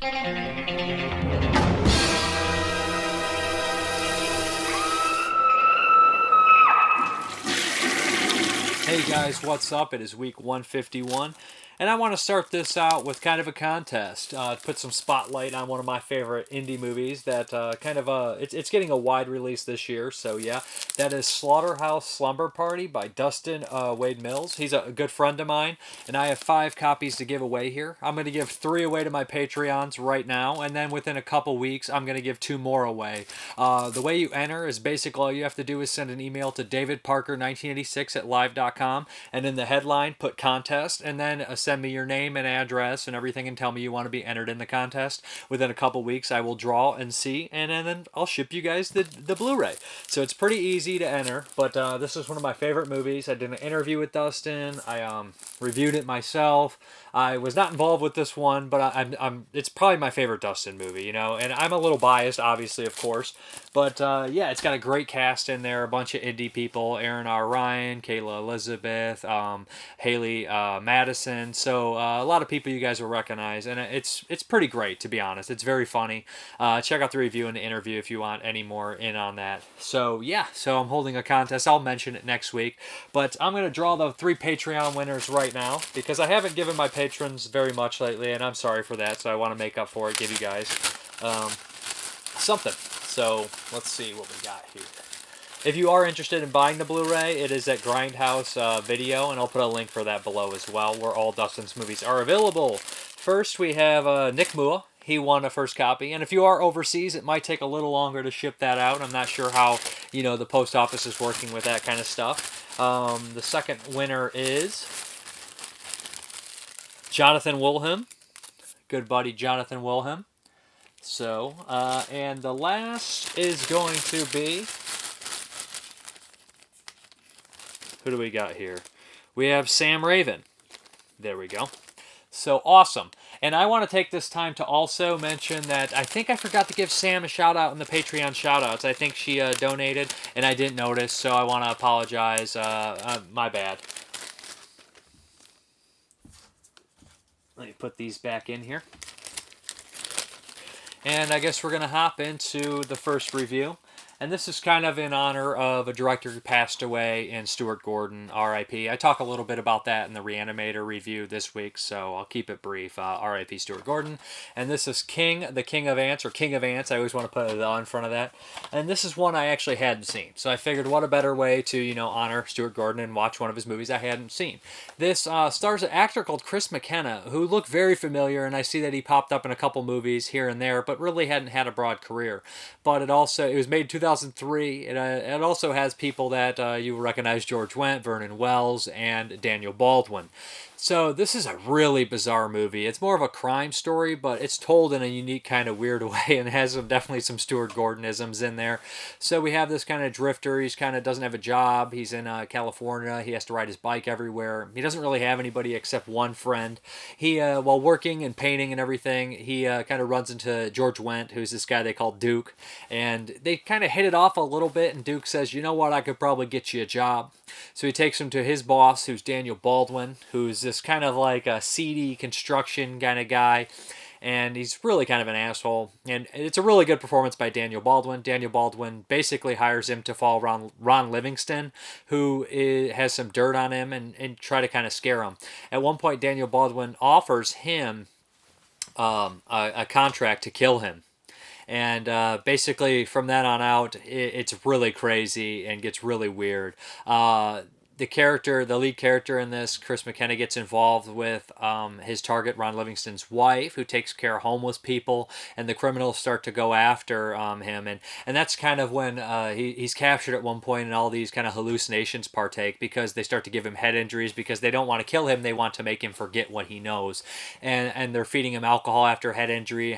Hey guys, what's up? It is week 151, and I want to start this out with kind of a contest. Put some spotlight on one of my favorite indie movies that it's getting a wide release this year. So yeah, that is Slaughterhouse Slumber Party by Dustin Wade Mills. He's a good friend of mine, and I have 5 copies to give away here. I'm going to give 3 away to my Patreons right now, and then within a couple weeks, I'm going to give 2 more away. The way you enter is basically all you have to do is send an email to davidparker1986 at live.com, and in the headline put contest, and then send me your name and address and everything and tell me you want to be entered in the contest. Within a couple weeks, I will draw and see, and then I'll ship you guys the Blu-ray. So it's pretty easy to enter, but this is one of my favorite movies. I did an interview with Dustin. I reviewed it myself. I was not involved with this one, but it's probably my favorite Dustin movie, you know, and I'm a little biased, obviously, of course, but yeah, it's got a great cast in there, a bunch of indie people, Aaron R. Ryan, Kayla Elizabeth, Haley Madison, so a lot of people you guys will recognize, and it's pretty great, to be honest. It's very funny. Check out the review and the interview if you want any more in on that. So yeah, so I'm holding a contest. I'll mention it next week, but I'm going to draw the 3 Patreon winners right now, because I haven't given my patrons very much lately, and I'm sorry for that, so I want to make up for it, give you guys something. So let's see what we got here. If you are interested in buying the Blu-ray, it is at Grindhouse Video, and I'll put a link for that below as well, where all Dustin's movies are available. First, we have Nick Mua. He won a first copy, and if you are overseas, it might take a little longer to ship that out. I'm not sure how, you know, the post office is working with that kind of stuff. The second winner is Jonathan Wilhelm, good buddy Jonathan Wilhelm. So, and the last is going to be, who do we got here? We have Sam Raven. There we go. So awesome. And I want to take this time to also mention that I think I forgot to give Sam a shout out in the Patreon shout outs. I think she donated and I didn't notice, so I want to apologize. My bad. Let me put these back in here. And I guess we're going to hop into the first review. And this is kind of in honor of a director who passed away in Stuart Gordon, R.I.P. I talk a little bit about that in the Re-Animator review this week, so I'll keep it brief. R.I.P. Stuart Gordon. And this is King, the King of Ants, or King of Ants. I always want to put a "the" in front of that. And this is one I actually hadn't seen. So I figured what a better way to, you know, honor Stuart Gordon and watch one of his movies I hadn't seen. This stars an actor called Chris McKenna, who looked very familiar, and I see that he popped up in a couple movies here and there, but really hadn't had a broad career. But it was made in 2003. It also has people that you recognize: George Wendt, Vernon Wells, and Daniel Baldwin. So this is a really bizarre movie. It's more of a crime story, but it's told in a unique kind of weird way and has definitely some Stuart Gordonisms in there. So we have this kind of drifter. He's kind of doesn't have a job. He's in California. He has to ride his bike everywhere. He doesn't really have anybody except one friend. He, while working and painting and everything, he kind of runs into George Wendt, who's this guy they call Duke. And they kind of hit it off a little bit, and Duke says, you know what, I could probably get you a job. So he takes him to his boss, who's Daniel Baldwin, who's this kind of like a seedy construction kind of guy, and he's really kind of an asshole. And it's a really good performance by Daniel Baldwin. Daniel Baldwin basically hires him to follow Ron Livingston, who has some dirt on him, and try to kind of scare him. At one point, Daniel Baldwin offers him a contract to kill him. And basically, from that on out, it's really crazy and gets really weird. The lead character in this, Chris McKenna, gets involved with his target, Ron Livingston's wife, who takes care of homeless people, and the criminals start to go after him. And that's kind of when he's captured at one point, and all these kind of hallucinations partake, because they start to give him head injuries, because they don't want to kill him, they want to make him forget what he knows. And they're feeding him alcohol after head injury.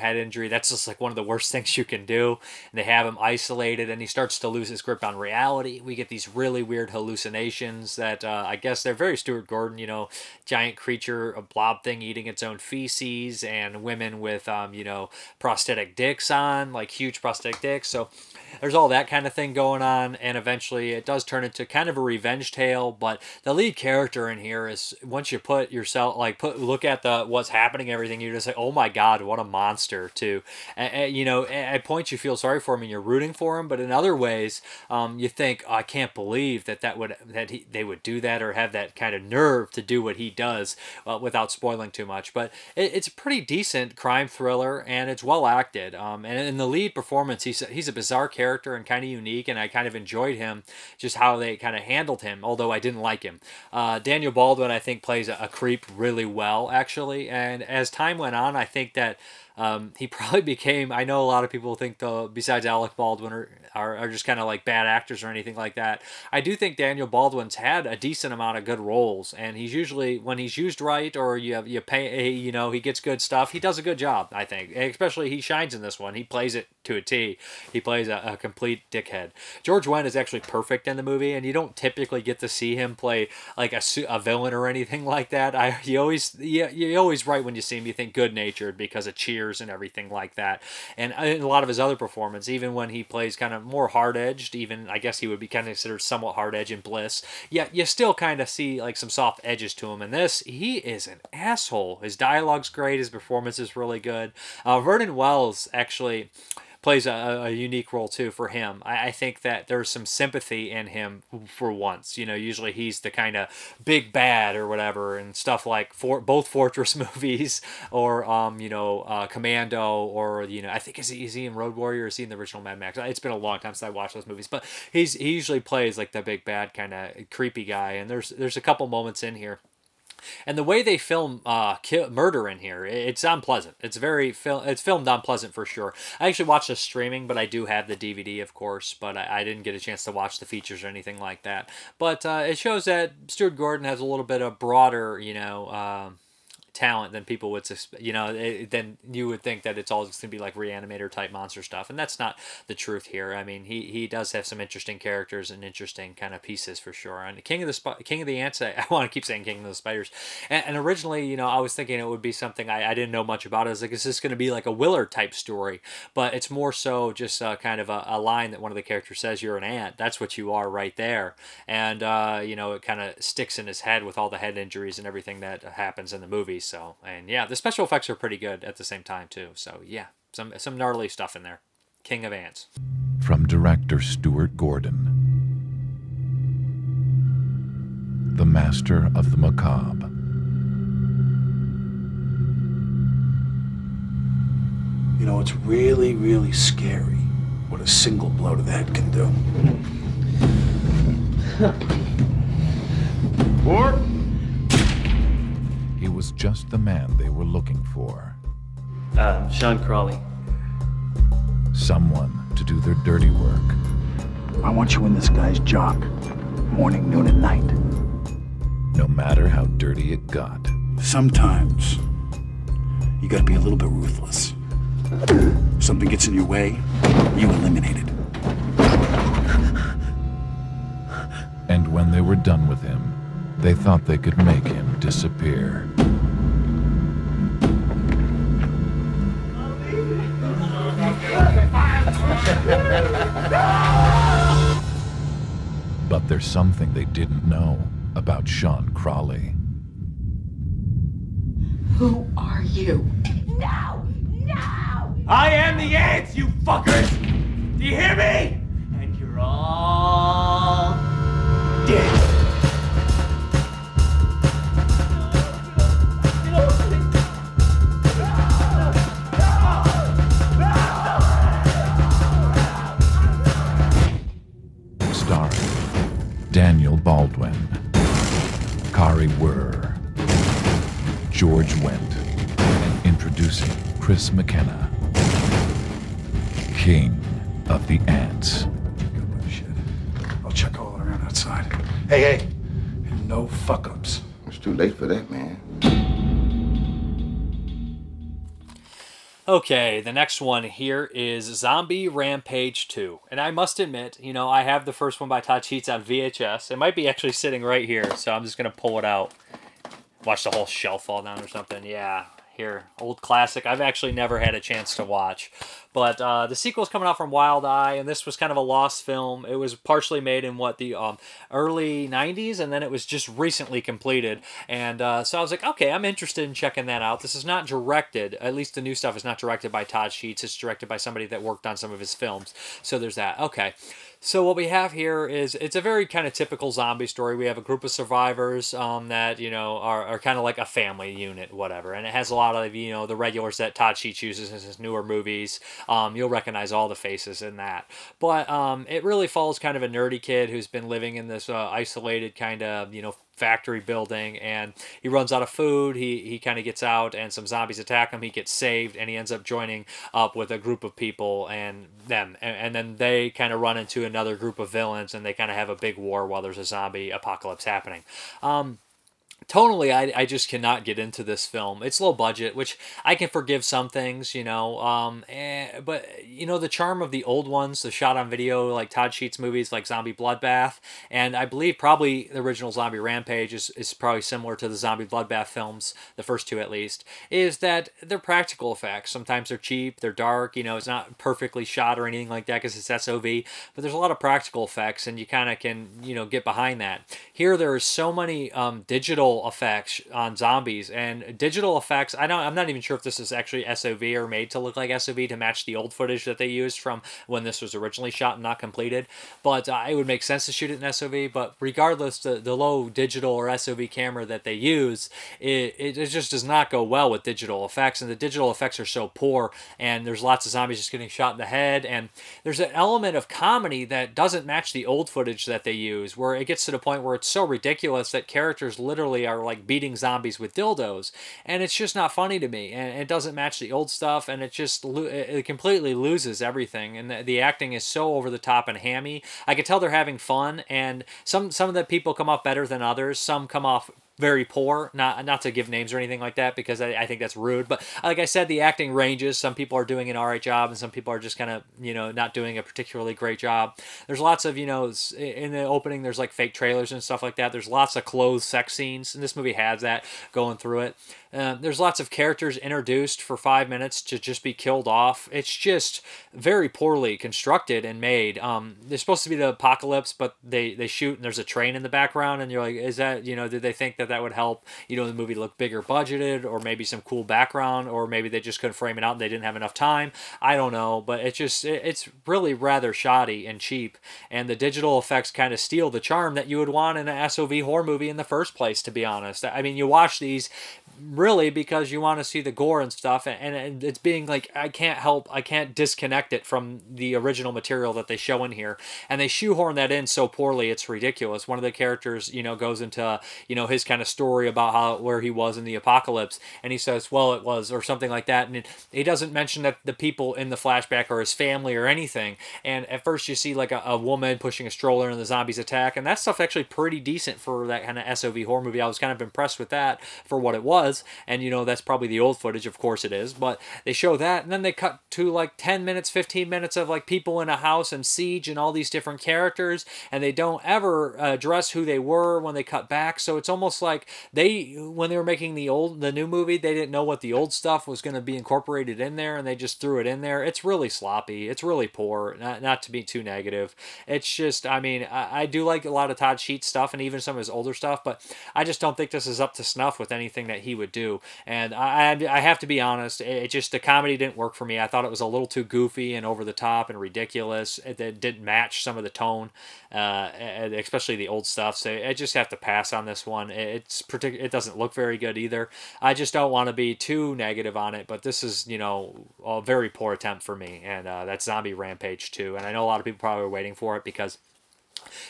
That's just like one of the worst things you can do. And they have him isolated, and he starts to lose his grip on reality. We get these really weird hallucinations. villains that I guess they're very Stuart Gordon, you know, giant creature, a blob thing eating its own feces, and women with, you know, prosthetic dicks on, like huge prosthetic dicks. So there's all that kind of thing going on, and eventually it does turn into kind of a revenge tale. But the lead character in here is, once you put yourself, like, look at the what's happening, everything, you just say, oh my god, what a monster. Too, you know, at points you feel sorry for him and you're rooting for him, but in other ways, you think, oh, I can't believe that they would do that, or have that kind of nerve to do what he does, without spoiling too much. But it's a pretty decent crime thriller, and it's well acted. And in the lead performance, he's a bizarre character and kind of unique, and I kind of enjoyed him, just how they kind of handled him, although I didn't like him. Daniel Baldwin, I think, plays a creep really well, actually, and as time went on, I think that he probably became, I know a lot of people think, though, besides Alec Baldwin, are just kind of like bad actors or anything like that. I do think Daniel Baldwin's had a decent amount of good roles, and he's usually, when he's used right, or you pay, you know, he gets good stuff, he does a good job, I think. Especially he shines in this one. He plays it to a T. He plays a complete dickhead. George Wendt is actually perfect in the movie, and you don't typically get to see him play like a villain or anything like that. You always right when you see him, you think good-natured because of Cheers and everything like that. And in a lot of his other performance, even when he plays kind of more hard-edged, even I guess he would be kind of considered somewhat hard-edged in Bliss, yeah, you still kind of see like some soft edges to him. In this, he is an asshole. His dialogue's great, his performance is really good. Vernon Wells actually plays a unique role too for him. I think that there's some sympathy in him for once. You know, usually he's the kind of big bad or whatever, and stuff like both Fortress movies, or you know, Commando, or, you know, I think is he in Road Warrior, or is he in the original Mad Max? It's been a long time since I watched those movies, but he usually plays like the big bad kind of creepy guy, and there's a couple moments in here. And the way they film murder in here, it's unpleasant. It's filmed unpleasant for sure. I actually watched this streaming, but I do have the DVD, of course, but I didn't get a chance to watch the features or anything like that. But it shows that Stuart Gordon has a little bit of broader, you know, talent than people would suspect. You know, then you would think that it's all just gonna be like Re-Animator type monster stuff, and that's not the truth here. I mean, he does have some interesting characters and interesting kind of pieces for sure. And King of the Ants, I want to keep saying King of the Spiders, and originally, you know, I was thinking it would be something I didn't know much about. I was like, is this going to be like a Willard type story? But it's more so just kind of a line that one of the characters says, "You're an ant. That's what you are right there." And you know, it kind of sticks in his head with all the head injuries and everything that happens in the movie. So, and yeah, the special effects are pretty good at the same time too. So yeah, some gnarly stuff in there. King of Ants. From director Stuart Gordon, the master of the macabre. You know, it's really, really scary what a single blow to the head can do. Or he was just the man they were looking for. Sean Crawley. Someone to do their dirty work. I want you in this guy's jock, morning, noon, and night. No matter how dirty it got. Sometimes you gotta be a little bit ruthless. Something gets in your way, you eliminate it. And when they were done with him, they thought they could make him disappear. But there's something they didn't know about Sean Crawley. Who are you? No! No! I am the ants, you fuckers! Do you hear me? And you're all dead. Starring Daniel Baldwin, Kari Wurr, George Wendt, and introducing Chris McKenna, King of the Ants. Shit. I'll check all around outside. Hey, no fuck-ups. It's too late for that, man. Okay, the next one here is Zombie Rampage 2. And I must admit, I have the first one by Todd Sheets on VHS. It might be actually sitting right here, so I'm just going to pull it out. Watch the whole shelf fall down or something. Yeah, here. Old classic. I've actually never had a chance to watch. But the sequel's coming out from Wild Eye, and this was kind of a lost film. It was partially made in the early 90s, and then it was just recently completed. And so I was like, okay, I'm interested in checking that out. This is not directed, at least the new stuff is not directed by Todd Sheets. It's directed by somebody that worked on some of his films. So there's that. Okay. So what we have here is, it's a very kind of typical zombie story. We have a group of survivors that, are kind of like a family unit, whatever. And it has a lot of, the regulars that Todd Sheets uses in his newer movies. You'll recognize all the faces in that. But it really follows kind of a nerdy kid who's been living in this isolated kind of, factory building, and he runs out of food. He kind of gets out, and some zombies attack him. He gets saved, and he ends up joining up with a group of people and them, and then they kind of run into another group of villains, and they kind of have a big war while there's a zombie apocalypse happening. Tonally, I just cannot get into this film. It's low budget, which I can forgive some things, but, the charm of the old ones, the shot on video, like Todd Sheets movies like Zombie Bloodbath, and I believe probably the original Zombie Rampage is probably similar to the Zombie Bloodbath films, the first two at least, is that they're practical effects. Sometimes they're cheap, they're dark, it's not perfectly shot or anything like that because it's SOV, but there's a lot of practical effects, and you kind of can, get behind that. Here, there are so many digital effects on zombies, and digital effects, I'm not even sure if this is actually SOV or made to look like SOV to match the old footage that they used from when this was originally shot and not completed, but it would make sense to shoot it in SOV. But regardless, the low digital or SOV camera that they use, it just does not go well with digital effects, and the digital effects are so poor, and there's lots of zombies just getting shot in the head, and there's an element of comedy that doesn't match the old footage that they use, where it gets to the point where it's so ridiculous that characters literally are like beating zombies with dildos, and it's just not funny to me, and it doesn't match the old stuff, and it completely loses everything, and the acting is so over the top and hammy. I could tell they're having fun, and some of the people come off better than others. Some come off very poor, not to give names or anything like that, because I think that's rude, but like I said, the acting ranges. Some people are doing an alright job, and some people are just kind of, not doing a particularly great job. There's lots of, in the opening, there's like fake trailers and stuff like that. There's lots of clothed sex scenes, and this movie has that going through it. There's lots of characters introduced for 5 minutes to just be killed off. It's just very poorly constructed and made. They're supposed to be the apocalypse, but they shoot and there's a train in the background, and you're like, is that, did they think that would help, the movie look bigger budgeted, or maybe some cool background, or maybe they just couldn't frame it out and they didn't have enough time? I don't know, but it's really rather shoddy and cheap, and the digital effects kind of steal the charm that you would want in an SOV horror movie in the first place, to be honest. I mean, you watch these really because you want to see the gore and stuff, and it's being like, I can't disconnect it from the original material that they show in here, and they shoehorn that in so poorly, it's ridiculous. One of the characters, goes into, his kind of story about where he was in the apocalypse, and he says, well, it was, or something like that, and he doesn't mention that the people in the flashback are his family or anything, and at first you see like a woman pushing a stroller and the zombies attack, and that stuff actually pretty decent for that kind of SOV horror movie. I was kind of impressed with that for what it was. And that's probably the old footage, of course it is, but they show that, and then they cut to like 10 minutes, 15 minutes of like people in a house and siege and all these different characters, and they don't ever address who they were when they cut back. So it's almost like when they were making the new movie, they didn't know what the old stuff was going to be incorporated in there, and they just threw it in there. It's really sloppy. It's really poor, not to be too negative. It's just, I mean, I do like a lot of Todd Sheets stuff, and even some of his older stuff, but I just don't think this is up to snuff with anything that he would do. And I have to be honest, it just, the comedy didn't work for me. I thought it was a little too goofy and over the top and ridiculous. It didn't match some of the tone, especially the old stuff. So I just have to pass on this one. It doesn't look very good either. I just don't want to be too negative on it, but this is, a very poor attempt for me. And that's Zombie Rampage 2. And I know a lot of people probably are waiting for it because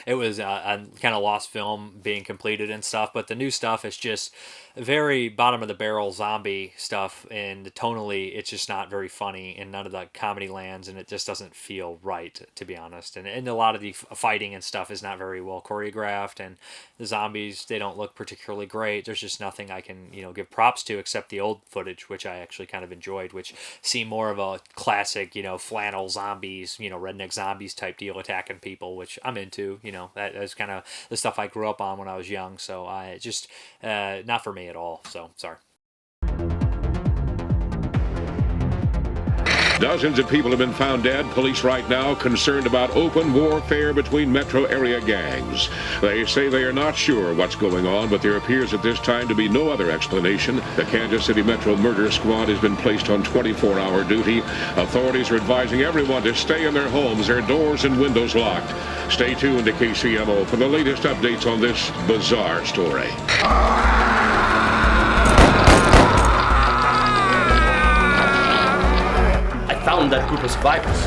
it was a kind of lost film being completed and stuff, but the new stuff is just very bottom of the barrel zombie stuff, and tonally it's just not very funny, and none of the comedy lands, and it just doesn't feel right, to be honest. And a lot of the fighting and stuff is not very well choreographed, and the zombies, they don't look particularly great. There's just nothing I can give props to except the old footage, which I actually kind of enjoyed, which seemed more of a classic flannel zombies, redneck zombies type deal, attacking people, which I'm into. That's kind of the stuff I grew up on when I was young, so I just not for me at all, so sorry. Dozens of people have been found dead. Police right now concerned about open warfare between metro area gangs. They say they are not sure what's going on, but there appears at this time to be no other explanation. The Kansas City Metro Murder Squad has been placed on 24-hour duty. Authorities are advising everyone to stay in their homes, their doors and windows locked. Stay tuned to KCMO for the latest updates on this bizarre story. Found that group of survivors.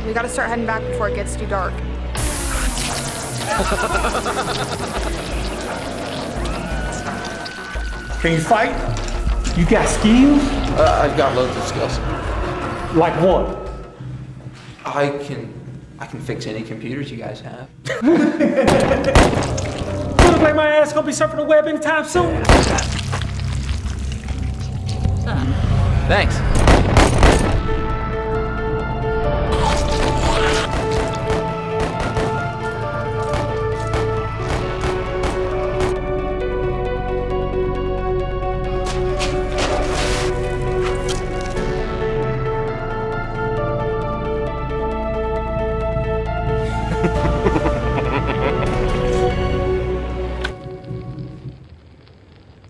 We gotta start heading back before it gets too dark. Can you fight? You got skills? I've got loads of skills. Like what? I can fix any computers you guys have. Look like my ass gonna be surfing the web anytime soon. Thanks.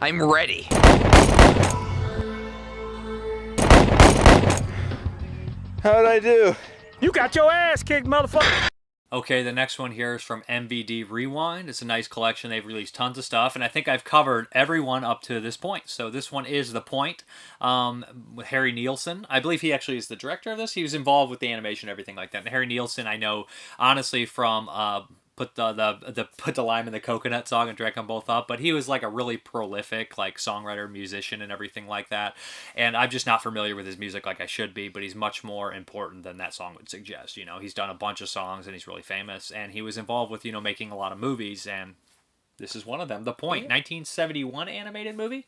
I'm ready. How'd I do? You got your ass kicked, motherfucker. Okay, the next one here is from MVD Rewind. It's a nice collection. They've released tons of stuff, and I think I've covered everyone up to this point. So this one is The Point, with Harry Nielsen. I believe he actually is the director of this. He was involved with the animation and everything like that. And Harry Nielsen, I know, honestly, from Put the Lime in the Coconut song and Drag Them Both Up, but he was like a really prolific songwriter, musician, and everything like that. And I'm just not familiar with his music like I should be, but he's much more important than that song would suggest. He's done a bunch of songs and he's really famous, and he was involved with making a lot of movies, and this is one of them. The Point, 1971 animated movie.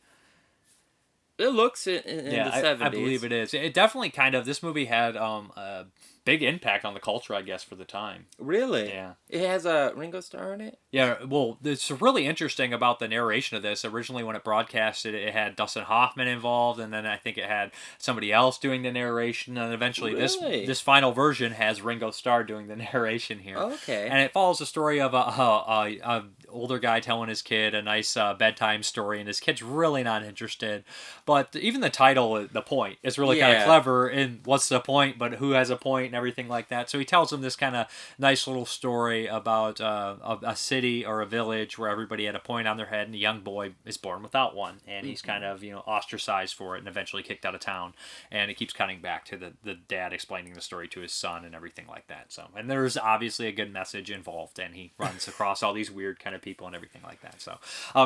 It looks in the 70s. I believe it is. It definitely this movie had a big impact on the culture, I guess, for the time. Really? Yeah. It has a Ringo Starr in it? Yeah, well, it's really interesting about the narration of this. Originally, when it broadcasted, it had Dustin Hoffman involved, and then I think it had somebody else doing the narration, and eventually this final version has Ringo Starr doing the narration here. Okay. And it follows the story of a older guy telling his kid a nice bedtime story, and his kid's really not interested. But even the title, The Point, is really kind of clever. And what's the point? But who has a point and everything like that. So he tells him this kind of nice little story about a city or a village where everybody had a point on their head, and a young boy is born without one, and he's kind of ostracized for it, and eventually kicked out of town. And it keeps cutting back to the dad explaining the story to his son and everything like that. So, and there's obviously a good message involved, and he runs across all these weird kind of people and everything like that. So,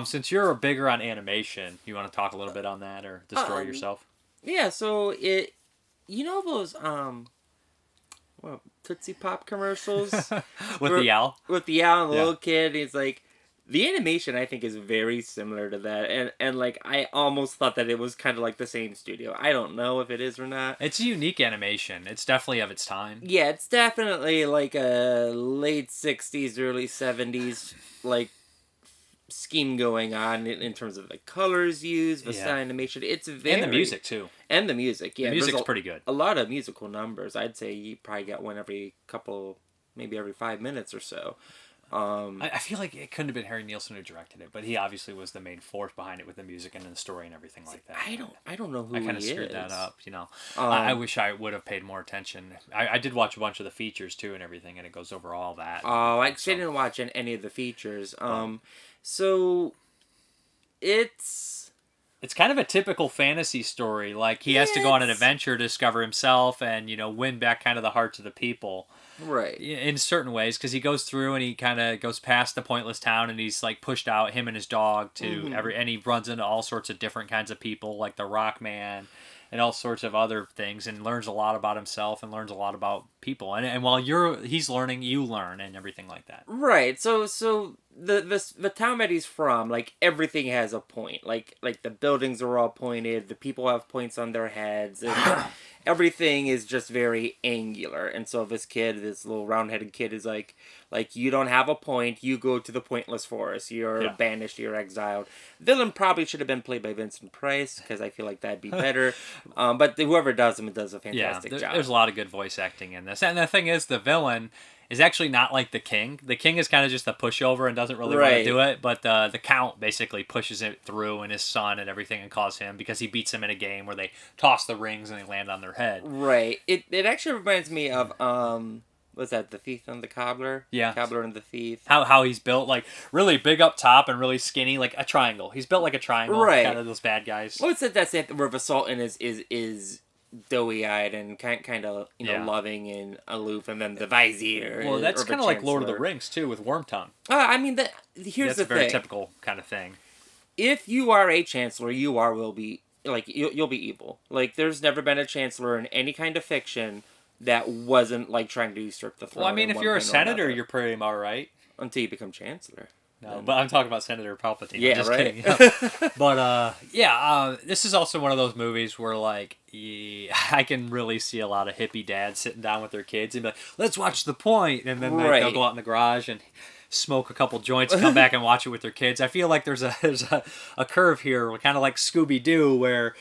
since you're bigger on animation, you want to talk a little bit on that or the story yourself? Yeah. So those Tootsie Pop commercials with the owl? With the owl and the little kid. He's like, the animation I think is very similar to that, and I almost thought that it was kind of like the same studio. I don't know if it is or not. It's a unique animation. It's definitely of its time. Yeah, it's definitely like a late 60s, early 70s scheme going on in terms of the colors used, the style animation. It's very... And the music, too. And the music, yeah. The music's pretty good. A lot of musical numbers. I'd say you probably got one every maybe every 5 minutes or so. I feel like it couldn't have been Harry Nielsen who directed it, but he obviously was the main force behind it with the music and the story and everything like that. I don't know who he is. I kind of screwed that up, I wish I would have paid more attention. I did watch a bunch of the features too and everything, and it goes over all that. Oh, I didn't watch any of the features. So it's it's kind of a typical fantasy story. Like, he has to go on an adventure to discover himself and, win back kind of the hearts of the people. Right. In certain ways, because he goes through and he kind of goes past the pointless town and he's, like, pushed out, him and his dog, to and he runs into all sorts of different kinds of people, like the Rock Man and all sorts of other things, and learns a lot about himself and learns a lot about people. And while he's learning, you learn, and everything like that. Right. So the town that he's from, like, everything has a point. Like the buildings are all pointed, the people have points on their heads, and everything is just very angular. And so this little round-headed kid is like, you don't have a point, you go to the pointless forest, you're banished, you're exiled. Villain probably should have been played by Vincent Price, because I feel like that'd be better. But whoever does him does a fantastic job. There's a lot of good voice acting in this. And the thing is, the villain is actually not like the king. The king is kind of just a pushover and doesn't really want to do it, but the count basically pushes it through, and his son and everything, and calls him, because he beats him in a game where they toss the rings and they land on their head. Right. It actually reminds me of what's that, The Thief and the Cobbler? Yeah. Cobbler and the Thief. How he's built, like, really big up top and really skinny, like a triangle. He's built like a triangle. Right. Kind of those bad guys. What's it that's it where the Sultan is doughy-eyed and kind of loving and aloof, and then the vizier. Well, that's kind of like Lord of the Rings too, with Wormtongue. I mean, here's that's the a very thing. typical kind of thing. If you are a chancellor, will be like you'll be evil. Like, there's never been a chancellor in any kind of fiction that wasn't like trying to usurp the throne. Well, I mean, if you're a senator, you're pretty all right until you become chancellor. No, but I'm talking about Senator Palpatine. Yeah, I'm just right. kidding. But this is also one of those movies where, like, I can really see a lot of hippie dads sitting down with their kids and be like, "Let's watch The Point," and then they'll go out in the garage and smoke a couple joints and come back and watch it with their kids. I feel like there's a curve here, kind of like Scooby-Doo, where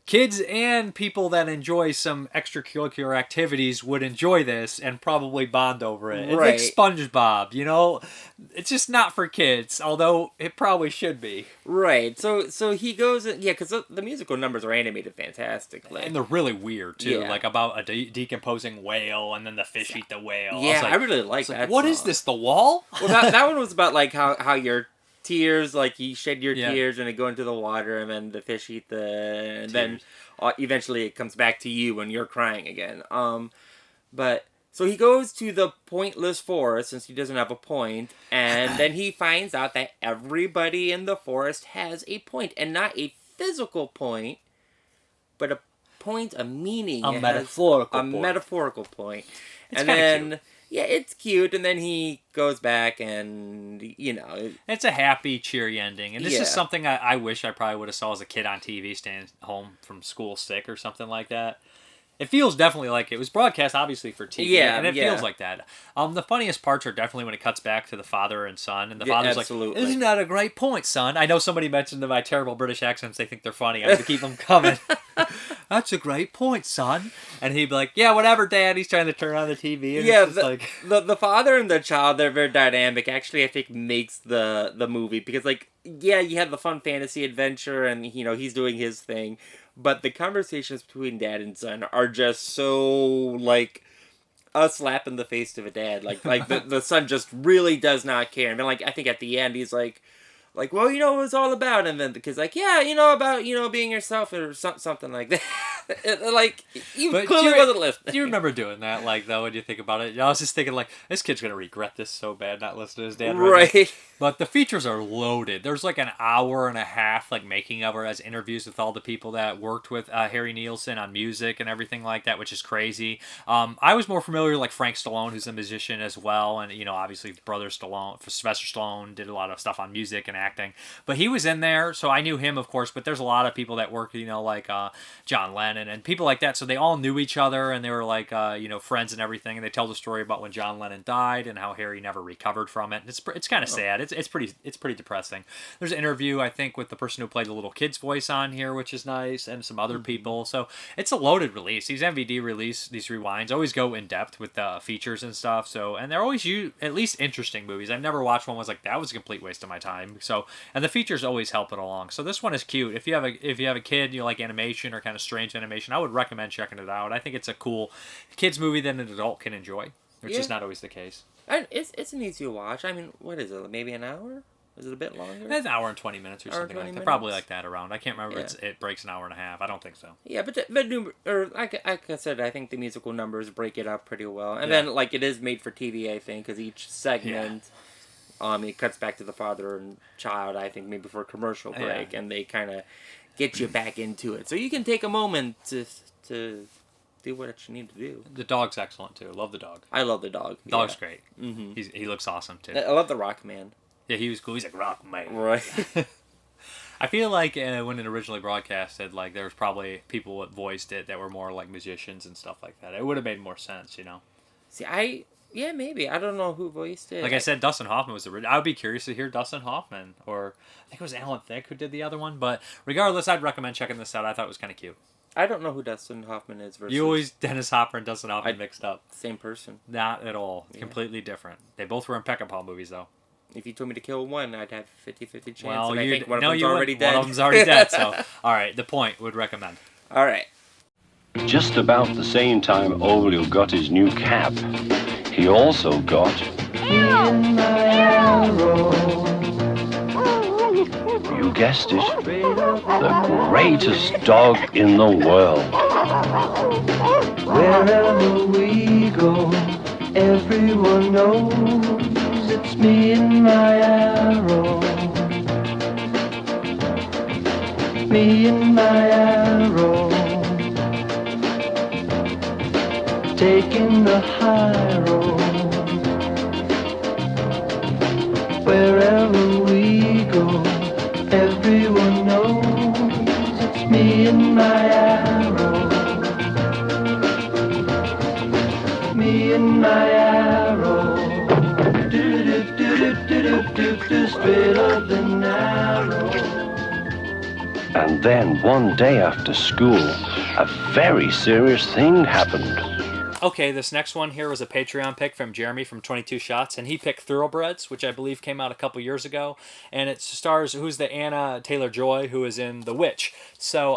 kids and people that enjoy some extracurricular activities would enjoy this and probably bond over it. Right. It's like SpongeBob, It's just not for kids, although it probably should be. Right. So he goes, because the musical numbers are animated fantastically. And they're really weird, too. Yeah. Like about a decomposing whale, and then the fish eat the whale. Yeah, I really like that. What is this, The Wall? Well, that one was about, like, how your tears, like, you shed your tears and they go into the water, and then the fish eat and then eventually it comes back to you when you're crying again. But so he goes to the pointless forest since he doesn't have a point, and then he finds out that everybody in the forest has a point, and not a physical point, but a point, a meaning, a metaphorical point. It's and then cute. Yeah, it's cute, and then he goes back and, It's a happy, cheery ending. And this is something I wish I probably would have saw as a kid on TV, staying home from school sick or something like that. It feels definitely like it was broadcast, obviously, for TV, and it feels like that. The funniest parts are definitely when it cuts back to the father and son, and the father's like, "Isn't that a great point, son?" I know somebody mentioned my terrible British accents. They think they're funny. I have to keep them coming. "That's a great point, son." And he'd be like, "Yeah, whatever, Dad." He's trying to turn on the TV. And the father and the child, they're very dynamic. Actually, I think makes the movie, because, like, you have the fun fantasy adventure, and, he's doing his thing. But the conversations between dad and son are just so, like, a slap in the face to a dad. Like the son just really does not care. And then, like, I think at the end he's like, well, what it's all about. And then the kid's like, yeah, about, being yourself or something like that. Like, clearly wasn't listening. Do you remember doing that, like, though, when you think about it? I was just thinking, like, this kid's going to regret this so bad, not listening to his dad. Right. But the features are loaded. There's, like, an hour and a half, like, making of her as interviews with all the people that worked with Harry Nielsen on music and everything like that, which is crazy. I was more familiar with, like, Frank Stallone, who's a musician as well, and, obviously, brother Stallone, Sylvester Stallone did a lot of stuff on music and acting. But he was in there, so I knew him, of course, but there's a lot of people that work, like John Lennon and people like that, so they all knew each other, and they were, like, friends and everything, and they tell the story about when John Lennon died and how Harry never recovered from it. It's kind of sad. It's pretty depressing. There's an interview, I think, with the person who played the little kid's voice on here, which is nice, and some other people. So it's a loaded release. These MVD release, these rewinds, always go in depth with features and stuff. So, and they're always at least interesting movies. I've never watched one was like, that was a complete waste of my time. So, and the features always help it along. So this one is cute. If you have a kid, you like animation or kind of strange animation, I would recommend checking it out. I think it's a cool kids movie that an adult can enjoy, which is not always the case. And it's an easy watch. I mean, what is it? Maybe an hour? Is it a bit longer? It's an hour and 20 minutes or Hour and something like 20 that. Probably minutes? like that around. I can't remember. Yeah. It breaks an hour and a half. I don't think so. Yeah, but like I said, I think the musical numbers break it up pretty well. And Yeah. then, like, it is made for TV, I think, because each segment, it cuts back to the father and child, I think, maybe for a commercial break, and they kind of get you back into it. So you can take a moment to do what you need to do. The dog's excellent, too. Love the dog. I love the dog. The dog's yeah. great. Mm-hmm. He looks awesome, too. I love the Rock Man. Yeah, he was cool. He's like, rock, man. Right. I feel like when it originally broadcasted, like, there was probably people that voiced it that were more like musicians and stuff like that. It would have made more sense, you know? See, yeah, maybe. I don't know who voiced it. Like I said, Dustin Hoffman was the original. I would be curious to hear Dustin Hoffman, or I think it was Alan Thicke who did the other one. But regardless, I'd recommend checking this out. I thought it was kind of cute. I don't know who Dustin Hoffman is versus... You always Dennis Hopper and Dustin Hoffman mixed up. Same person. Not at all. Completely different. They both were in Peckinpah movies, though. If you told me to kill one, I'd have 50-50 chance. Well, and I think one no, of them's you already dead. One of them's already dead, so... All right, The Point would recommend. All right. Just about the same time Olio got his new cap, he also got... You guessed it, the greatest dog in the world. Wherever we go, everyone knows it's me and my arrow. Me and my arrow. Taking the high road. Wherever we go, everyone knows it's me and my arrow. Me and my arrow. Do-do-do-do-do-do-do, straight up and narrow. And then one day after school, a very serious thing happened. Okay, this next one here was a Patreon pick from Jeremy from 22 Shots, and he picked Thoroughbreds, which I believe came out a couple years ago, and it stars who's the Anna Taylor-Joy who is in The Witch. So,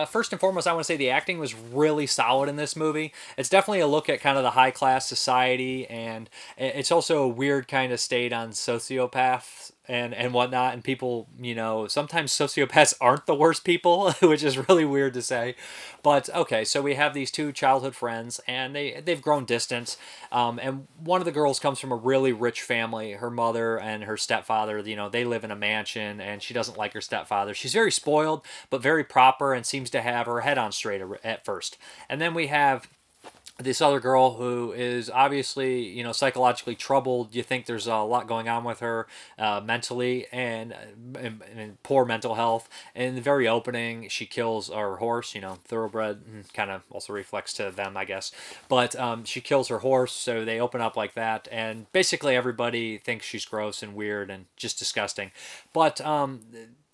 first and foremost, I want to say the acting was really solid in this movie. It's definitely a look at kind of the high-class society, and it's also a weird kind of state on sociopaths and whatnot, and people, you know, sometimes sociopaths aren't the worst people, which is really weird to say. But, okay, so we have these two childhood friends, and they've grown distant, and one of the girls comes from a really rich family. Her mother and her stepfather, you know, they live in a mansion, and she doesn't like her stepfather. She's very spoiled, but very proper, and seems to have her head on straight at first. And then we have this other girl who is obviously, you know, psychologically troubled. You think there's a lot going on with her mentally and poor mental health. In the very opening, she kills her horse, you know, Thoroughbred, kind of also reflects to them, I guess. But she kills her horse, so they open up like that. And basically everybody thinks she's gross and weird and just disgusting. But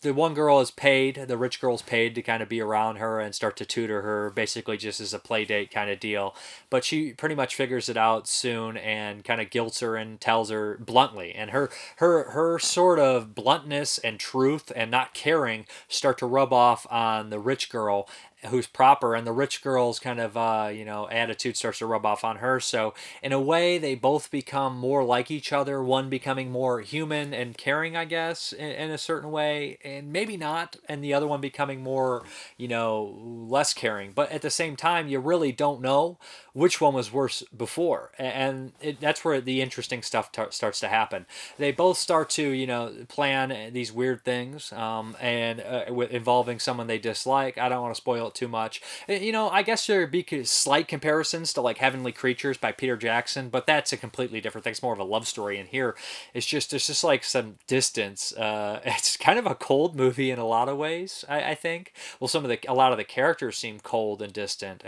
the one girl is paid, the rich girl's paid to kind of be around her and start to tutor her, basically just as a play date kind of deal. But she pretty much figures it out soon and kind of guilts her and tells her bluntly. And her sort of bluntness and truth and not caring start to rub off on the rich girl who's proper, and the rich girl's kind of attitude starts to rub off on her. So in a way, they both become more like each other, one becoming more human and caring, I guess, in a certain way, and maybe not, and the other one becoming more, you know, less caring. But at the same time, you really don't know which one was worse before, and that's where the interesting stuff starts to happen. They both start to, you know, plan these weird things, involving someone they dislike. I don't want to spoil it too much. You know, I guess there'd be slight comparisons to like Heavenly Creatures by Peter Jackson, but that's a completely different thing. It's more of a love story, and here there's just like some distance. It's kind of a cold movie in a lot of ways, I think. Well, a lot of the characters seem cold and distant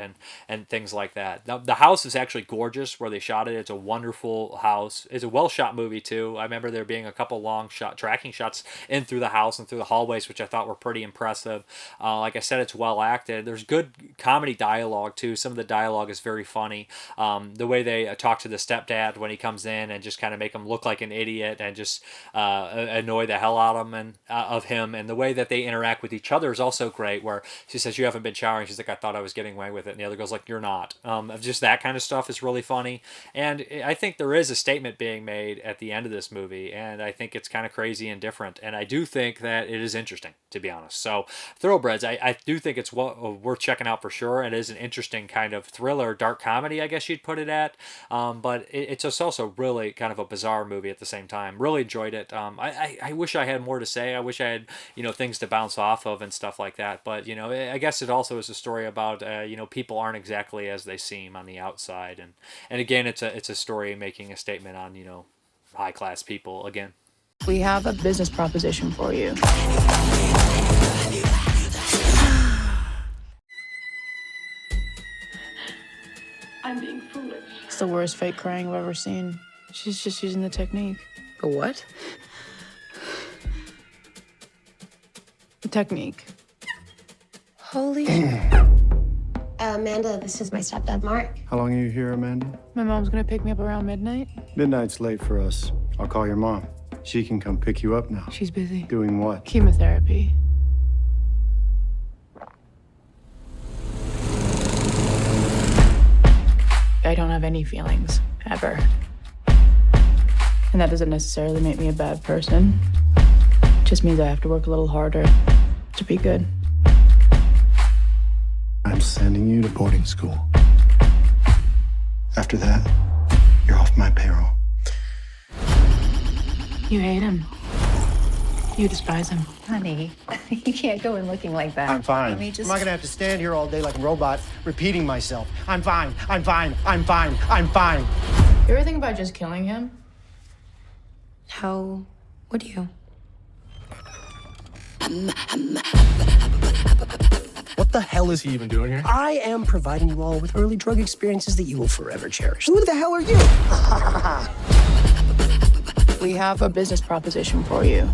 and things like that. Now, the house is actually gorgeous where they shot it. It's a wonderful house. It's a well shot movie too. I remember there being a couple long tracking shots in through the house and through the hallways, which I thought were pretty impressive. Like I said, it's well acted. acted. There's good comedy dialogue too. Some of the dialogue is very funny. The way they talk to the stepdad when he comes in and just kind of make him look like an idiot and just annoy the hell out of him, and the way that they interact with each other is also great. Where she says, "You haven't been showering." She's like, "I thought I was getting away with it," and the other goes like, "You're not." Just that kind of stuff is really funny, and I think there is a statement being made at the end of this movie, and I think it's kind of crazy and different, and I do think that it is interesting, to be honest. So Thoroughbreds, I do think it's worth checking out for sure. It is an interesting kind of thriller, dark comedy, I guess you'd put it at, but it's just also really kind of a bizarre movie at the same time. Really enjoyed it. I wish I had more to say. I wish I had, things to bounce off of and stuff like that, but, I guess it also is a story about, people aren't exactly as they seem on the outside, and again, it's a story making a statement on, high class people again. We have a business proposition for you. I'm being foolish. It's the worst fake crying I've ever seen. She's just using the technique. The what? The technique. Holy Amanda, this is my stepdad, Mark. How long are you here, Amanda? My mom's gonna pick me up around midnight. Midnight's late for us. I'll call your mom. She can come pick you up now. She's busy. Doing what? Chemotherapy. I don't have any feelings, ever. And that doesn't necessarily make me a bad person. It just means I have to work a little harder to be good. I'm sending you to boarding school. After that, you're off my payroll. You hate him. You despise him. Honey, you can't go in looking like that. I'm fine. Let me just... I'm not gonna have to stand here all day like a robot repeating myself. I'm fine, I'm fine, I'm fine, I'm fine. You ever think about just killing him? How would you? What the hell is he even doing here? I am providing you all with early drug experiences that you will forever cherish. Who the hell are you? We have a business proposition for you.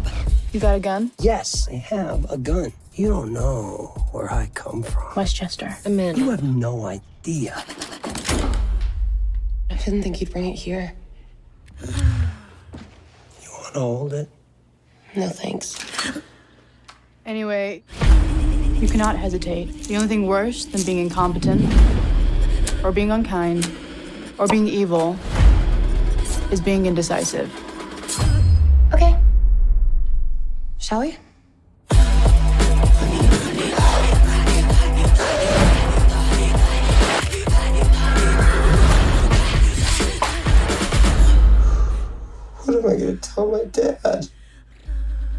You got a gun? Yes, I have a gun. You don't know where I come from. Westchester. Amanda. You have no idea. I didn't think you'd bring it here. You want to hold it? No, thanks. Anyway, you cannot hesitate. The only thing worse than being incompetent, or being unkind, or being evil, is being indecisive. Okay. Shall we? What am I gonna tell my dad?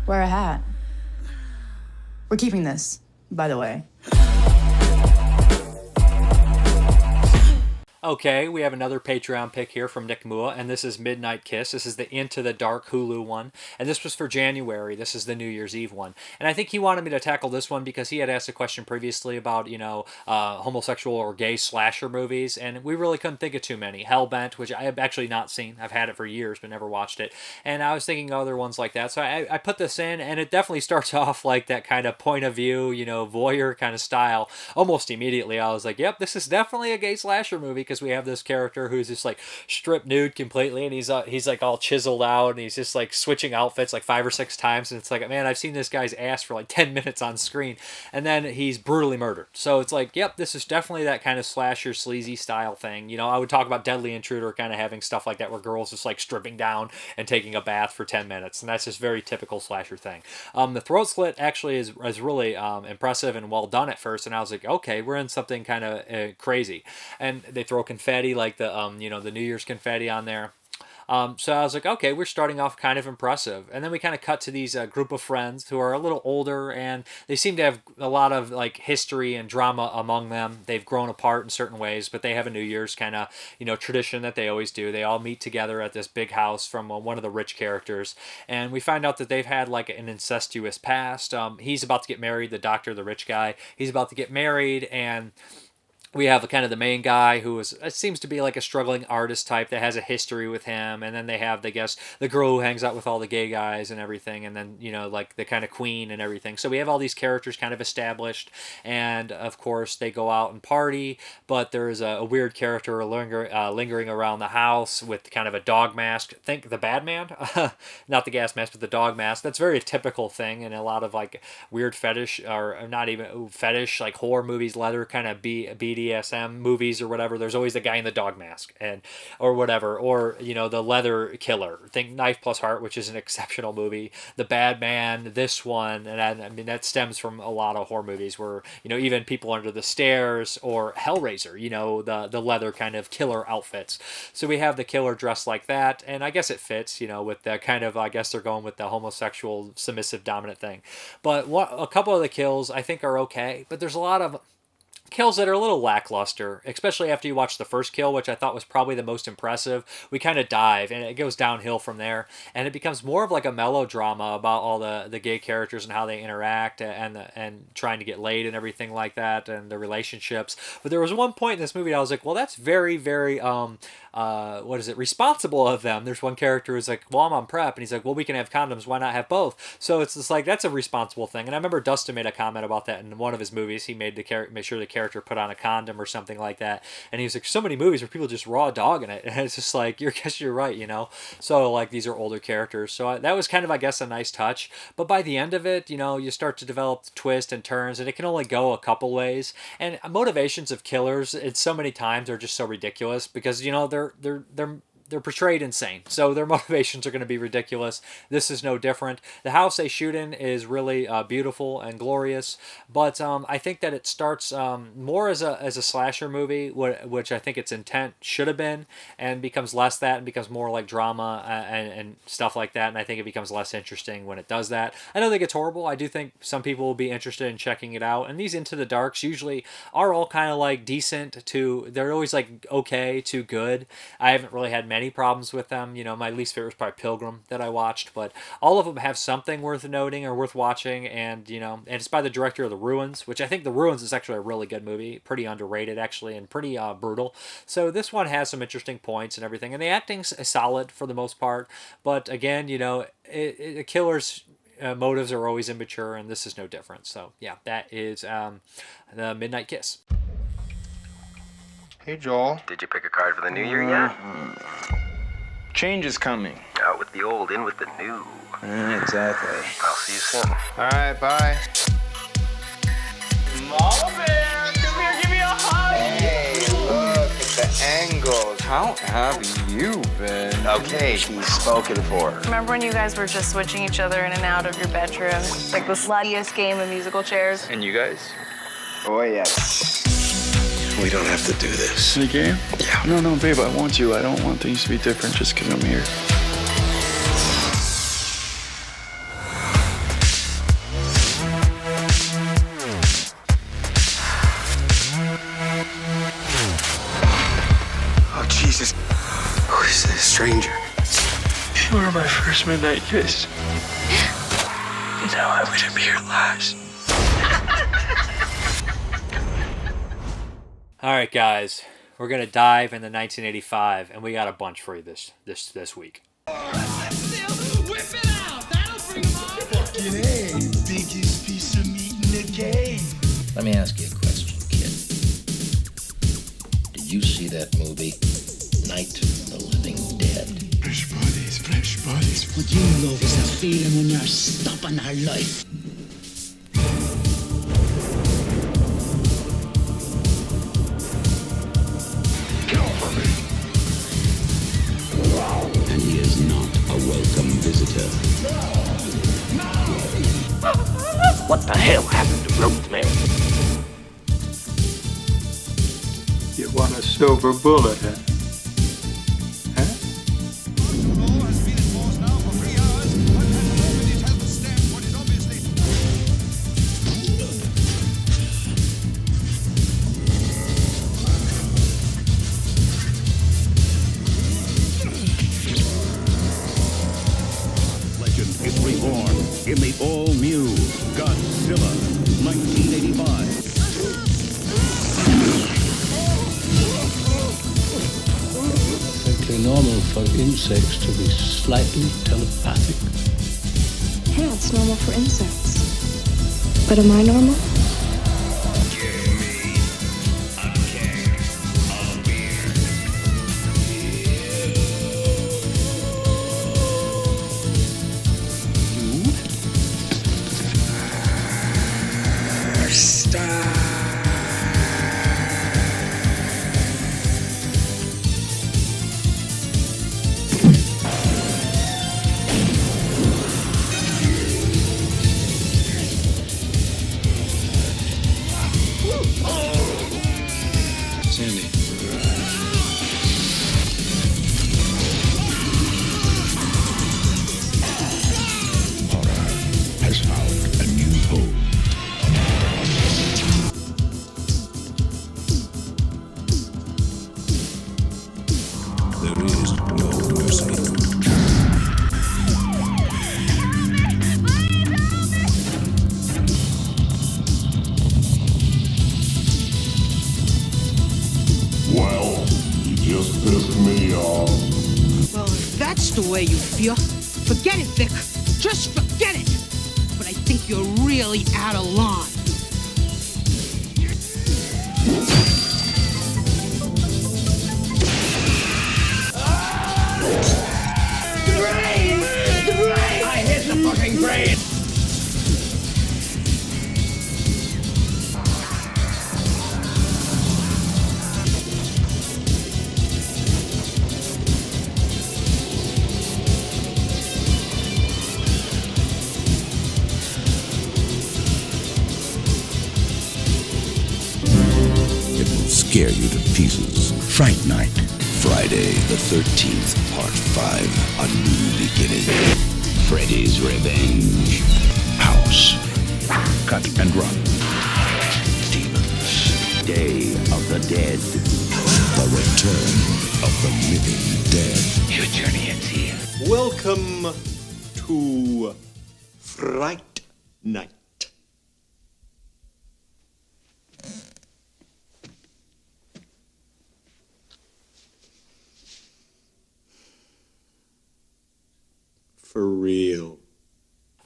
Wear a hat. We're keeping this, by the way. Okay, we have another Patreon pick here from Nick Mua, and this is Midnight Kiss. This is the Into the Dark Hulu one, and this was for January. This is the New Year's Eve one. And I think he wanted me to tackle this one because he had asked a question previously about, homosexual or gay slasher movies, and we really couldn't think of too many. Hellbent, which I have actually not seen. I've had it for years, but never watched it. And I was thinking other ones like that. So I put this in, and it definitely starts off like that kind of point of view, voyeur kind of style. Almost immediately, I was like, yep, this is definitely a gay slasher movie, because we have this character who's just like stripped nude completely, and he's like all chiseled out, and he's just like switching outfits like 5 or 6 times, and it's like, man, I've seen this guy's ass for like 10 minutes on screen, and then he's brutally murdered. So it's like, yep, this is definitely that kind of slasher sleazy style thing. I would talk about Deadly Intruder kind of having stuff like that where girls just like stripping down and taking a bath for 10 minutes, and that's just very typical slasher thing. The throat slit actually is really impressive and well done at first, and I was like, okay, we're in something kind of crazy. And they throw confetti, like the the New Year's confetti on there. So I was like, okay, we're starting off kind of impressive. And then we kind of cut to these group of friends who are a little older, and they seem to have a lot of like history and drama among them. They've grown apart in certain ways, but they have a New Year's kind of, tradition that they always do. They all meet together at this big house from one of the rich characters. And we find out that they've had like an incestuous past. He's about to get married, the doctor, the rich guy. He's about to get married, and we have kind of the main guy who seems to be like a struggling artist type that has a history with him, and then they have, I guess, the girl who hangs out with all the gay guys and everything, and then, you know, like the kind of queen and everything. So we have all these characters kind of established, and of course they go out and party, but there's a weird character lingering around the house with kind of a dog mask. Think the Bad Man, not the gas mask, but the dog mask. That's very a typical thing in a lot of like weird fetish, or not even fetish, like horror movies, leather kind of BDSM movies or whatever. There's always the guy in the dog mask or whatever, or, you know, the leather killer. Think Knife Plus Heart, which is an exceptional movie. The Bad Man, this one, and I mean that stems from a lot of horror movies where, you know, even People Under the Stairs or Hellraiser, you know, the leather kind of killer outfits. So we have the killer dressed like that, and I guess it fits, you know, with the kind of, I guess they're going with the homosexual submissive dominant thing. But a couple of the kills I think are okay, but there's a lot of kills that are a little lackluster, especially after you watch the first kill, which I thought was probably the most impressive. We kind of dive, and it goes downhill from there, and it becomes more of like a melodrama about all the gay characters and how they interact and trying to get laid and everything like that, and the relationships. But there was one point in this movie I was like, well, that's very, very responsible of them. There's one character who's like, well, I'm on PrEP, and he's like, well, we can have condoms, why not have both? So it's just like, that's a responsible thing. And I remember Dustin made a comment about that in one of his movies. He made sure the character put on a condom or something like that, and he was like, so many movies where people just raw dogging it, and it's just like, guess you're right, you know. So like, these are older characters, so that was kind of, I guess, a nice touch. But by the end of it, you know, you start to develop twists and turns, and it can only go a couple ways. And motivations of killers, it's so many times are just so ridiculous because, you know, they're portrayed insane, so their motivations are going to be ridiculous. This is no different. The house they shoot in is really beautiful and glorious, but I think that it starts more as a slasher movie, which I think its intent should have been, and becomes less that and becomes more like drama and stuff like that, and I think it becomes less interesting when it does that. I don't think it's horrible. I do think some people will be interested in checking it out, and these Into the Darks usually are all kind of like decent to, they're always like okay to good. I haven't really had many problems with them. You know, my least favorite was probably Pilgrim that I watched, but all of them have something worth noting or worth watching, and, you know, and it's by the director of The Ruins, which I think The Ruins is actually a really good movie, pretty underrated actually, and pretty brutal. So this one has some interesting points and everything, and the acting's solid for the most part, but again, you know, a killer's motives are always immature, and this is no different. So yeah, that is The Midnight Kiss. Hey, Joel. Did you pick a card for the new year yet? Change is coming. Out with the old, in with the new. Exactly. I'll see you soon. All right, bye. Mama Bear, come here, give me a hug. Hey, look at the angles. How have you been? Okay, he's spoken for. Remember when you guys were just switching each other in and out of your bedroom? Like the sluttiest game of musical chairs? And you guys? Oh, yes. We don't have to do this. The game? Yeah. No, babe, I want you. I don't want things to be different just because I'm here. Oh, Jesus. Who is this stranger? You were my first midnight kiss. And now I would be your last. All right, guys, we're gonna dive into 1985, and we got a bunch for you this week. Biggest piece of meat in the game. Let me ask you a question, kid. Did you see that movie, Night of the Living Dead? Fresh bodies, fresh bodies. What you love is a feeling when you're stopping our life. And he is not a welcome visitor. What the hell happened to Rosemary? You want a silver bullet, huh? Is reborn in the all-new Godzilla 1985. normal for insects to be slightly telepathic? Yeah, it's normal for insects. But am I normal? Sandy. Horror has found a new home. There is no mercy. Well, you just pissed me off. Well, if that's the way you feel, forget it, Vic. Just forget it. But I think you're really out of line. Brain! The brain! I hit the fucking brain! It will scare you to pieces. Fright Night. Friday the 13th, Part 5. A new beginning. Freddy's Revenge. House. Cut and run. Demons. Day of the Dead. The return of the living dead. Your journey ends here. Welcome to Fright Night. For real.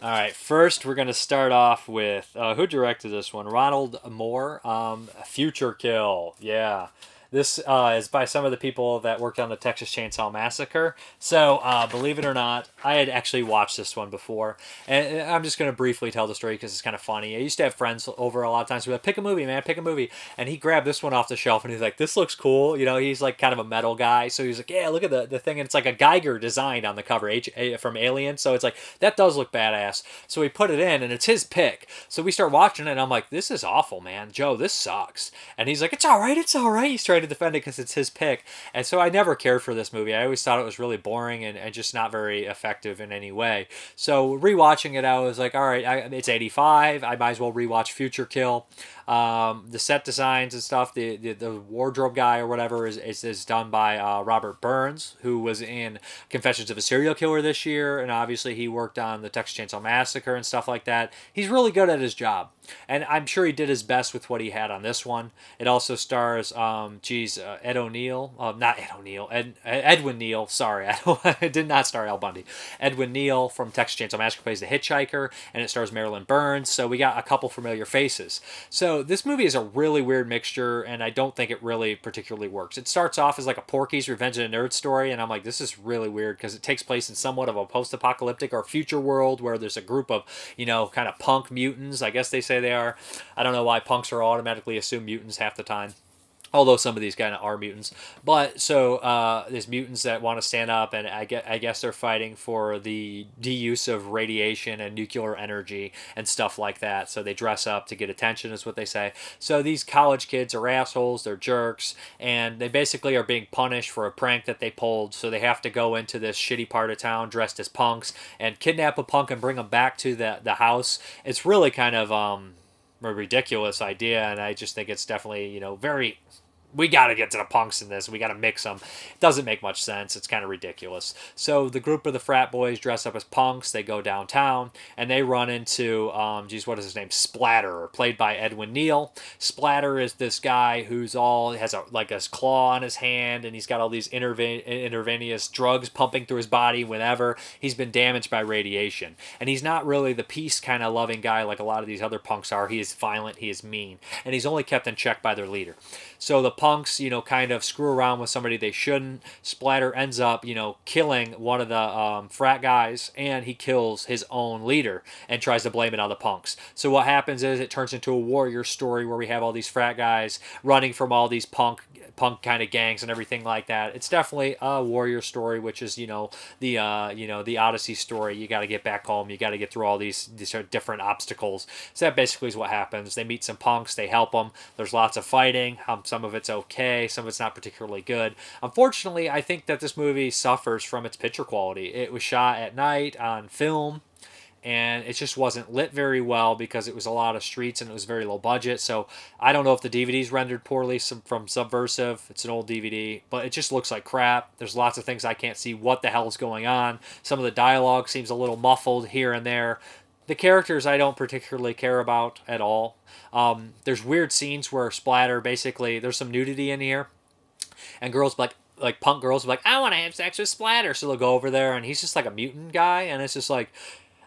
All right, first we're going to start off with who directed this one? Ronald Moore, Future Kill. Yeah. This is by some of the people that worked on the Texas Chainsaw Massacre. So, believe it or not, I had actually watched this one before. And I'm just going to briefly tell the story because it's kind of funny. I used to have friends over a lot of times who would be like, pick a movie, man, pick a movie. And he grabbed this one off the shelf and he's like, this looks cool. You know, he's like kind of a metal guy. So he's like, yeah, look at the thing. And it's like a Geiger design on the cover from Alien. So it's like, that does look badass. So we put it in and it's his pick. So we start watching it and I'm like, this is awful, man. Joe, this sucks. And he's like, it's all right. It's all right. He's trying to defend it because it's his pick. And so I never cared for this movie. I always thought it was really boring and just not very effective in any way. So rewatching it, I was like, all right, it's 85. I might as well rewatch Future Kill. The set designs and stuff, the wardrobe guy or whatever is done by Robert Burns, who was in Confessions of a Serial Killer this year, and obviously he worked on the Texas Chainsaw Massacre and stuff like that. He's really good at his job, and I'm sure he did his best with what he had on this one. It also stars, Ed O'Neill, not Ed O'Neill, Edwin Neal. Sorry, it did not star Al Bundy. Edwin Neal from Texas Chainsaw Massacre plays the hitchhiker, and it stars Marilyn Burns. So we got a couple familiar faces. So this movie is a really weird mixture, and I don't think it really particularly works. It starts off as like a Porky's Revenge of the Nerd story, and I'm like, this is really weird because it takes place in somewhat of a post-apocalyptic or future world where there's a group of, kind of punk mutants. I guess they say they are. I don't know why punks are automatically assumed mutants half the time. Although some of these kind of are mutants. But so there's mutants that want to stand up, and I guess they're fighting for the de-use of radiation and nuclear energy and stuff like that. So they dress up to get attention is what they say. So these college kids are assholes, they're jerks, and they basically are being punished for a prank that they pulled. So they have to go into this shitty part of town dressed as punks and kidnap a punk and bring him back to the house. It's really kind of a ridiculous idea, and I just think it's definitely, very we got to get to the punks in this. We got to mix them. It doesn't make much sense. It's kind of ridiculous. So the group of the frat boys dress up as punks. They go downtown, and they run into, what is his name? Splatter, played by Edwin Neal. Splatter is this guy who's has a claw on his hand, and he's got all these intravenous drugs pumping through his body whenever he's been damaged by radiation. And he's not really the peace kind of loving guy like a lot of these other punks are. He is violent. He is mean. And he's only kept in check by their leader. So the punks, kind of screw around with somebody they shouldn't. Splatter ends up, killing one of the frat guys, and he kills his own leader and tries to blame it on the punks. So what happens is it turns into a warrior story where we have all these frat guys running from all these punk kind of gangs and everything like that. It's definitely a warrior story, which is the Odyssey story. You got to get back home. You got to get through all these different obstacles. So that basically is what happens. They meet some punks. They help them. There's lots of fighting. Some of it's okay. Some of it's not particularly good. Unfortunately, I think that this movie suffers from its picture quality. It was shot at night on film, and it just wasn't lit very well because it was a lot of streets and it was very low budget. So I don't know if the DVD's rendered poorly from Subversive. It's an old DVD, but it just looks like crap. There's lots of things I can't see what the hell is going on. Some of the dialogue seems a little muffled here and there. The characters I don't particularly care about at all. There's weird scenes where Splatter, basically, there's some nudity in here, and girls like punk girls are like, I want to have sex with Splatter. So they'll go over there, and he's just like a mutant guy, and it's just like,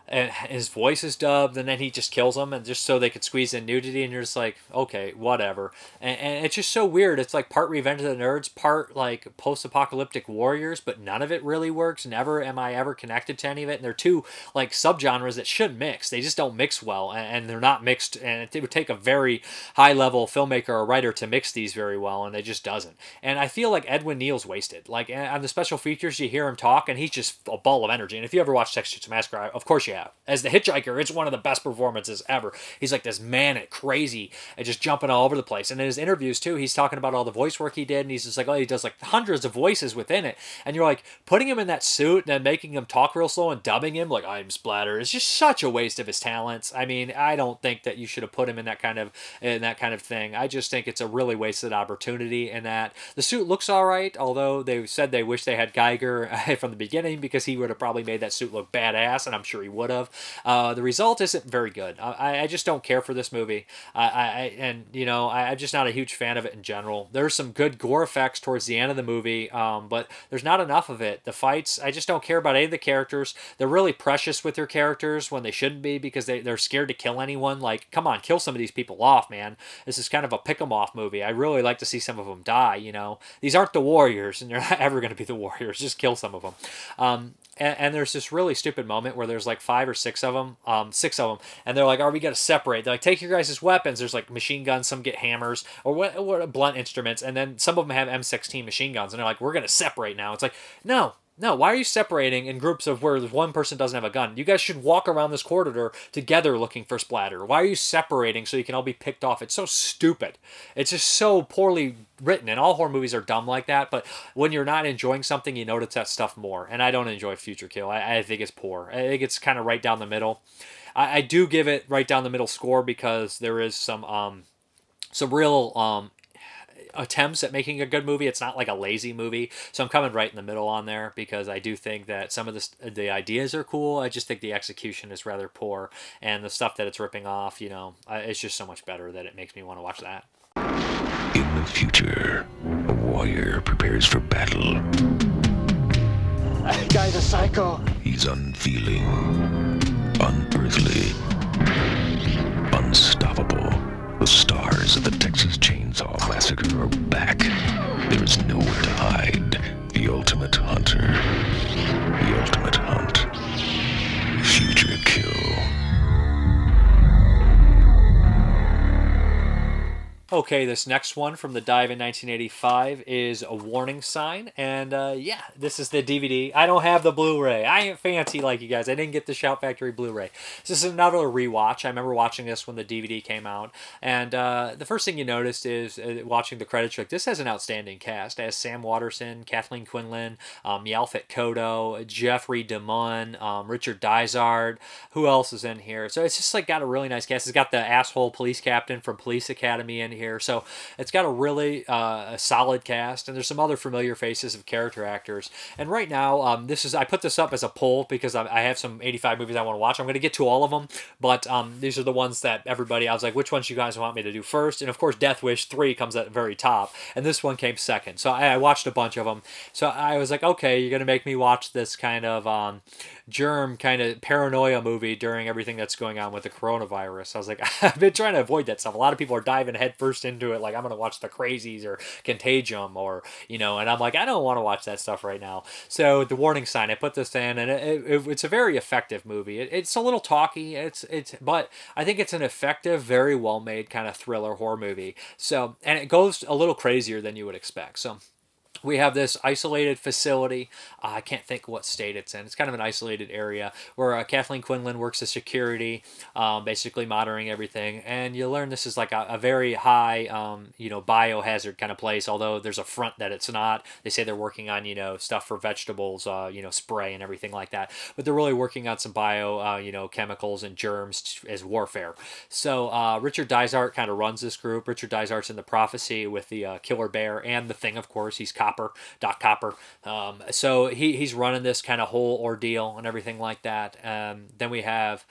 and his voice is dubbed, and then he just kills them, and just so they could squeeze in nudity, and you're just like, okay, whatever. And it's just so weird. It's like part Revenge of the Nerds, part like post-apocalyptic warriors, but none of it really works. Never am I ever connected to any of it. And they're two like subgenres that should mix. They just don't mix well, and they're not mixed. And it would take a very high-level filmmaker or writer to mix these very well, and it just doesn't. And I feel like Edwin Neal's wasted. Like on the special features, you hear him talk, and he's just a ball of energy. And if you ever watch Texas Chainsaw Massacre, of course you have. As the hitchhiker, it's one of the best performances ever. He's like this manic, crazy, and just jumping all over the place. And in his interviews, too, he's talking about all the voice work he did, and he's just like, oh, he does like hundreds of voices within it. And you're like, putting him in that suit and then making him talk real slow and dubbing him like, I'm Splatter, is just such a waste of his talents. I mean, I don't think that you should have put him in that kind of thing. I just think it's a really wasted opportunity in that. The suit looks all right, although they said they wish they had Geiger from the beginning because he would have probably made that suit look badass, and I'm sure he would have. The result isn't very good. I just don't care for this movie. I'm just not a huge fan of it in general. There's some good gore effects towards the end of the movie, but there's not enough of it. The fights, I just don't care about any of the characters. They're really precious with their characters when they shouldn't be because they're scared to kill anyone. Like, come on, kill some of these people off, man. This is kind of a pick 'em off movie. I really like to see some of them die, These aren't the Warriors, and they're not ever going to be the Warriors. Just kill some of them. And there's this really stupid moment where there's like 5 or 6 of them, and they're like, "Are we gonna separate?" They're like, "Take your guys' weapons." There's like machine guns, some get hammers or what blunt instruments, and then some of them have M16 machine guns, and they're like, "We're gonna separate now." It's like, no. Why are you separating in groups of where one person doesn't have a gun? You guys should walk around this corridor together looking for Splatter. Why are you separating so you can all be picked off? It's so stupid. It's just so poorly written, and all horror movies are dumb like that, but when you're not enjoying something, you notice that stuff more, and I don't enjoy Future Kill. I think it's poor. I think it's kind of right down the middle. I do give it right down the middle score because there is some real attempts at making a good movie. It's not like a lazy movie, so I'm coming right in the middle on there because I do think that some of the ideas are cool. I just think the execution is rather poor, and the stuff that it's ripping off, it's just so much better that it makes me want to watch that. In the future, a warrior prepares for battle. That guy's a psycho. He's unfeeling, unearthly, unstoppable. The stars of the Texas Chainsaw Massacre are back. There is nowhere to hide. The ultimate hunter. The ultimate hunt. Future Kill. Okay, this next one from the dive in 1985 is A Warning Sign, and this is the DVD. I don't have the Blu-ray. I ain't fancy like you guys. I didn't get the Shout Factory Blu-ray. This is another rewatch. I remember watching this when the DVD came out, and the first thing you noticed is watching the credits, like, this has an outstanding cast. It has Sam Waterston, Kathleen Quinlan, Yalfit Kodo, Jeffrey DeMunn, Richard Dysart. Who else is in here? So it's just like got a really nice cast. It's got the asshole police captain from Police Academy in here. here. So it's got a really a solid cast, and there's some other familiar faces of character actors. And right now, I put this up as a poll because I have some 85 movies I want to watch. I'm going to get to all of them, but these are the ones that everybody, I was like, which ones you guys want me to do first? And of course, Death Wish 3 comes at the very top, and this one came second. So I watched a bunch of them. So I was like, okay, you're going to make me watch this kind of germ kind of paranoia movie during everything that's going on with the coronavirus. I was like, I've been trying to avoid that stuff. A lot of people are diving headfirst into it, like I'm going to watch The Crazies or Contagion or, and I'm like, I don't want to watch that stuff right now. So The Warning Sign, I put this in, and it's a very effective movie. It's a little talky, but I think it's an effective, very well made kind of thriller horror movie. So, and it goes a little crazier than you would expect. So we have this isolated facility. I can't think what state it's in. It's kind of an isolated area where Kathleen Quinlan works as security, basically monitoring everything. And you learn this is like a very high, biohazard kind of place, although there's a front that it's not. They say they're working on, stuff for vegetables, spray and everything like that. But they're really working on some chemicals and germs as warfare. So Richard Dysart kind of runs this group. Richard Dysart's in The Prophecy with the Killer Bear and The Thing, of course. He's Doc Copper. So he's running this kind of whole ordeal and everything like that. Then we have,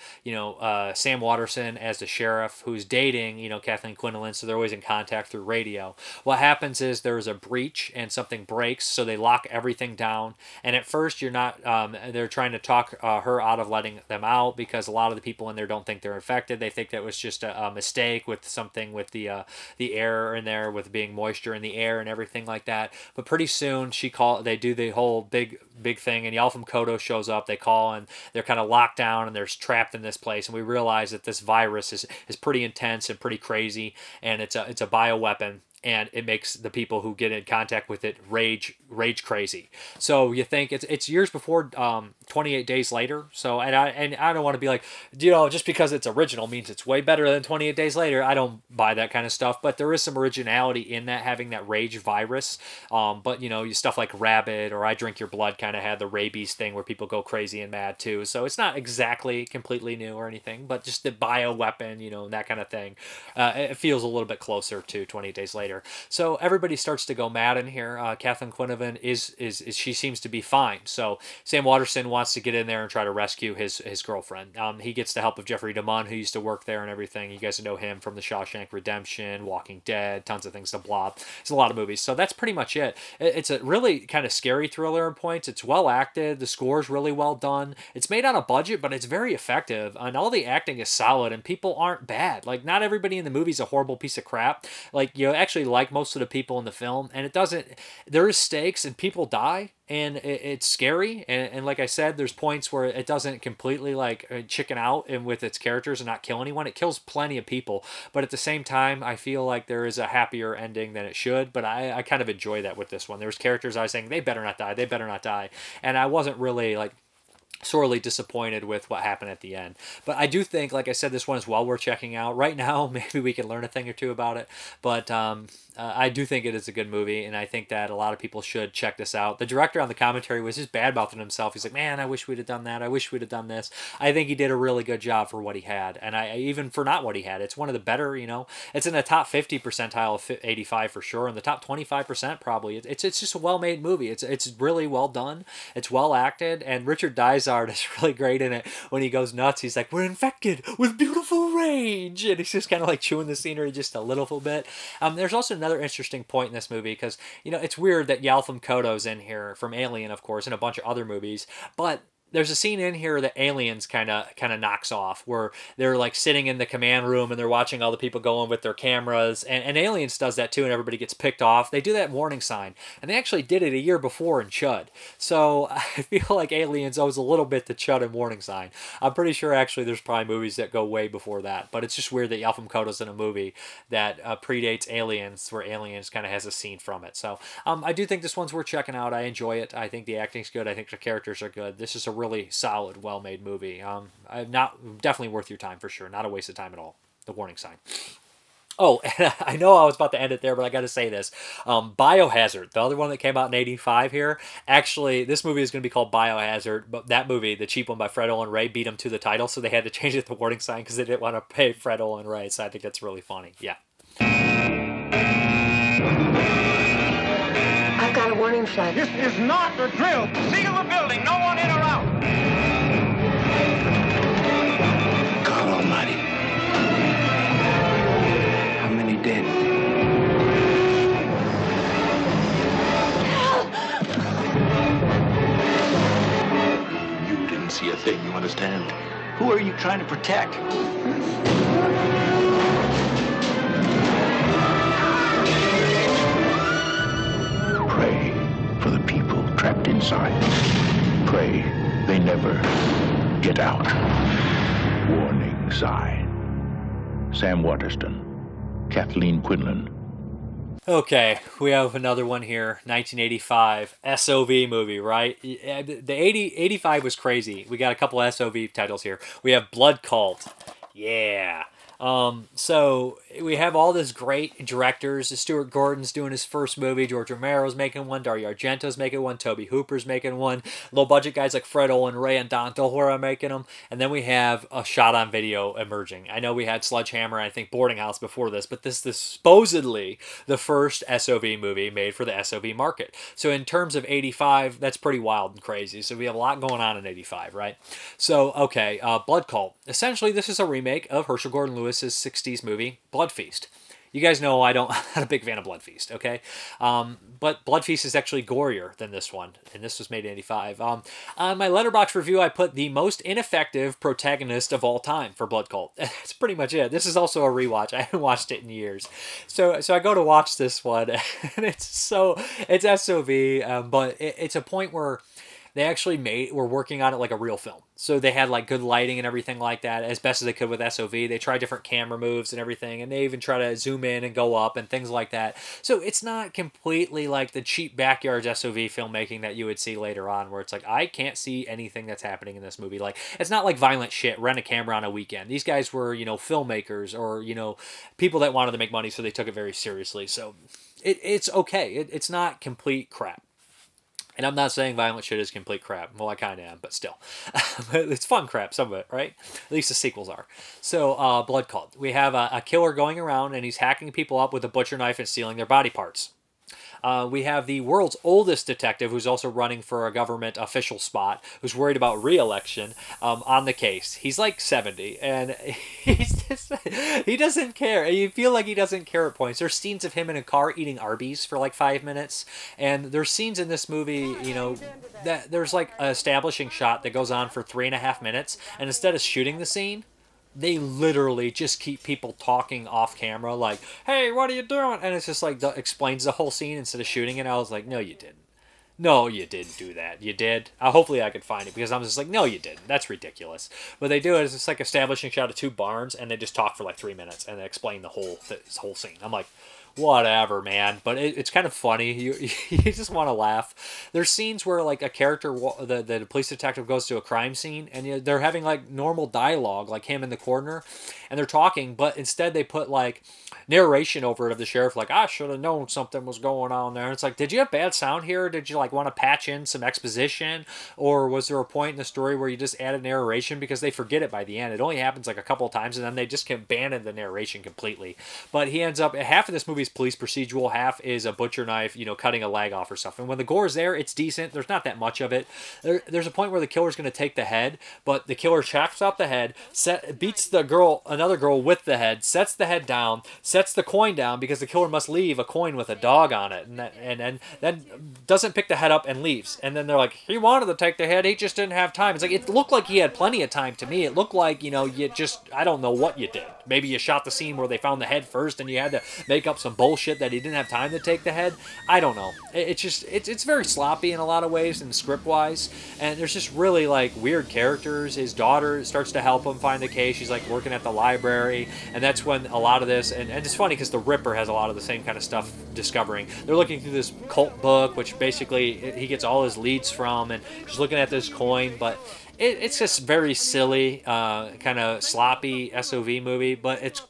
Sam Waterston as the sheriff who's dating, Kathleen Quinlan, so they're always in contact through radio. What happens is there's a breach and something breaks, so they lock everything down. And at first you're not, they're trying to talk her out of letting them out because a lot of the people in there don't think they're infected. They think that was just a mistake with something with the air in there, with being moisture in the air and everything like that. But pretty soon they do the whole big thing, and Yalfam Kodo shows up. They call, and they're kind of locked down, and they're trapped in this place. And we realize that this virus is pretty intense and pretty crazy, and it's a bioweapon. And it makes the people who get in contact with it rage crazy. So you think it's years before 28 Days Later. So and I don't want to be like, just because it's original means it's way better than 28 Days Later. I don't buy that kind of stuff. But there is some originality in that, having that rage virus. But stuff like Rabid or I Drink Your Blood kind of had the rabies thing where people go crazy and mad too. So it's not exactly completely new or anything, but just the bioweapon, that kind of thing. It feels a little bit closer to 28 Days Later. So everybody starts to go mad in here. Kathleen Quinlan is she seems to be fine. So Sam Waterston wants to get in there and try to rescue his girlfriend. He gets the help of Jeffrey DeMunn, who used to work there and everything. You guys know him from The Shawshank Redemption, Walking Dead, tons of things, The Blob. It's a lot of movies. So that's pretty much it. It's a really kind of scary thriller in points. It's well acted. The score's really well done. It's made on a budget, but it's very effective. And all the acting is solid, and people aren't bad. Like, not everybody in the movie's a horrible piece of crap. Like, you actually like most of the people in the film, and there is stakes and people die, and it's scary, and like I said, there's points where it doesn't completely chicken out and with its characters and not kill anyone. It kills plenty of people, but at the same time I feel like there is a happier ending than it should. But I kind of enjoy that with this one. There's characters I was saying they better not die, and I wasn't really sorely disappointed with what happened at the end. But I do think, like I said, this one is well worth checking out. Right now, maybe we can learn a thing or two about it, but I do think it is a good movie, and I think that a lot of people should check this out. The director on the commentary was just bad-mouthing himself. He's like, man, I wish we'd have done that. I wish we'd have done this. I think he did a really good job for what he had, and even for not what he had. It's one of the better, it's in the top 50 percentile of 85 for sure, and the top 25% probably. It's just a well-made movie. It's really well done. It's well acted, and Richard Dysart is really great in it. When he goes nuts, he's like, we're infected with beautiful rage, and he's just kind of chewing the scenery just a little bit. There's also another interesting point in this movie, because it's weird that Yalfam Kodo's in here from Alien, of course, and a bunch of other movies, but there's a scene in here that Aliens kind of knocks off, where they're sitting in the command room and they're watching all the people going with their cameras, and Aliens does that too, and everybody gets picked off. They do that in Warning Sign, and they actually did it a year before in Chud. So I feel like Aliens owes a little bit to Chud and Warning Sign. I'm pretty sure actually there's probably movies that go way before that, but it's just weird that Yalfam Kodo's in a movie that predates Aliens, where Aliens kind of has a scene from it. So I do think this one's worth checking out. I enjoy it. I think the acting's good. I think the characters are good. This is a really solid, well-made movie. Definitely worth your time for sure. Not a waste of time at all. The Warning Sign. Oh, and I know I was about to end it there, but I got to say this. Biohazard, the other one that came out in 85 here, actually, this movie is going to be called Biohazard, but that movie, the cheap one by Fred Olen Ray, beat him to the title, so they had to change it to Warning Sign because they didn't want to pay Fred Olen Ray, so I think that's really funny. Yeah. I've got a warning flag. This is not a drill. Seal the building. No one in or out. God almighty. How many dead? You didn't see a thing, you understand? Who are you trying to protect? Pray for the people trapped inside. Pray they never get out. Warning sign. Sam Waterston. Kathleen Quinlan. Okay, we have another one here, 1985, SOV movie, right? The 85 was crazy. We got a couple SOV titles here. We have Blood Cult. Yeah. So we have all this great directors. Stuart Gordon's doing his first movie. George Romero's making one. Dario Argento's making one. Toby Hooper's making one. Low budget guys like Fred Olen, Ray, and Don Dohora are making them. And then we have a shot on video emerging. I know we had Sledgehammer and I think Boarding House before this, but this is supposedly the first SOV movie made for the SOV market. So in terms of 85, that's pretty wild and crazy. So we have a lot going on in 85, right? So, okay, Blood Cult. Essentially, this is a remake of Herschel Gordon Lewis's 60s movie, Blood Feast. You guys know I'm not a big fan of Blood Feast, okay? But Blood Feast is actually gorier than this one, and this was made in 85. On my Letterboxd review, I put the most ineffective protagonist of all time for Blood Cult. That's pretty much it. This is also a rewatch. I haven't watched it in years. So I go to watch this one, and it's SOV, but it's a point where they actually were working on it like a real film. So they had like good lighting and everything like that as best as they could with SOV. They tried different camera moves and everything, and they even try to zoom in and go up and things like that. So it's not completely like the cheap backyards SOV filmmaking that you would see later on, where it's like, I can't see anything that's happening in this movie. Like, it's not like violent shit, rent a camera on a weekend. These guys were, filmmakers or, people that wanted to make money, so they took it very seriously. So it's okay. It's not complete crap. And I'm not saying violent shit is complete crap. Well, I kind of am, but still. It's fun crap, some of it, right? At least the sequels are. So, Blood Cult. We have a killer going around, and he's hacking people up with a butcher knife and stealing their body parts. We have the world's oldest detective, who's also running for a government official spot, who's worried about re-election, on the case. He's like 70, and he doesn't care. You feel like he doesn't care at points. There's scenes of him in a car eating Arby's for like 5 minutes, and there's scenes in this movie, that there's like an establishing shot that goes on for 3.5 minutes, and instead of shooting the scene, they literally just keep people talking off camera, like, hey, what are you doing? And it's just like, explains the whole scene instead of shooting it. I was like, no, you didn't. No, you didn't do that. You did. Hopefully I could find it, because I'm just like, no, you didn't. That's ridiculous. What they do is it's like establishing shot of two barns, and they just talk for like 3 minutes, and they explain the whole scene. I'm like, whatever, man. But it's kind of funny. You just want to laugh. There's scenes where like a character, the police detective, goes to a crime scene, and they're having like normal dialogue, like him in the corner, and they're talking, but instead they put like narration over it of the sheriff, like, I should have known something was going on there. And it's like, did you have bad sound here? Did you like want to patch in some exposition, or was there a point in the story where you just added narration? Because they forget it by the end. It only happens like a couple of times, and then they just can abandon the narration completely. But he ends up, half of this movie is police procedural, half is a butcher knife, cutting a leg off or stuff. And when the gore is there, it's decent. There's not that much of it. There's a point where the killer's going to take the head, but the killer chops off the head, beats another girl with the head, sets the head down, sets the coin down, because the killer must leave a coin with a dog on it, and then doesn't pick the head up and leaves. And then they're like, he wanted to take the head, he just didn't have time. It's like, it looked like he had plenty of time to me. It looked like, you just, I don't know what you did. Maybe you shot the scene where they found the head first, and you had to make up some bullshit that he didn't have time to take the head. I don't know. It's very sloppy in a lot of ways, and script wise, and there's just really like weird characters. His daughter starts to help him find the case. She's like working at the library, and that's when a lot of this, and it's funny because the Ripper has a lot of the same kind of stuff discovering. They're looking through this cult book, which basically he gets all his leads from, and just looking at this coin, but it's just very silly, kind of sloppy SOV movie, but it's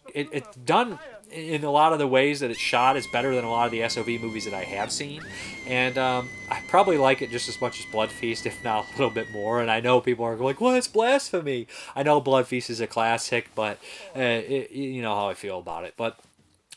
done in a lot of the ways that it's shot is better than a lot of the SOV movies that I have seen. And I probably like it just as much as Blood Feast, if not a little bit more. And I know people are like, well, it's blasphemy. I know Blood Feast is a classic, but you know how I feel about it. But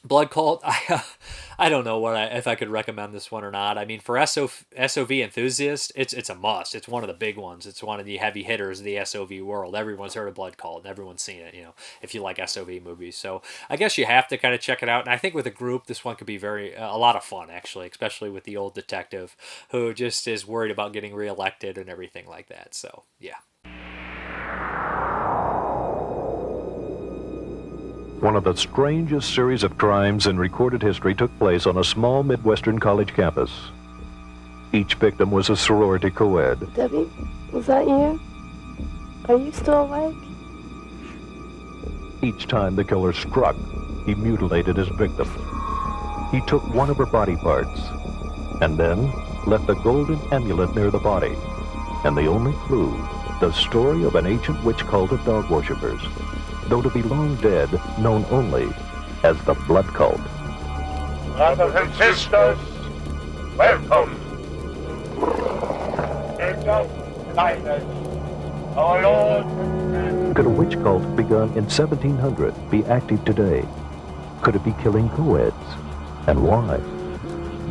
Blood Cult, I don't know if I could recommend this one or not. I mean, for SOV enthusiasts, it's a must. It's one of the big ones. It's one of the heavy hitters of the SOV world. Everyone's heard of Blood Cult, and everyone's seen it, if you like SOV movies. So I guess you have to kind of check it out. And I think with a group, this one could be a lot of fun, actually, especially with the old detective who just is worried about getting reelected and everything like that. So, yeah. One of the strangest series of crimes in recorded history took place on a small Midwestern college campus. Each victim was a sorority co-ed. Debbie, was that you? Are you still awake? Each time the killer struck, he mutilated his victim. He took one of her body parts and then left a golden amulet near the body. And the only clue, the story of an ancient witch cult of dog worshippers, though to be long dead, known only as the Blood Cult. Brothers and sisters, welcome. Our Lord. Could a witch cult begun in 1700 be active today? Could it be killing co-eds? And why?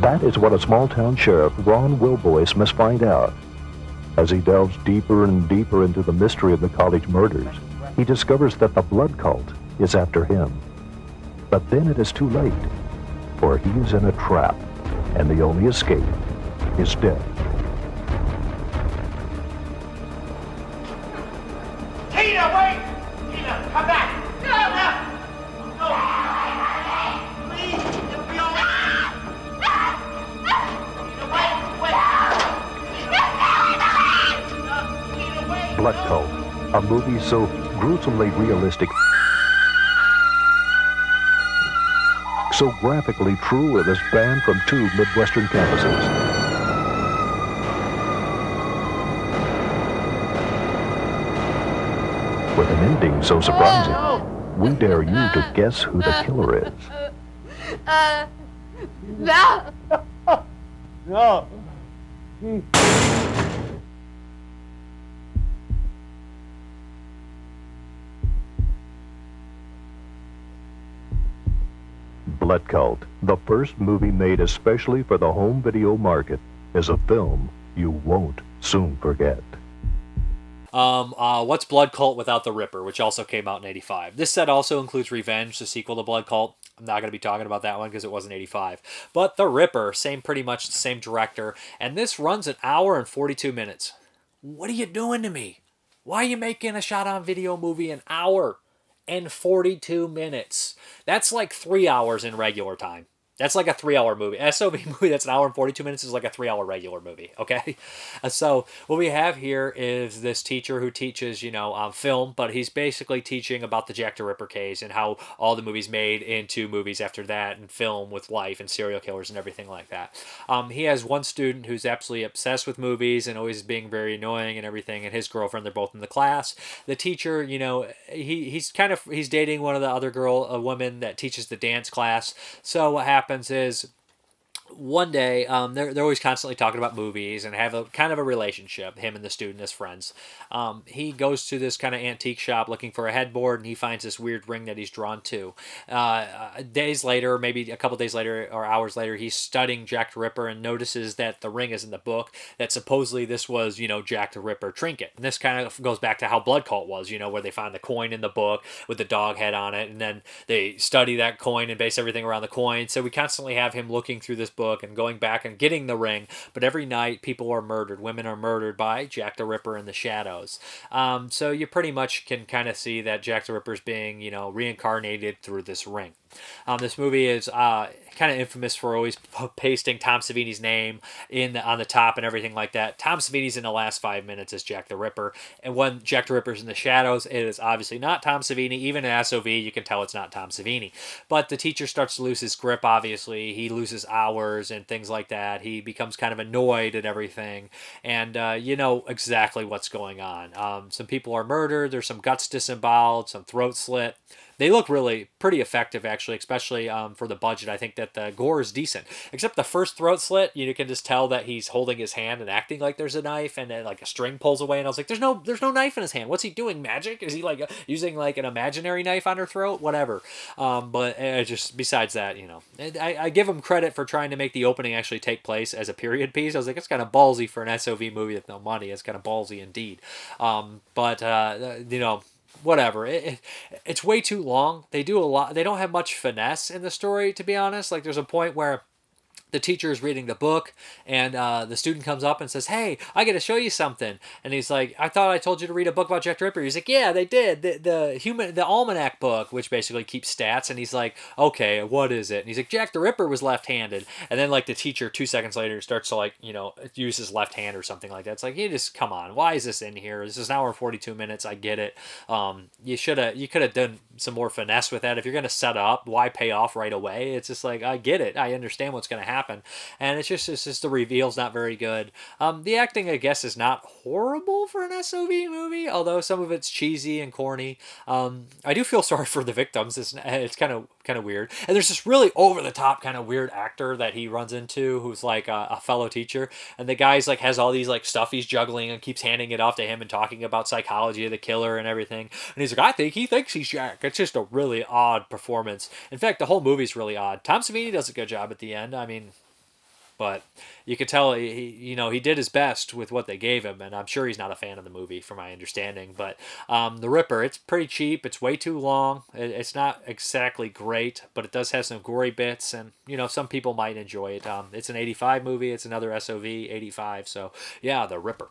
That is what a small-town sheriff, Ron Wilboyce, must find out. As he delves deeper and deeper into the mystery of the college murders, he discovers that the Blood Cult is after him. But then it is too late, for he is in a trap, and the only escape is death. Tina, wait! Tina, come back! No! Please, it'll be all right. Tina, wait! Blood Cult, a movie so gruesomely realistic, so graphically true it was banned from 2 Midwestern campuses. With an ending so surprising, we dare you to guess who the killer is. No! No! Blood Cult, the first movie made especially for the home video market, is a film you won't soon forget. What's Blood Cult without the Ripper, which also came out in 85. This set also includes Revenge, the sequel to Blood Cult. I'm not going to be talking about that one because it wasn't 85. But the Ripper, pretty much the same director, and this runs an hour and 42 minutes. What are you doing to me? Why are you making a shot-on-video movie an hour and 42 minutes? That's like 3 hours in regular time. That's like a 3-hour movie. SOV movie that's an hour and 42 minutes is like a 3-hour regular movie, okay? So what we have here is this teacher who teaches, film, but he's basically teaching about the Jack the Ripper case and how all the movies made into movies after that and film with life and serial killers and everything like that. He has one student who's absolutely obsessed with movies and always being very annoying and everything, and his girlfriend, they're both in the class. The teacher, he's dating one of the other a woman that teaches the dance class. So what happens is one day they're always constantly talking about movies and have a kind of a relationship, him and the student as friends. He goes to this kind of antique shop looking for a headboard, and he finds this weird ring that he's drawn to. Days later, maybe a couple days later or hours later, he's studying Jack the Ripper and notices that the ring is in the book, that supposedly this was, Jack the Ripper trinket. And this kind of goes back to how Blood Cult was, where they find the coin in the book with the dog head on it, and then they study that coin and base everything around the coin. So we constantly have him looking through this book and going back and getting the ring, but every night people are murdered. Women are murdered by Jack the Ripper in the shadows. So you pretty much can kind of see that Jack the Ripper's being, reincarnated through this ring. This movie is kind of infamous for always pasting Tom Savini's name on the top and everything like that. Tom Savini's in the last 5 minutes as Jack the Ripper, and when Jack the Ripper's in the shadows, it is obviously not Tom Savini. Even in SOV, you can tell it's not Tom Savini. But the teacher starts to lose his grip, obviously. He loses hours and things like that. He becomes kind of annoyed at everything, and you know exactly what's going on. Some people are murdered, there's some guts disemboweled, some throat slit. they look really pretty effective, actually, especially for the budget. I think that the gore is decent, except the first throat slit. You can just tell that he's holding his hand and acting like there's a knife, and then like a string pulls away, and I was like, there's no knife in his hand. What's he doing? Magic? Is he like using like an imaginary knife on her throat? Whatever. But just besides that, I give him credit for trying to make the opening actually take place as a period piece. I was like, it's kind of ballsy for an SOV movie with no money. It's kind of ballsy indeed. Whatever. It's way too long. They do a lot. They don't have much finesse in the story, to be honest. Like, there's a point where the teacher is reading the book, and the student comes up and says, "Hey, I got to show you something." And he's like, "I thought I told you to read a book about Jack the Ripper." He's like, "Yeah, they did. The almanac book, which basically keeps stats." And he's like, "Okay, what is it?" And he's like, "Jack the Ripper was left-handed." And then like the teacher 2 seconds later starts to use his left hand or something like that. It's like, you just come on. Why is this in here? This is an hour and 42 minutes. I get it. You could have done some more finesse with that. If you're gonna set up, why pay off right away? It's just like, I get it. I understand what's gonna happen. And it's just the reveal's not very good. The acting, I guess, is not horrible for an SOV movie, although some of it's cheesy and corny. I do feel sorry for the victims. It's kind of weird. And there's this really over the top kind of weird actor that he runs into who's like a fellow teacher, and the guy's like has all these like stuff he's juggling and keeps handing it off to him and talking about psychology of the killer and everything. And he's like, I think he thinks he's Jack. It's just a really odd performance. In fact, the whole movie's really odd. Tom Savini does a good job at the end. I mean, but you could tell he did his best with what they gave him, and I'm sure he's not a fan of the movie, from my understanding. But The Ripper, it's pretty cheap. It's way too long. It's not exactly great, but it does have some gory bits, and some people might enjoy it. It's an 85 movie. It's another SOV 85. So yeah, The Ripper.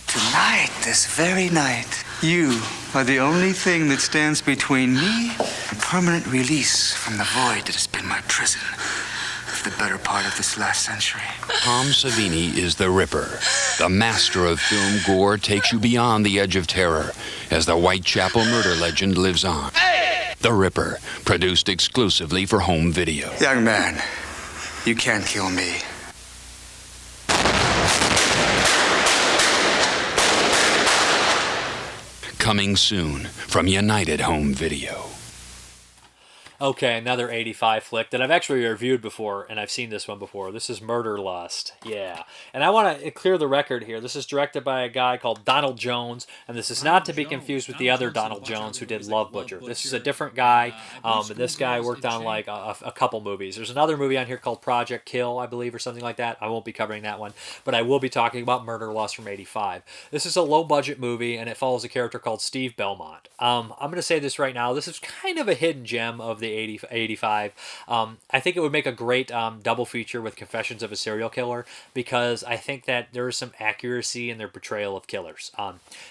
Tonight, this very night, you are the only thing that stands between me and permanent release from the void that has been my prison for the better part of this last century. Tom Savini is the Ripper. The master of film gore takes you beyond the edge of terror as the Whitechapel murder legend lives on. The Ripper, produced exclusively for home video. Young man, you can't kill me. Coming soon from United Home Video. Okay, another 85 flick that I've actually reviewed before, and I've seen this one before. This is Murderlust. Yeah. And I want to clear the record here. This is directed by a guy called Donald Jones, and this is not to be confused with the other Donald Jones who did Love Butcher. This is a different guy. This guy worked on like a couple movies. There's another movie on here called Project Kill, I believe, or something like that. I won't be covering that one, but I will be talking about Murderlust from 85. This is a low-budget movie, and it follows a character called Steve Belmont. I'm going to say this right now. This is kind of a hidden gem of the 85. I think it would make a great double feature with Confessions of a Serial Killer, because I think that there is some accuracy in their portrayal of killers.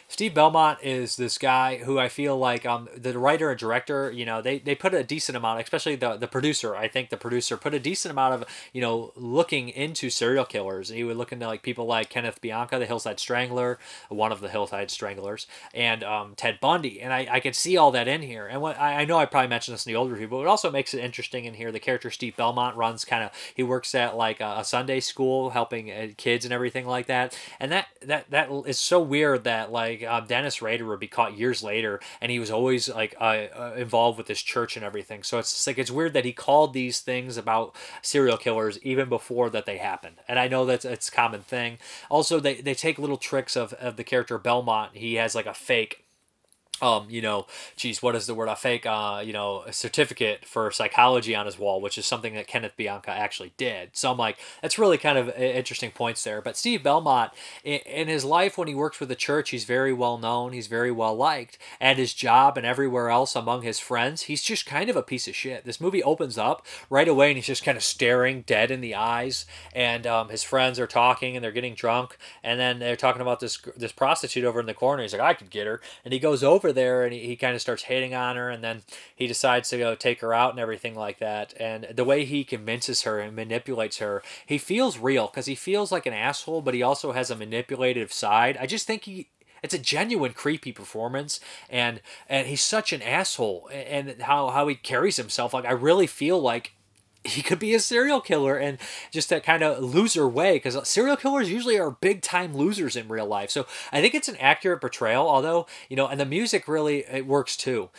Steve Belmont is this guy who I feel like the writer and director, they put a decent amount, especially the producer. I think the producer put a decent amount of, looking into serial killers. He would look into like people like Kenneth Bianca, the Hillside Strangler, one of the Hillside Stranglers, and Ted Bundy. And I could see all that in here. And I know I probably mentioned this in the old review, but it also makes it interesting in here. The character Steve Belmont runs he works at like a Sunday school helping kids and everything like that. And that is so weird that like Dennis Rader would be caught years later, and he was always like involved with this church and everything. So it's weird that he called these things about serial killers even before that they happened. And I know that's it's a common thing. Also, they take little tricks of the character Belmont. He has like a fake what is the word? A fake, a certificate for psychology on his wall, which is something that Kenneth Bianca actually did. So I'm like, that's really kind of interesting points there. But Steve Belmont, in his life when he works with the church, he's very well known. He's very well liked. At his job and everywhere else among his friends, he's just kind of a piece of shit. This movie opens up right away and he's just kind of staring dead in the eyes. And his friends are talking and they're getting drunk. And then they're talking about this prostitute over in the corner. He's like, I could get her. And he goes over there and he kind of starts hitting on her, and then he decides to go take her out and everything like that. And the way he convinces her and manipulates her, he feels real because he feels like an asshole, but he also has a manipulative side. I just think it's a genuine creepy performance, and he's such an asshole, and how he carries himself. Like, I really feel like he could be a serial killer, and just that kind of loser way, because serial killers usually are big time losers in real life. So I think it's an accurate portrayal, although, and the music really, it works too.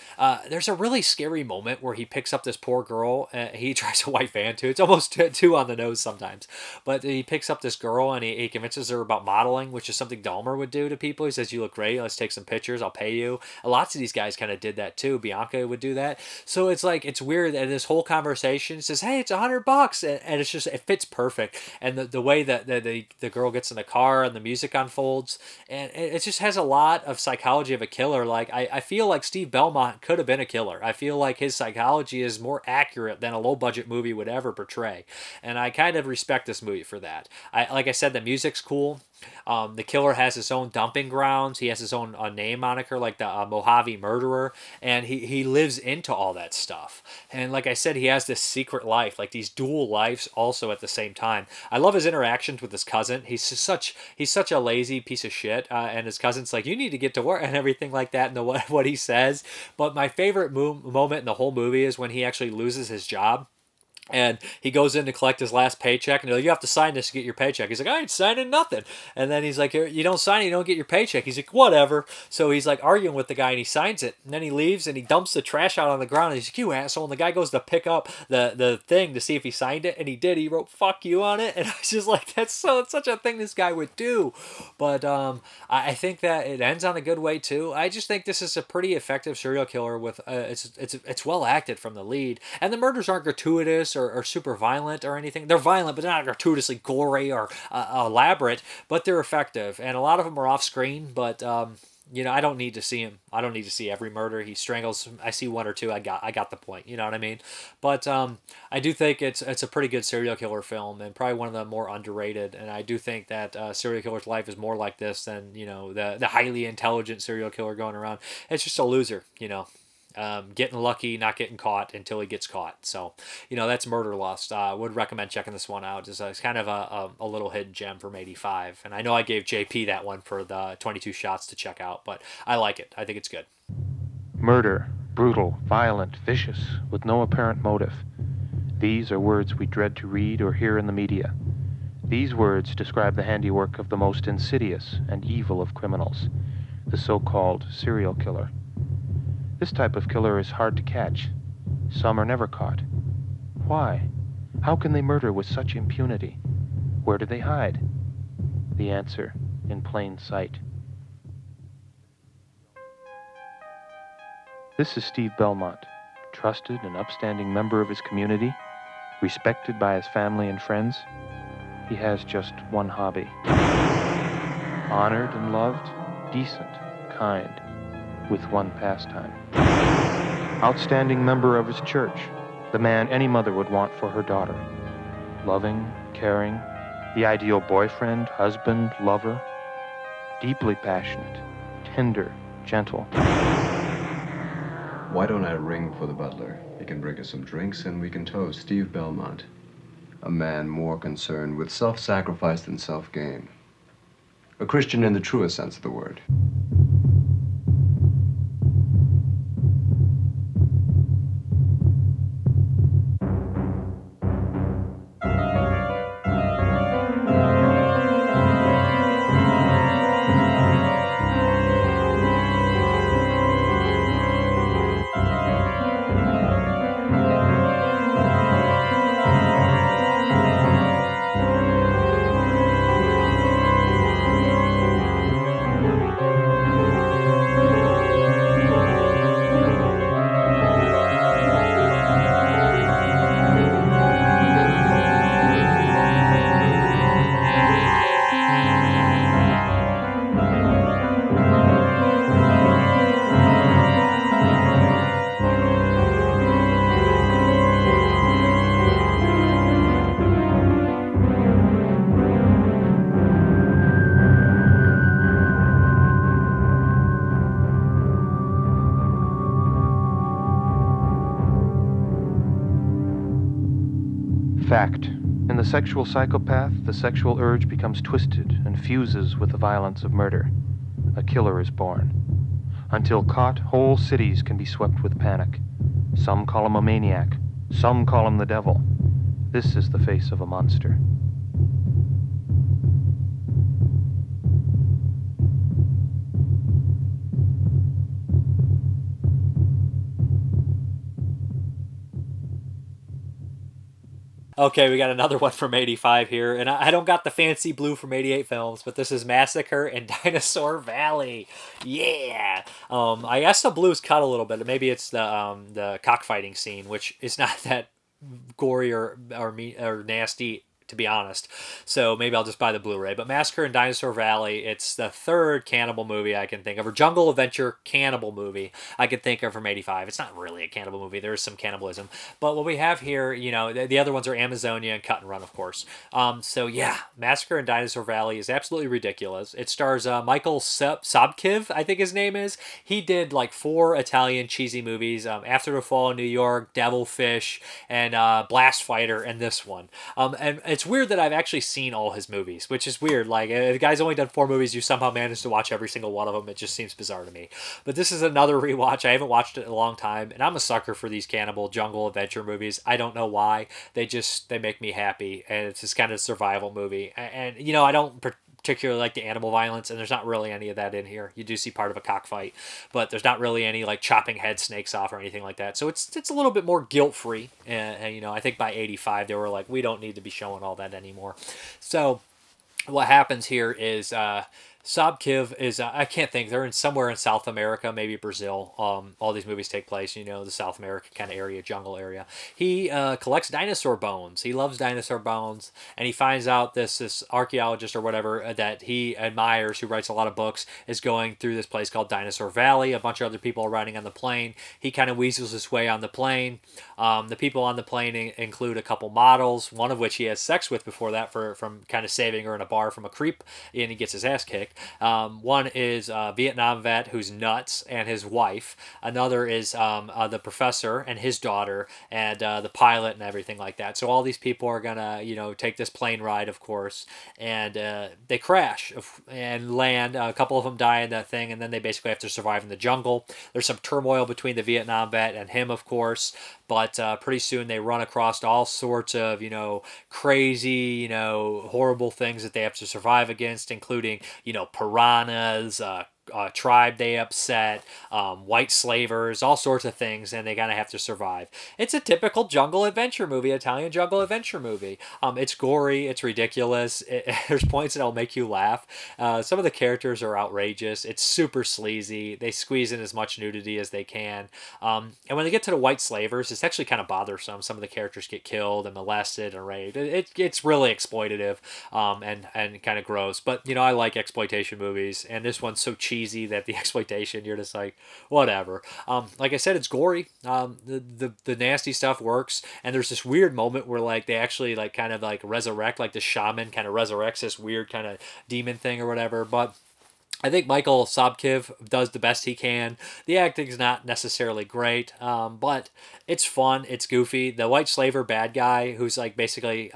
There's a really scary moment where he picks up this poor girl, he tries a white van too. It's almost too on the nose sometimes, but he picks up this girl and he convinces her about modeling, which is something Dahmer would do to people. He says, "You look great, let's take some pictures, I'll pay you." Lots of these guys kind of did that too. Bianca would do that. So it's like, it's weird that this whole conversation says, "Hey, it's $100," and it's just, it fits perfect. And the way that the girl gets in the car and the music unfolds, and it just has a lot of psychology of a killer. Like I feel like Steve Belmont could have been a killer. I feel like his psychology is more accurate than a low budget movie would ever portray, and I kind of respect this movie for that. Like I said, the music's cool. The killer has his own dumping grounds. He has his own name moniker, like the Mojave Murderer, and he lives into all that stuff. And like I said, he has this secret life, like these dual lives also at the same time. I love his interactions with his cousin. He's such a lazy piece of shit, and his cousin's like, "You need to get to work," and everything like that, and what he says. But my favorite moment in the whole movie is when he actually loses his job. And he goes in to collect his last paycheck, and they're like, "You have to sign this to get your paycheck." He's like, "I ain't signing nothing." And then he's like, "You don't sign it, you don't get your paycheck." He's like, "Whatever." So he's like arguing with the guy, and he signs it. And then he leaves, and he dumps the trash out on the ground. And he's like, "You asshole." And the guy goes to pick up the thing to see if he signed it, and he did. He wrote "fuck you" on it. And I was just like, it's such a thing this guy would do. But I think that it ends on a good way, too. I just think this is a pretty effective serial killer with, it's well acted from the lead. And the murders aren't gratuitous or super violent or anything. They're violent, but they're not gratuitously gory or elaborate, but they're effective. And a lot of them are off screen, but I don't need to see him. I don't need to see every murder. He strangles. I see one or two. I got the point. You know what I mean? But I do think it's a pretty good serial killer film, and probably one of the more underrated. And I do think that serial killer's life is more like this than the highly intelligent serial killer going around. It's just a loser. Getting lucky, not getting caught until he gets caught. So, that's Murderlust. Would recommend checking this one out. It's kind of a little hidden gem from '85. And I know I gave JP that one for the 22 shots to check out, but I like it. I think it's good. Murder, brutal, violent, vicious, with no apparent motive. These are words we dread to read or hear in the media. These words describe the handiwork of the most insidious and evil of criminals, the so-called serial killer. This type of killer is hard to catch. Some are never caught. Why? How can they murder with such impunity? Where do they hide? The answer in plain sight. This is Steve Belmont, trusted and upstanding member of his community, respected by his family and friends. He has just one hobby. Honored and loved, decent, kind, with one pastime. Outstanding member of his church, the man any mother would want for her daughter. Loving, caring, the ideal boyfriend, husband, lover. Deeply passionate, tender, gentle. Why don't I ring for the butler? He can bring us some drinks and we can toast Steve Belmont. A man more concerned with self-sacrifice than self-gain. A Christian in the truest sense of the word. Fact. In the sexual psychopath, the sexual urge becomes twisted and fuses with the violence of murder. A killer is born. Until caught, whole cities can be swept with panic. Some call him a maniac. Some call him the devil. This is the face of a monster. Okay, we got another one from 85 here, and I don't got the fancy blue from 88 films, but this is Massacre in Dinosaur Valley. Yeah! I guess the blue's cut a little bit. Maybe it's the cockfighting scene, which is not that gory or nasty, to be honest. So maybe I'll just buy the Blu-ray. But Massacre in Dinosaur Valley, it's the third cannibal movie I can think of, or jungle adventure cannibal movie I can think of from 85. It's not really a cannibal movie. There is some cannibalism. But what we have here, you know, the other ones are Amazonia and Cut and Run, of course. So yeah, Massacre in Dinosaur Valley is absolutely ridiculous. It stars Michael Sobkiv, I think his name is. He did like 4 Italian cheesy movies, After the Fall in New York, Devilfish, and Blast Fighter, and this one. And it's weird that I've actually seen all his movies, which is weird. Like, the guy's only done 4 movies, you somehow managed to watch every single one of them. It just seems bizarre to me. But this is another rewatch. I haven't watched it in a long time, and I'm a sucker for these cannibal jungle adventure movies. I don't know why. They make me happy, and it's this kind of survival movie. And you know, I don't particularly like the animal violence, and there's not really any of that in here. You do see part of a cockfight, but there's not really any like chopping head snakes off or anything like that. So it's a little bit more guilt-free. And you know, I think by 85 they were like, we don't need to be showing all that anymore. So what happens here is Sobkiv is, I can't think, they're somewhere in South America, maybe Brazil. All these movies take place, you know, the South America kind of area, jungle area. He collects dinosaur bones. He loves dinosaur bones, and he finds out this archaeologist or whatever that he admires, who writes a lot of books, is going through this place called Dinosaur Valley. A bunch of other people are riding on the plane. He kind of weasels his way on the plane. The people on the plane include a couple models, one of which he has sex with before that from kind of saving her in a bar from a creep, and he gets his ass kicked. One is a Vietnam vet who's nuts and his wife. Another is the professor and his daughter, and the pilot and everything like that. So all these people are gonna, you know, take this plane ride, of course, and they crash and land. A couple of them die in that thing, and then they basically have to survive in the jungle. There's some turmoil between the Vietnam vet and him, of course, but pretty soon they run across all sorts of, you know, crazy, you know, horrible things that they have to survive against, including, you know, piranhas, tribe they upset, white slavers, all sorts of things, and they kind of have to survive. It's a typical jungle adventure movie, Italian jungle adventure movie. It's gory, it's ridiculous, there's points that'll make you laugh. Some of the characters are outrageous, it's super sleazy, they squeeze in as much nudity as they can, and when they get to the white slavers, it's actually kind of bothersome. Some of the characters get killed and molested and raped. It's really exploitative, and kind of gross, but you know, I like exploitation movies, and this one's so cheesy that the exploitation, you're just like, whatever. Like I said, it's gory. The nasty stuff works, and there's this weird moment where like they actually like kind of like resurrect, like the shaman kind of resurrects this weird kind of demon thing or whatever. But I think Michael Sobkiv does the best he can. The acting's not necessarily great, but it's fun. It's goofy. The white slaver bad guy, who's like basically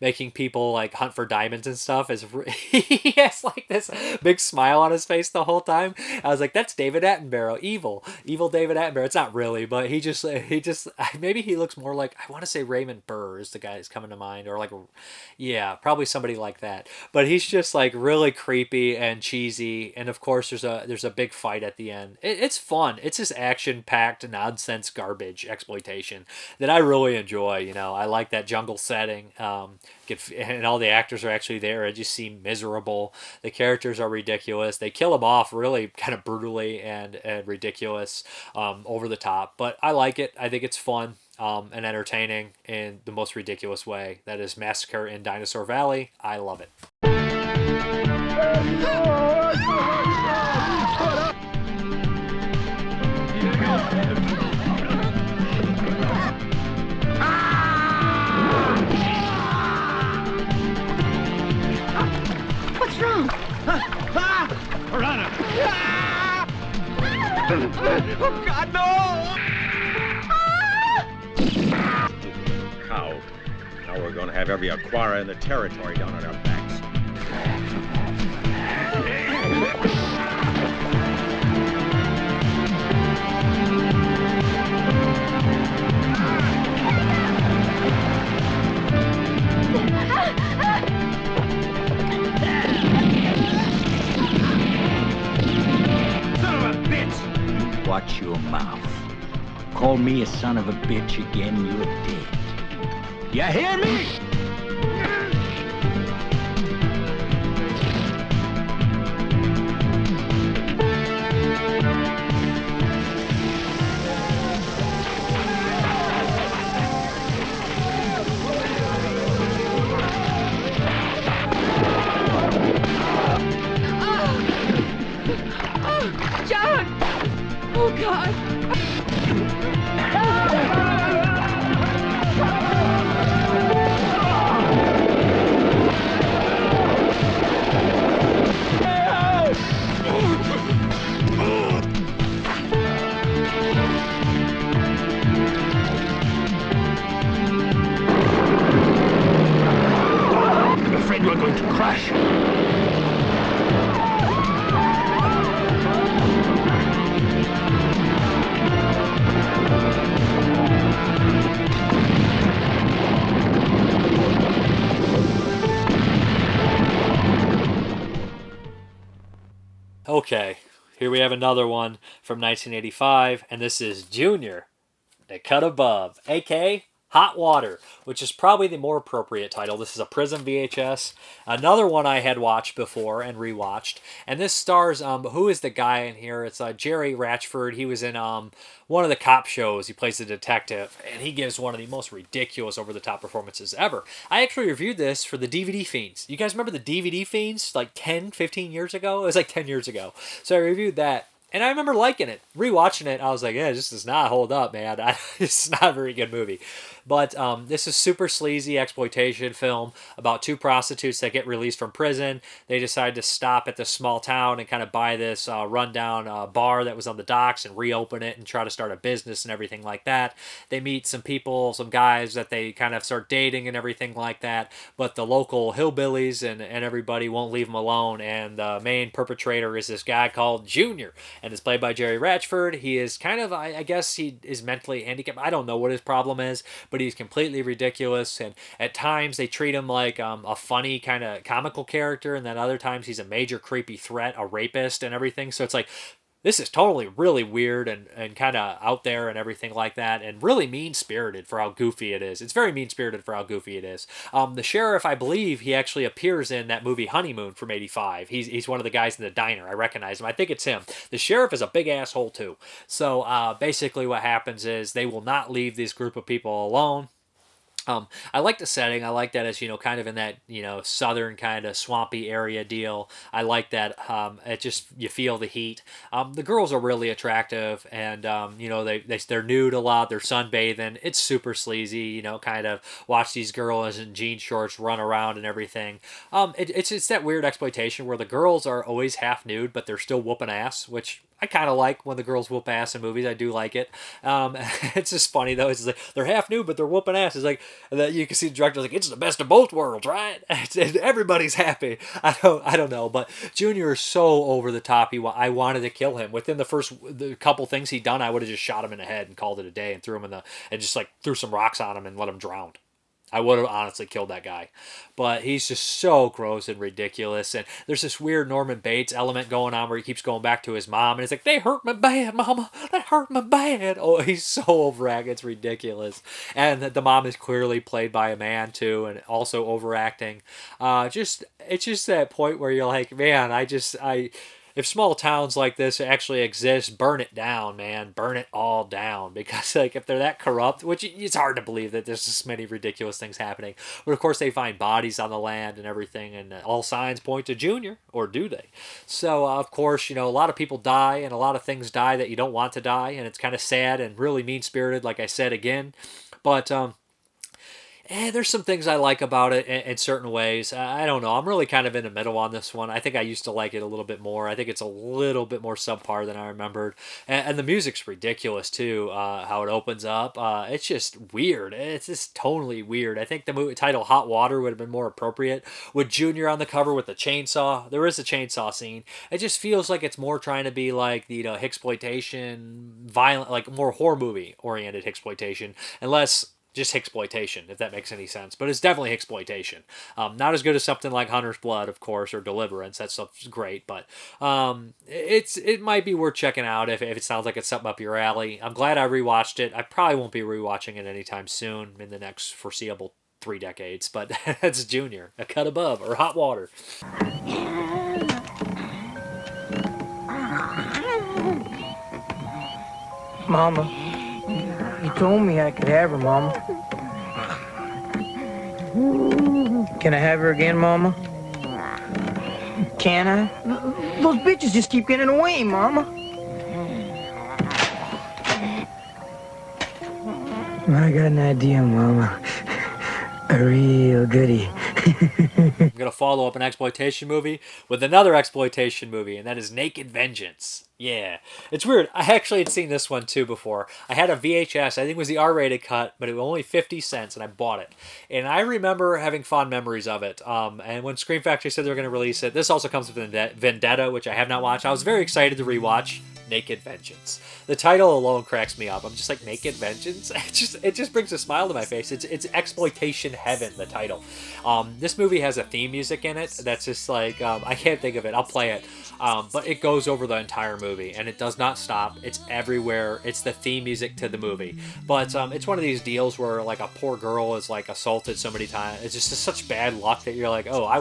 making people like hunt for diamonds and stuff, he has like this big smile on his face the whole time. I was like, that's David Attenborough, evil David Attenborough. It's not really, but he just maybe he looks more like, I want to say Raymond Burr is the guy that's coming to mind, or like, yeah, probably somebody like that. But he's just like really creepy and cheesy. And of course there's a big fight at the end. It's fun. It's this action-packed nonsense garbage exploitation that I really enjoy. You know, I like that jungle setting. And all the actors are actually there. It just seem miserable. The characters are ridiculous. They kill them off really kind of brutally and ridiculous, over the top. But I like it. I think it's fun. And entertaining in the most ridiculous way. That is Massacre in Dinosaur Valley. I love it. What's wrong? Piranha! Oh, God, no! Cow. Now we're going to have every aquara in the territory down on our backs. call me a son of a bitch again, you're dead. You hear me? John! Oh, God! I'm afraid we're going to crash. Okay, here we have another one from 1985, and this is Junior, The Cut Above, aka Hot Water, which is probably the more appropriate title. This is a Prism VHS. Another one I had watched before and rewatched, and this stars, who is the guy in here? It's Jerry Ratchford. He was in one of the cop shows. He plays the detective, and he gives one of the most ridiculous, over-the-top performances ever. I actually reviewed this for the DVD Fiends. You guys remember the DVD Fiends like 10, 15 years ago? It was like 10 years ago. So I reviewed that. And I remember liking it. Rewatching it, I was like, yeah, this does not hold up, man. It's not a very good movie. But this is super sleazy exploitation film about two prostitutes that get released from prison. They decide to stop at this small town and kind of buy this rundown bar that was on the docks and reopen it and try to start a business and everything like that. They meet some people, some guys that they kind of start dating and everything like that. But the local hillbillies and everybody won't leave them alone. And the main perpetrator is this guy called Junior. And it's played by Jerry Ratchford. He is kind of, I guess he is mentally handicapped. I don't know what his problem is, but he's completely ridiculous. And at times they treat him like a funny kind of comical character, and then other times he's a major creepy threat, a rapist and everything. So it's like, this is totally really weird and kind of out there and everything like that, and really mean-spirited for how goofy it is. It's very mean-spirited for how goofy it is. The sheriff, I believe, he actually appears in that movie Honeymoon from '85. He's one of the guys in the diner. I recognize him. I think it's him. The sheriff is a big asshole, too. So basically what happens is they will not leave this group of people alone. I like the setting. I like that it's, kind of in that, southern kind of swampy area deal. I like that it just, you feel the heat. The girls are really attractive, and, they're nude a lot. They're sunbathing. It's super sleazy, kind of watch these girls in jean shorts run around and everything. It's that weird exploitation where the girls are always half nude, but they're still whooping ass, which I kind of like when the girls whoop ass in movies. I do like it. It's just funny, though. It's like, they're half nude, but they're whooping ass. It's like, that you can see the director like, it's the best of both worlds, right? Everybody's happy. I don't know, but Junior is so over the top. I wanted to kill him. Within the couple things he'd done, I would have just shot him in the head and called it a day and threw just threw some rocks on him and let him drown. I would have honestly killed that guy. But he's just so gross and ridiculous. And there's this weird Norman Bates element going on where he keeps going back to his mom. And it's like, they hurt me bad, Mama. They hurt me bad. Oh, he's so overacting. It's ridiculous. And the mom is clearly played by a man, too. And also overacting. It's just that point where you're like, man, if small towns like this actually exist, burn it down, man. Burn it all down. Because, if they're that corrupt, which it's hard to believe that there's this many ridiculous things happening. But, of course, they find bodies on the land and everything, and all signs point to Junior, or do they? So, of course, a lot of people die, and a lot of things die that you don't want to die, and it's kind of sad and really mean-spirited, like I said again. But, there's some things I like about it in certain ways. I don't know. I'm really kind of in the middle on this one. I think I used to like it a little bit more. I think it's a little bit more subpar than I remembered. And the music's ridiculous, too, how it opens up. It's just weird. It's just totally weird. I think the movie title Hot Water would have been more appropriate with Junior on the cover with the chainsaw. There is a chainsaw scene. It just feels like it's more trying to be like the exploitation, violent, like more horror movie oriented exploitation, and less just exploitation, if that makes any sense. But it's definitely exploitation. Not as good as something like Hunter's Blood, of course, or Deliverance. That stuff's great, but it might be worth checking out if it sounds like it's something up your alley. I'm glad I rewatched it. I probably won't be rewatching it anytime soon in the next foreseeable 3 decades, but that's Junior, A Cut Above, or Hot Water. Mama, you told me I could have her, Mama. Can I have her again, Mama? Can I? Those bitches just keep getting away, Mama. I got an idea, Mama. A real goodie. I'm going to follow up an exploitation movie with another exploitation movie, and that is Naked Vengeance. Yeah. It's weird. I actually had seen this one too before. I had a VHS. I think it was the R-rated cut, but it was only 50 cents, and I bought it. And I remember having fond memories of it. And when Scream Factory said they were going to release it, this also comes with Vendetta, which I have not watched. I was very excited to rewatch Naked Vengeance. The title alone cracks me up. I'm just like, Naked Vengeance? It just brings a smile to my face. It's exploitation heaven, the title. This movie has a theme music in it that's just like, I can't think of it. I'll play it. But it goes over the entire movie, and it does not stop. It's everywhere. It's the theme music to the movie. But it's one of these deals where like a poor girl is like assaulted so many times. It's just such bad luck that you're like, oh, I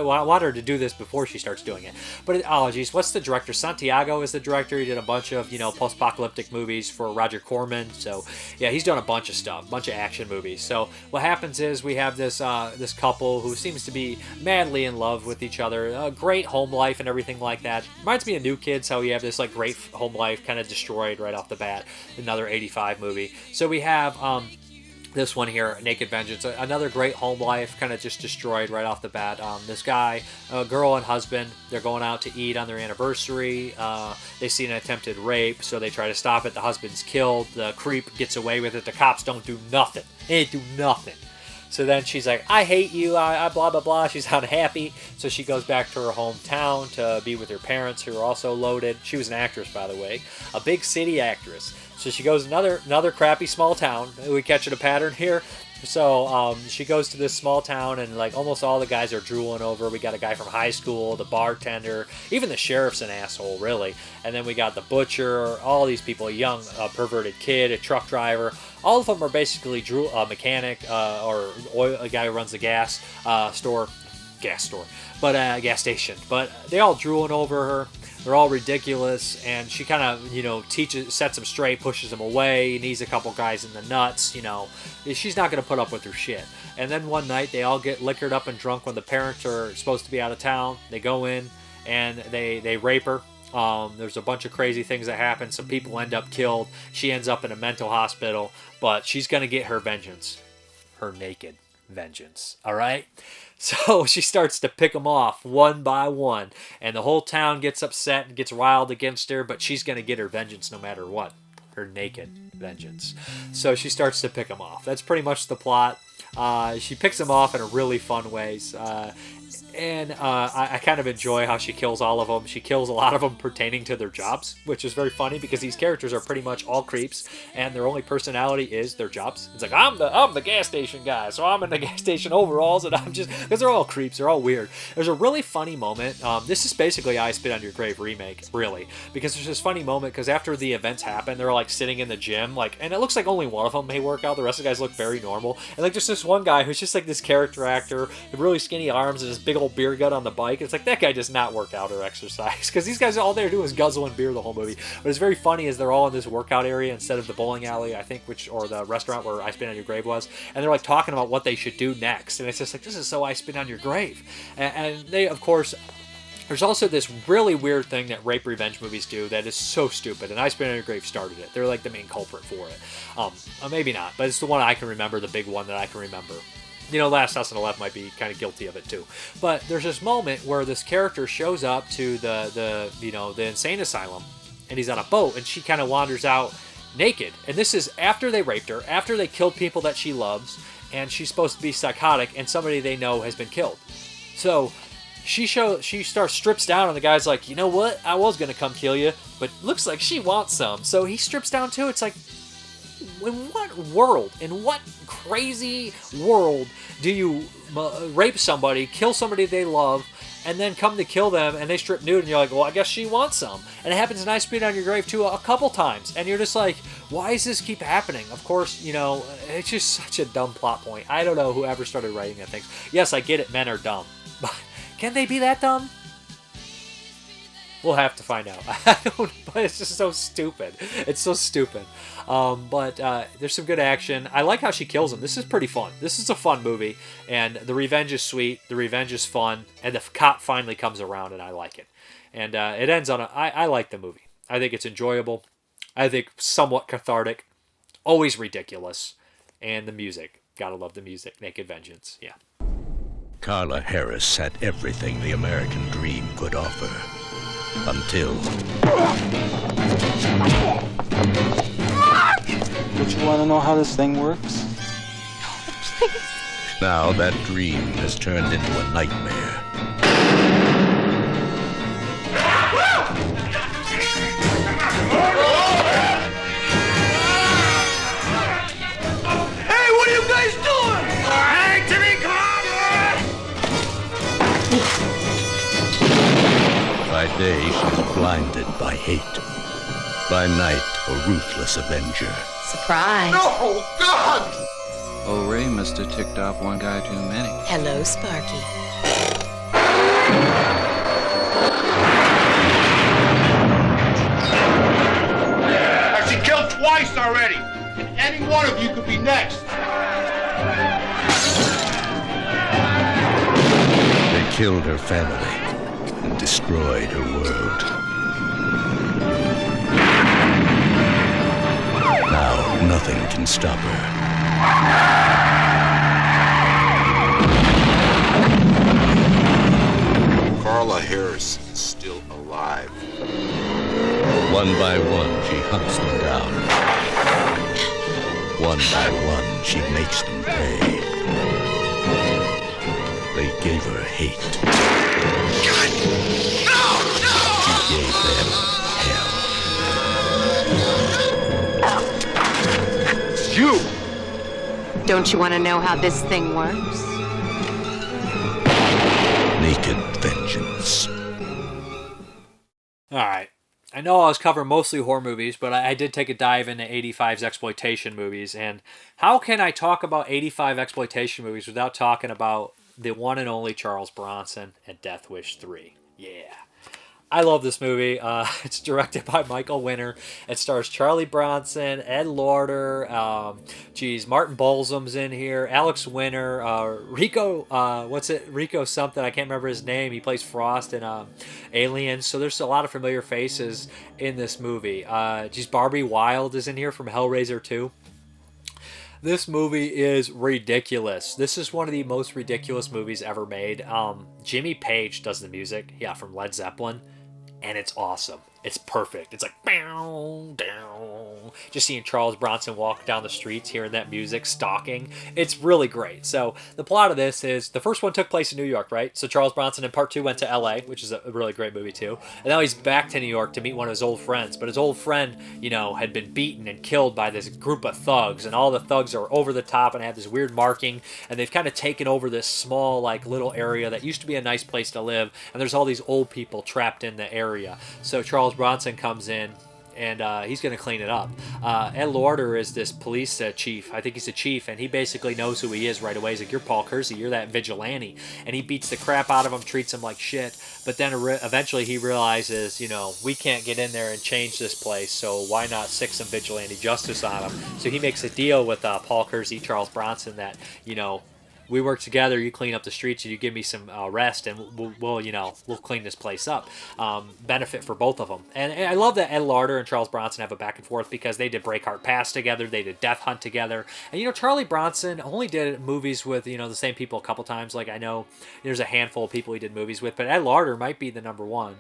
want her to do this before she starts doing it. But oh geez, what's the director? Santiago is the director. He did a bunch of, post-apocalyptic movies for Roger Corman. So yeah, he's done a bunch of stuff, a bunch of action movies. So what happens is we have this this couple who seems to be madly in love with each other. A great home life and everything like that. Reminds me of New Kids, how you have this like great home life kind of destroyed right off the bat. Another 85 movie. So we have this one here, Naked Vengeance, another great home life, kind of just destroyed right off the bat. This guy, girl and husband, they're going out to eat on their anniversary. They see an attempted rape, so they try to stop it. The husband's killed. The creep gets away with it. The cops don't do nothing. They do nothing. So then she's like, I hate you, I blah, blah, blah. She's unhappy. So she goes back to her hometown to be with her parents, who are also loaded. She was an actress, by the way. A big city actress. So she goes another crappy small town. We catching a pattern here. So she goes to this small town, and like almost all the guys are drooling over. We got a guy from high school, the bartender, even the sheriff's an asshole, really. And then we got the butcher, all these people, a young perverted kid, a truck driver. All of them are basically a mechanic or a guy who runs the gas station. But they all drooling over her. They're all ridiculous, and she kind of, sets them straight, pushes them away, needs a couple guys in the nuts, She's not going to put up with her shit. And then one night, they all get liquored up and drunk when the parents are supposed to be out of town. They go in, and they rape her. There's a bunch of crazy things that happen. Some people end up killed. She ends up in a mental hospital, but she's going to get her vengeance. Her naked vengeance. All right? So she starts to pick them off one by one, and the whole town gets upset and gets riled against her, but she's going to get her vengeance no matter what. Her naked vengeance. So she starts to pick them off. That's pretty much the plot. She picks them off in a really fun ways. And I kind of enjoy how she kills all of them. She kills a lot of them pertaining to their jobs, which is very funny because these characters are pretty much all creeps, and their only personality is their jobs. It's like, I'm the gas station guy, so I'm in the gas station overalls, and I'm just, because they're all creeps, they're all weird. There's a really funny moment. This is basically I Spit on Your Grave remake, really, because there's this funny moment because after the events happen, they're like sitting in the gym, like, and it looks like only one of them may work out. The rest of the guys look very normal, and like there's this one guy who's just like this character actor with really skinny arms and this big old beer gut on the bike. It's like, that guy does not work out or exercise, because these guys, all they're doing is guzzling beer the whole movie. But it's very funny as they're all in this workout area instead of the bowling alley, I think, or the restaurant where I Spit on Your Grave was, and they're like talking about what they should do next, and it's just like, this is so I Spit on Your Grave. And they, of course, there's also this really weird thing that rape revenge movies do that is so stupid, and I Spit on Your Grave started it. They're like the main culprit for it. Maybe not, but it's the one I can remember, the big one that I can remember. Last House on the Left might be kind of guilty of it too. But there's this moment where this character shows up to the insane asylum, and he's on a boat, and she kind of wanders out naked. And this is after they raped her, after they killed people that she loves, and she's supposed to be psychotic, and somebody they know has been killed. So she strips down, and the guy's like, you know what? I was gonna come kill you, but looks like she wants some. So he strips down too. It's like, in what world, in what crazy world do you rape somebody, kill somebody they love, and then come to kill them and they strip nude and you're like, well, I guess she wants some. And it happens in I Spit on Your Grave too a couple times. And you're just like, why does this keep happening? Of course, you know, it's just such a dumb plot point. I don't know whoever started writing that thing. Yes, I get it, men are dumb. But can they be that dumb? We'll have to find out. I don't, but it's just so stupid. It's so stupid. But there's some good action. I like how she kills him. This is pretty fun. This is a fun movie. And the revenge is sweet. The revenge is fun. And the cop finally comes around and I like it. And it ends on a... I like the movie. I think it's enjoyable. I think somewhat cathartic. Always ridiculous. And the music. Gotta love the music. Naked Vengeance. Yeah. Carla Harris had everything the American dream could offer. Until... Don't you want to know how this thing works? Please. Now that dream has turned into a nightmare. Hey, what are you guys doing? Hey, Timmy, come on! By day, she's blinded by hate. By night, a ruthless avenger. Surprise. No, God! Oh, Ray must have ticked off one guy too many. Hello, Sparky. She killed twice already, and any one of you could be next. They killed her family and destroyed her world. Now, nothing can stop her. Carla Harris is still alive. One by one, she hunts them down. One by one, she makes them pay. They gave her hate. God! No! No! She gave them hell. You! Don't you want to know how this thing works? Naked Vengeance. Alright. I know I was covering mostly horror movies, but I did take a dive into 85's exploitation movies. And how can I talk about 85 exploitation movies without talking about the one and only Charles Bronson and Death Wish 3? Yeah. I love this movie. It's directed by Michael Winner. It stars Charlie Bronson, Ed Lauder, Martin Balsam's in here, Alex Winter, Rico, Rico something, I can't remember his name. He plays Frost in Aliens. So there's a lot of familiar faces in this movie. Barbie Wilde is in here from Hellraiser 2. This movie is ridiculous. This is one of the most ridiculous movies ever made. Jimmy Page does the music, from Led Zeppelin, and it's awesome. It's perfect. It's like, bow, down. Just seeing Charles Bronson walk down the streets, hearing that music, stalking. It's really great. So the plot of this is, the first one took place in New York, right? So Charles Bronson in part 2 went to LA, which is a really great movie too. And now he's back to New York to meet one of his old friends. But his old friend, had been beaten and killed by this group of thugs. And all the thugs are over the top and have this weird marking. And they've kind of taken over this small, little area that used to be a nice place to live. And there's all these old people trapped in the area. So Charles Bronson comes in and he's going to clean it up. Ed Lauder is this police chief. I think he's a chief, and he basically knows who he is right away. He's like, you're Paul Kersey, you're that vigilante. And he beats the crap out of him, treats him like shit. But then eventually he realizes, we can't get in there and change this place, so why not sick some vigilante justice on him? So he makes a deal with Paul Kersey, Charles Bronson, that, we work together, you clean up the streets, and you give me some rest, and we'll clean this place up. Benefit for both of them. And I love that Ed Lauder and Charles Bronson have a back and forth, because they did Breakheart Pass together, they did Death Hunt together. And Charlie Bronson only did movies with the same people a couple times. Like, I know there's a handful of people he did movies with, but Ed Lauder might be the number one.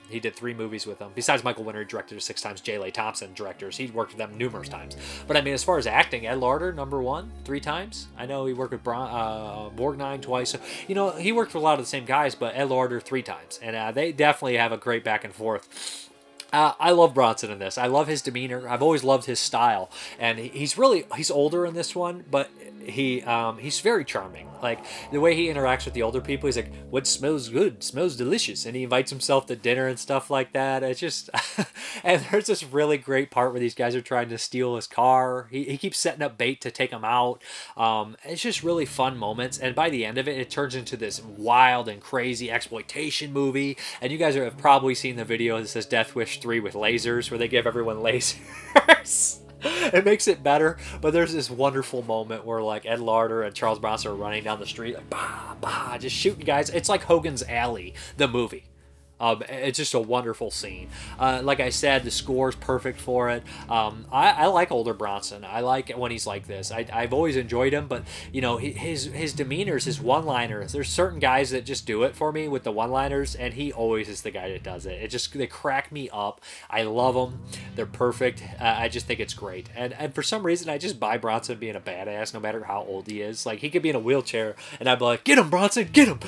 He did 3 movies with them. Besides Michael Winter, he directed 6 times. J. Leigh Thompson directors, he worked with them numerous times. But I mean, as far as acting, Ed Lauder number 1 3 times. I know he worked with Borgnine twice. So, he worked with a lot of the same guys, but Ed Lauder 3 times. And they definitely have a great back and forth. I love Bronson in this. I love his demeanor. I've always loved his style, and he's older in this one, but he's very charming. Like the way he interacts with the older people, he's like, "What smells good? Smells delicious," and he invites himself to dinner and stuff like that. It's just, and there's this really great part where these guys are trying to steal his car. He keeps setting up bait to take him out. It's just really fun moments, and by the end of it, it turns into this wild and crazy exploitation movie. And you guys have probably seen the video that says Death Wish 3 with lasers, where they give everyone lasers. It makes it better, but there's this wonderful moment where like Ed Larter and Charles Bronson are running down the street, like bah, bah, just shooting guys. It's like Hogan's Alley, the movie. It's just a wonderful scene. Like I said, the score's perfect for it. I like older Bronson. I like it when he's like this. I've always enjoyed him, but you know, his demeanors, his one-liners. There's certain guys that just do it for me with the one-liners, and he always is the guy that does it. They crack me up. I love them. They're perfect. I just think it's great. And for some reason, I just buy Bronson being a badass, no matter how old he is. Like he could be in a wheelchair, and I'd be like, "Get him, Bronson, get him!"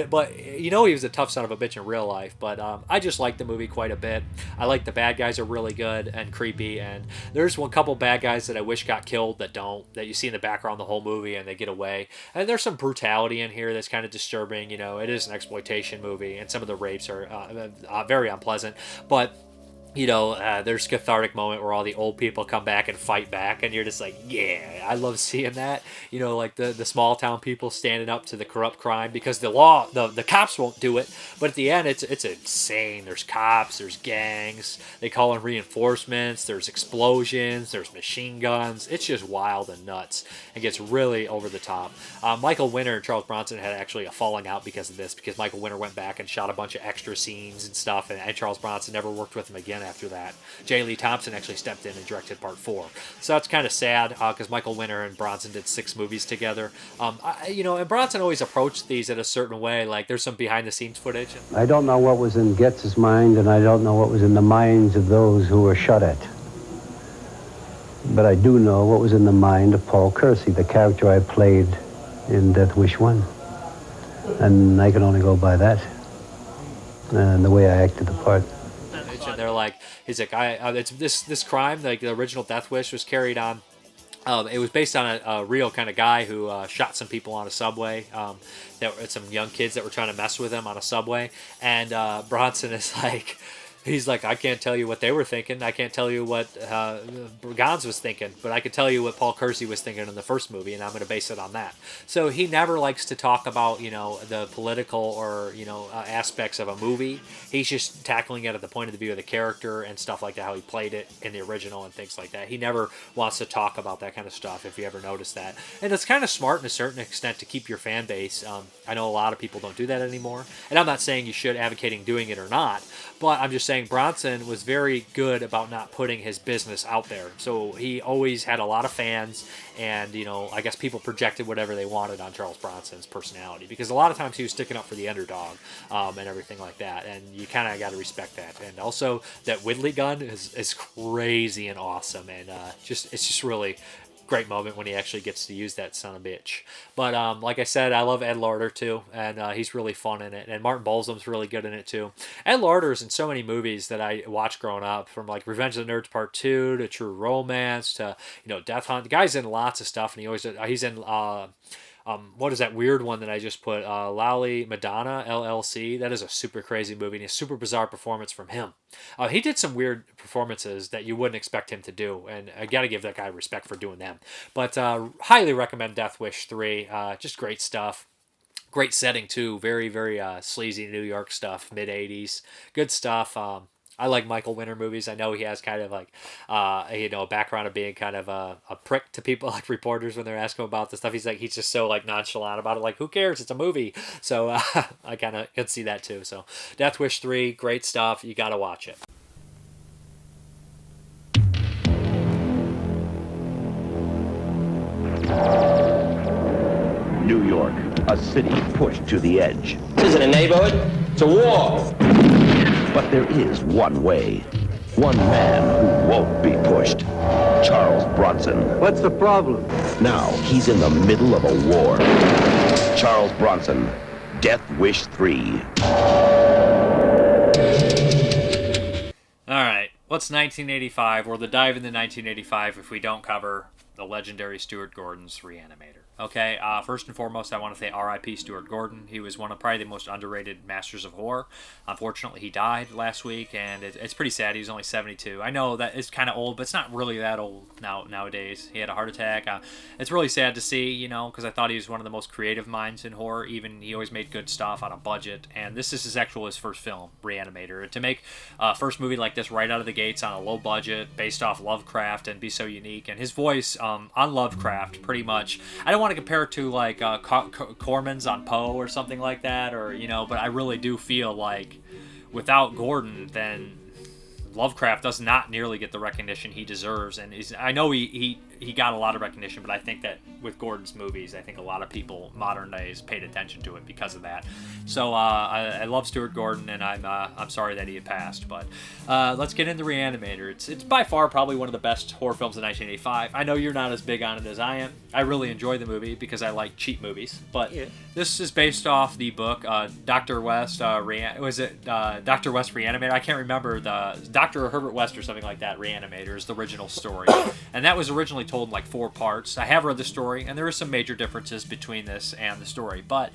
But you know, he was a tough son of a bitch in real life. But I just like the movie quite a bit. I like the bad guys are really good and creepy, and there's one couple bad guys that I wish got killed that you see in the background the whole movie and they get away. And there's some brutality in here that's kind of disturbing. You know, it is an exploitation movie, and some of the rapes are very unpleasant, but you know, there's a cathartic moment where all the old people come back and fight back, and you're just like, yeah, I love seeing that. You know, like the small town people standing up to the corrupt crime, because the cops won't do it, but at the end it's insane. There's cops, there's gangs, they call in reinforcements, there's explosions, there's machine guns. It's just wild and nuts. It gets really over the top. Michael Winner and Charles Bronson had actually a falling out because of this, because Michael Winner went back and shot a bunch of extra scenes and stuff, and Charles Bronson never worked with him again after that. J. Lee Thompson actually stepped in and directed part 4. So that's kind of sad, because Michael Winner and Bronson did 6 movies together. And Bronson always approached these in a certain way. Like there's some behind the scenes footage. I don't know what was in Getz's mind, and I don't know what was in the minds of those who were shot at. But I do know what was in the mind of Paul Kersey, the character I played in Death Wish 1. And I can only go by that. And the way I acted the part. And they're like, he's like, it's this crime, like the original Death Wish was carried on. It was based on a real kind of guy who shot some people on a subway. That were some young kids that were trying to mess with him on a subway. And Bronson is like, he's like, I can't tell you what they were thinking. I can't tell you what Gans was thinking, but I can tell you what Paul Kersey was thinking in the first movie, and I'm going to base it on that. So he never likes to talk about, you know, the political or, you know, aspects of a movie. He's just tackling it at the point of the view of the character and stuff like that, how he played it in the original and things like that. He never wants to talk about that kind of stuff, if you ever notice that. And it's kind of smart in a certain extent to keep your fan base. I know a lot of people don't do that anymore, and I'm not saying you should advocating doing it or not, but I'm just saying Bronson was very good about not putting his business out there. So he always had a lot of fans, and, you know, I guess people projected whatever they wanted on Charles Bronson's personality, because a lot of times he was sticking up for the underdog and everything like that, and you kind of got to respect that. And also that Whitley gun is crazy and awesome, and it's just really great moment when he actually gets to use that son of a bitch. But like I said, I love Ed Larter too, and he's really fun in it, and Martin Balsam's really good in it too. Ed Larter's in so many movies that I watched growing up, from like Revenge of the Nerds Part 2 to True Romance to, you know, Death Hunt. The guy's in lots of stuff, and he's in what is that weird one that I just put? Lally Madonna, LLC. That is a super crazy movie, and a super bizarre performance from him. He did some weird performances that you wouldn't expect him to do, and I got to give that guy respect for doing them. But highly recommend Death Wish 3. Just great stuff. Great setting, too. Very, very sleazy New York stuff, mid-'80s. Good stuff. I like Michael Winner movies. I know he has kind of like, a background of being kind of a prick to people, like reporters, when they're asking him about the stuff. He's just so like nonchalant about it. Like, who cares? It's a movie. So I kind of could see that too. So Death Wish 3, great stuff. You got to watch it. New York, a city pushed to the edge. This isn't a neighborhood. It's a war. But there is one way. One man who won't be pushed. Charles Bronson. What's the problem? Now he's in the middle of a war. Charles Bronson. Death Wish 3. All right. what's 1985, or the dive into 1985 if we don't cover the legendary Stuart Gordon's Re-Animator. Okay, first and foremost, I want to say R.I.P. Stuart Gordon. He was one of probably the most underrated masters of horror. Unfortunately, he died last week, and it's pretty sad. He was only 72. I know that it's kind of old, but it's not really that old nowadays. He had a heart attack. It's really sad to see, you know, because I thought he was one of the most creative minds in horror. Even he always made good stuff on a budget, and this is his first film, Re-Animator. And to make a first movie like this right out of the gates on a low budget, based off Lovecraft, and be so unique, and his voice on Lovecraft, pretty much. I don't want to compare it to like Corman's on Poe or something like that, or you know, but I really do feel like without Gordon, then Lovecraft does not nearly get the recognition he deserves. And I know he got a lot of recognition, but I think that with Gordon's movies, I think a lot of people modern days paid attention to it because of that. So I love Stuart Gordon, and I'm sorry that he had passed. But let's get into Re-Animator. It's by far probably one of the best horror films of 1985. I know you're not as big on it as I am. I really enjoy the movie because I like cheap movies. But this is based off the book Dr. West. Was it Dr. West Re-Animator? I can't remember the Dr. Herbert West or something like that. Re-Animator is the original story, and that was originally told in like 4 parts. I have read the story, and there are some major differences between this and the story, but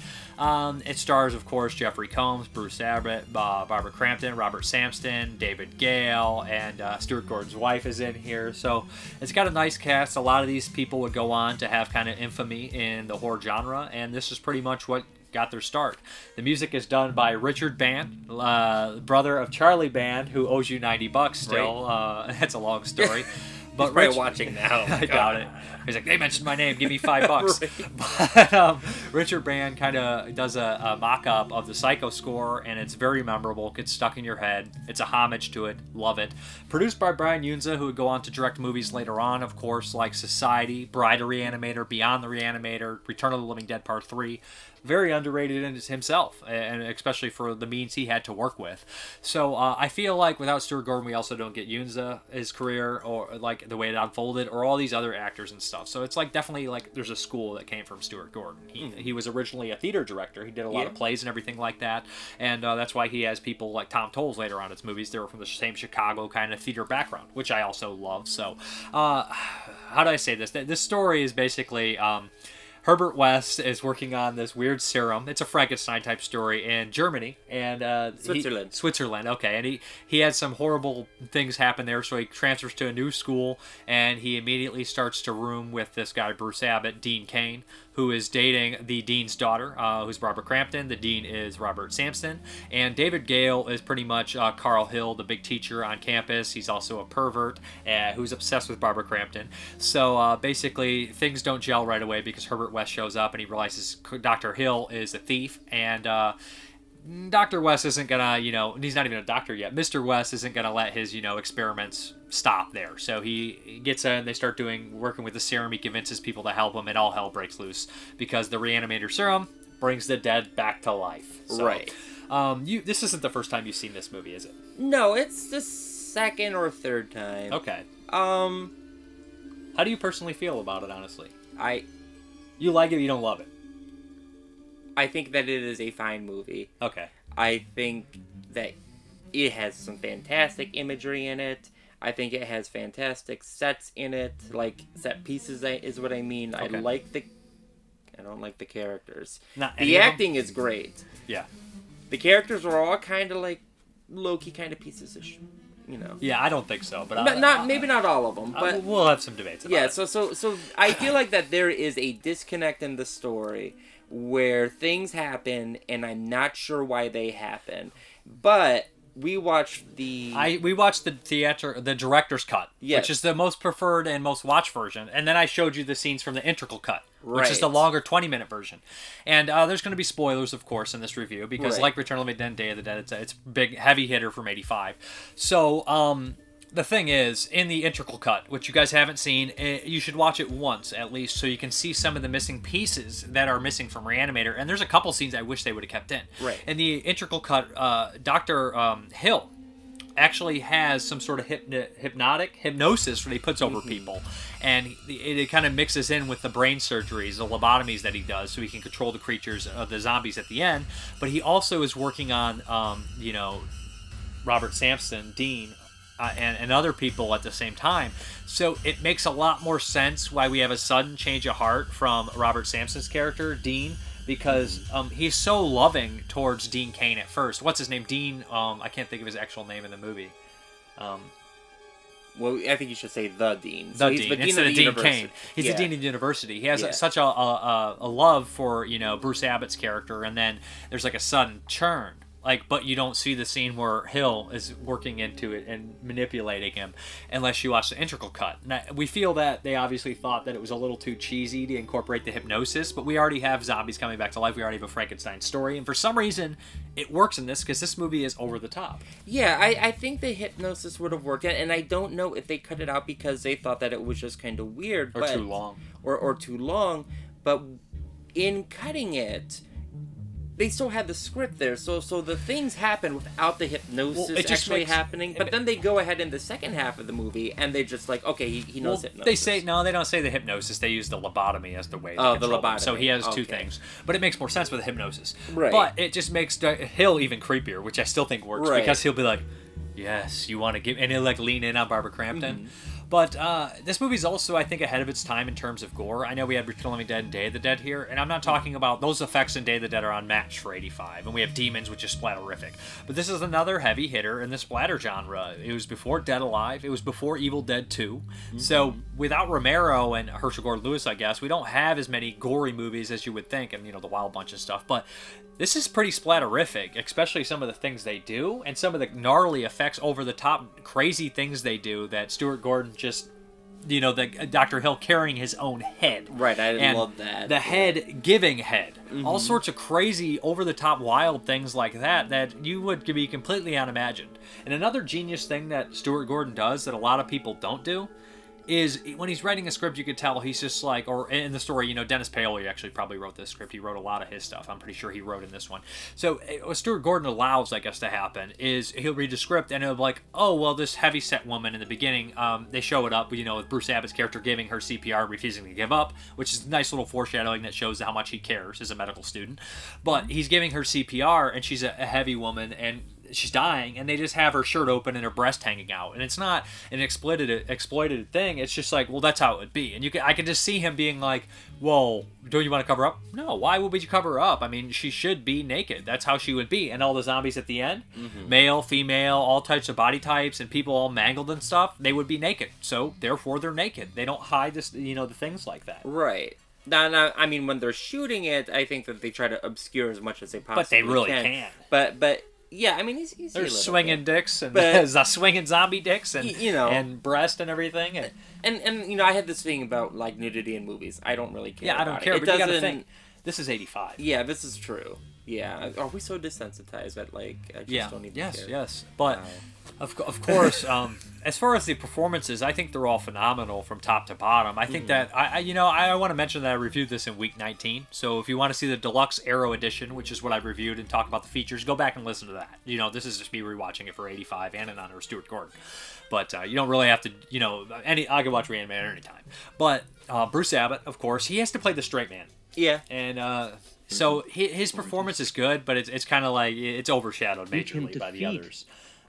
it stars, of course, Jeffrey Combs, Bruce Abbott, Barbara Crampton, Robert Sampson, David Gale, and Stuart Gordon's wife is in here. So it's got a nice cast. A lot of these people would go on to have kind of infamy in the horror genre, and this is pretty much what got their start. The music is done by Richard Band, brother of Charlie Band, who owes you $90 still. Right. That's a long story. But he's probably watching now. I doubt it. He's like, they mentioned my name, give me $5. Right. But Richard Band kind of does a mock-up of the Psycho score, and it's very memorable. Gets stuck in your head. It's a homage to it. Love it. Produced by Brian Yunza, who would go on to direct movies later on, of course, like Society, Bride of Re-Animator, Beyond the Re-Animator, Return of the Living Dead Part 3. Very underrated in himself, and especially for the means he had to work with. So I feel like without Stuart Gordon, we also don't get Yunza, his career, or like the way it unfolded, or all these other actors and stuff. So it's like definitely like there's a school that came from Stuart Gordon. He was originally a theater director. He did a lot of plays and everything like that, and that's why he has people like Tom Tolles later on in his movies. They were from the same Chicago kind of theater background, which I also love. So how do I say this? This story is basically Herbert West is working on this weird serum. It's a Frankenstein type story in Germany and Switzerland. Okay, and he had some horrible things happen there, so he transfers to a new school, and he immediately starts to room with this guy Bruce Abbott, Dean Cain, who is dating the dean's daughter, who's Barbara Crampton. The dean is Robert Sampson, and David Gale is pretty much Carl Hill, the big teacher on campus. He's also a pervert who's obsessed with Barbara Crampton. So basically, things don't gel right away because Herbert West shows up and he realizes Dr. Hill is a thief, and Dr. West isn't gonna, he's not even a doctor yet. Mr. West isn't gonna let his, experiments stop there. So he gets in, they start working with the serum. He convinces people to help him, and all hell breaks loose because the Re-Animator serum brings the dead back to life. So, right. This isn't the first time you've seen this movie, is it? No, it's the second or third time. Okay. How do you personally feel about it, honestly? You like it, you don't love it? I think that it is a fine movie. Okay. I think that it has some fantastic imagery in it. I think it has fantastic sets in it, like set pieces is what I mean. Okay. I don't like the characters. The acting is great. Yeah. The characters are all kind of like low-key kind of pieces of Yeah, I don't think so, but maybe not all of them, but we'll have some debates about it. So I feel like that there is a disconnect in the story where things happen and I'm not sure why they happen. But we watched the director's cut, which is the most preferred and most watched version, and then I showed you the scenes from the integral cut, which is the longer 20-minute version. And there's going to be spoilers, of course, in this review because, like Return of the Living Dead and Day of the Dead, it's a big heavy hitter from '85. So the thing is, in the integral cut, which you guys haven't seen, you should watch it once at least so you can see some of the missing pieces that are missing from Re-Animator. And there's a couple scenes I wish they would have kept in. Right. In the integral cut, Dr. Hill actually has some sort of hypnosis that he puts over people. And it kind of mixes in with the brain surgeries, the lobotomies that he does, so he can control the creatures, the zombies at the end. But he also is working on, Robert Sampson, Dean, and other people at the same time. So it makes a lot more sense why we have a sudden change of heart from Robert Sampson's character, Dean, because he's so loving towards Dean Cain at first. What's his name? Dean, I can't think of his actual name in the movie. Well, I think you should say the Dean. The Dean, instead of Dean Cain. He's the Dean of the University. He has such a love for, Bruce Abbott's character, and then there's like a sudden churn. But you don't see the scene where Hill is working into it and manipulating him unless you watch the integral cut. Now, we feel that they obviously thought that it was a little too cheesy to incorporate the hypnosis, but we already have zombies coming back to life. We already have a Frankenstein story, and for some reason, it works in this because this movie is over the top. Yeah, I think the hypnosis would have worked, and I don't know if they cut it out because they thought that it was just kind of weird. Or too long. Or too long, but in cutting it, they still had the script there, so the things happen without the hypnosis actually happening. But then they go ahead in the second half of the movie, and they just like, he knows hypnosis. They say they don't say the hypnosis. They use the lobotomy as the way. To the lobotomy. So he has two things, but it makes more sense with the hypnosis. Right. But it just makes Hill even creepier, which I still think works because he'll be like, "Yes, you want to give," and he'll like lean in on Barbara Crampton. Mm-hmm. But this movie's also, I think, ahead of its time in terms of gore. I know we had Return of the Living Dead and Day of the Dead here, and I'm not talking about those effects in Day of the Dead are unmatched for 85, and we have Demons, which is splatterific. But this is another heavy hitter in the splatter genre. It was before Dead Alive. It was before Evil Dead 2. Mm-hmm. So without Romero and Herschel Gordon Lewis, I guess, we don't have as many gory movies as you would think, and, the Wild Bunch and stuff. But this is pretty splatterific, especially some of the things they do, and some of the gnarly effects, over-the-top, crazy things they do that Stuart Gordon just, the Dr. Hill carrying his own head. Right, I love that. The head giving head. Mm-hmm. All sorts of crazy, over-the-top, wild things like that you would be completely unimagined. And another genius thing that Stuart Gordon does that a lot of people don't do is when he's writing a script, you could tell he's just like, or in the story, Dennis Paoli actually probably wrote this script. He wrote a lot of his stuff. I'm pretty sure he wrote in this one. So what Stuart Gordon allows, I guess, to happen is he'll read the script and he'll be like, oh, well, this heavy-set woman in the beginning, they show it up, with Bruce Abbott's character giving her CPR, refusing to give up, which is a nice little foreshadowing that shows how much he cares as a medical student. But he's giving her CPR, and she's a heavy woman, and she's dying, and they just have her shirt open and her breast hanging out, and it's not an exploited thing. It's just like, well, that's how it would be. And I can just see him being like, well, don't you want to cover up? No, why would you cover her up? I mean, she should be naked. That's how she would be. And all the zombies at the end, male, female, all types of body types, and people all mangled and stuff, they would be naked. So therefore they're naked. They don't hide this, the things like that. Right. Now, I mean, when they're shooting it, I think that they try to obscure as much as they possibly can. But they really can. But yeah, I mean, he's there's swinging dicks, and there's swinging zombie dicks, and and breast and everything, and I had this thing about like nudity in movies. I don't really care. Yeah, I don't care. But you got to think, this is 85. Yeah, this is true. Yeah, are we so desensitized that I just don't even care? Yes. But of course, as far as the performances, I think they're all phenomenal from top to bottom. I think that I want to mention that I reviewed this in week 19. So if you want to see the deluxe Arrow edition, which is what I reviewed, and talk about the features, go back and listen to that. This is just me rewatching it for 85 and in honor of Stuart Gordon. But you don't really have to, I can watch Re-Animator anytime. But Bruce Abbott, of course, he has to play the straight man. Yeah. And so his performance is good, but it's kind of like it's overshadowed majorly by the others.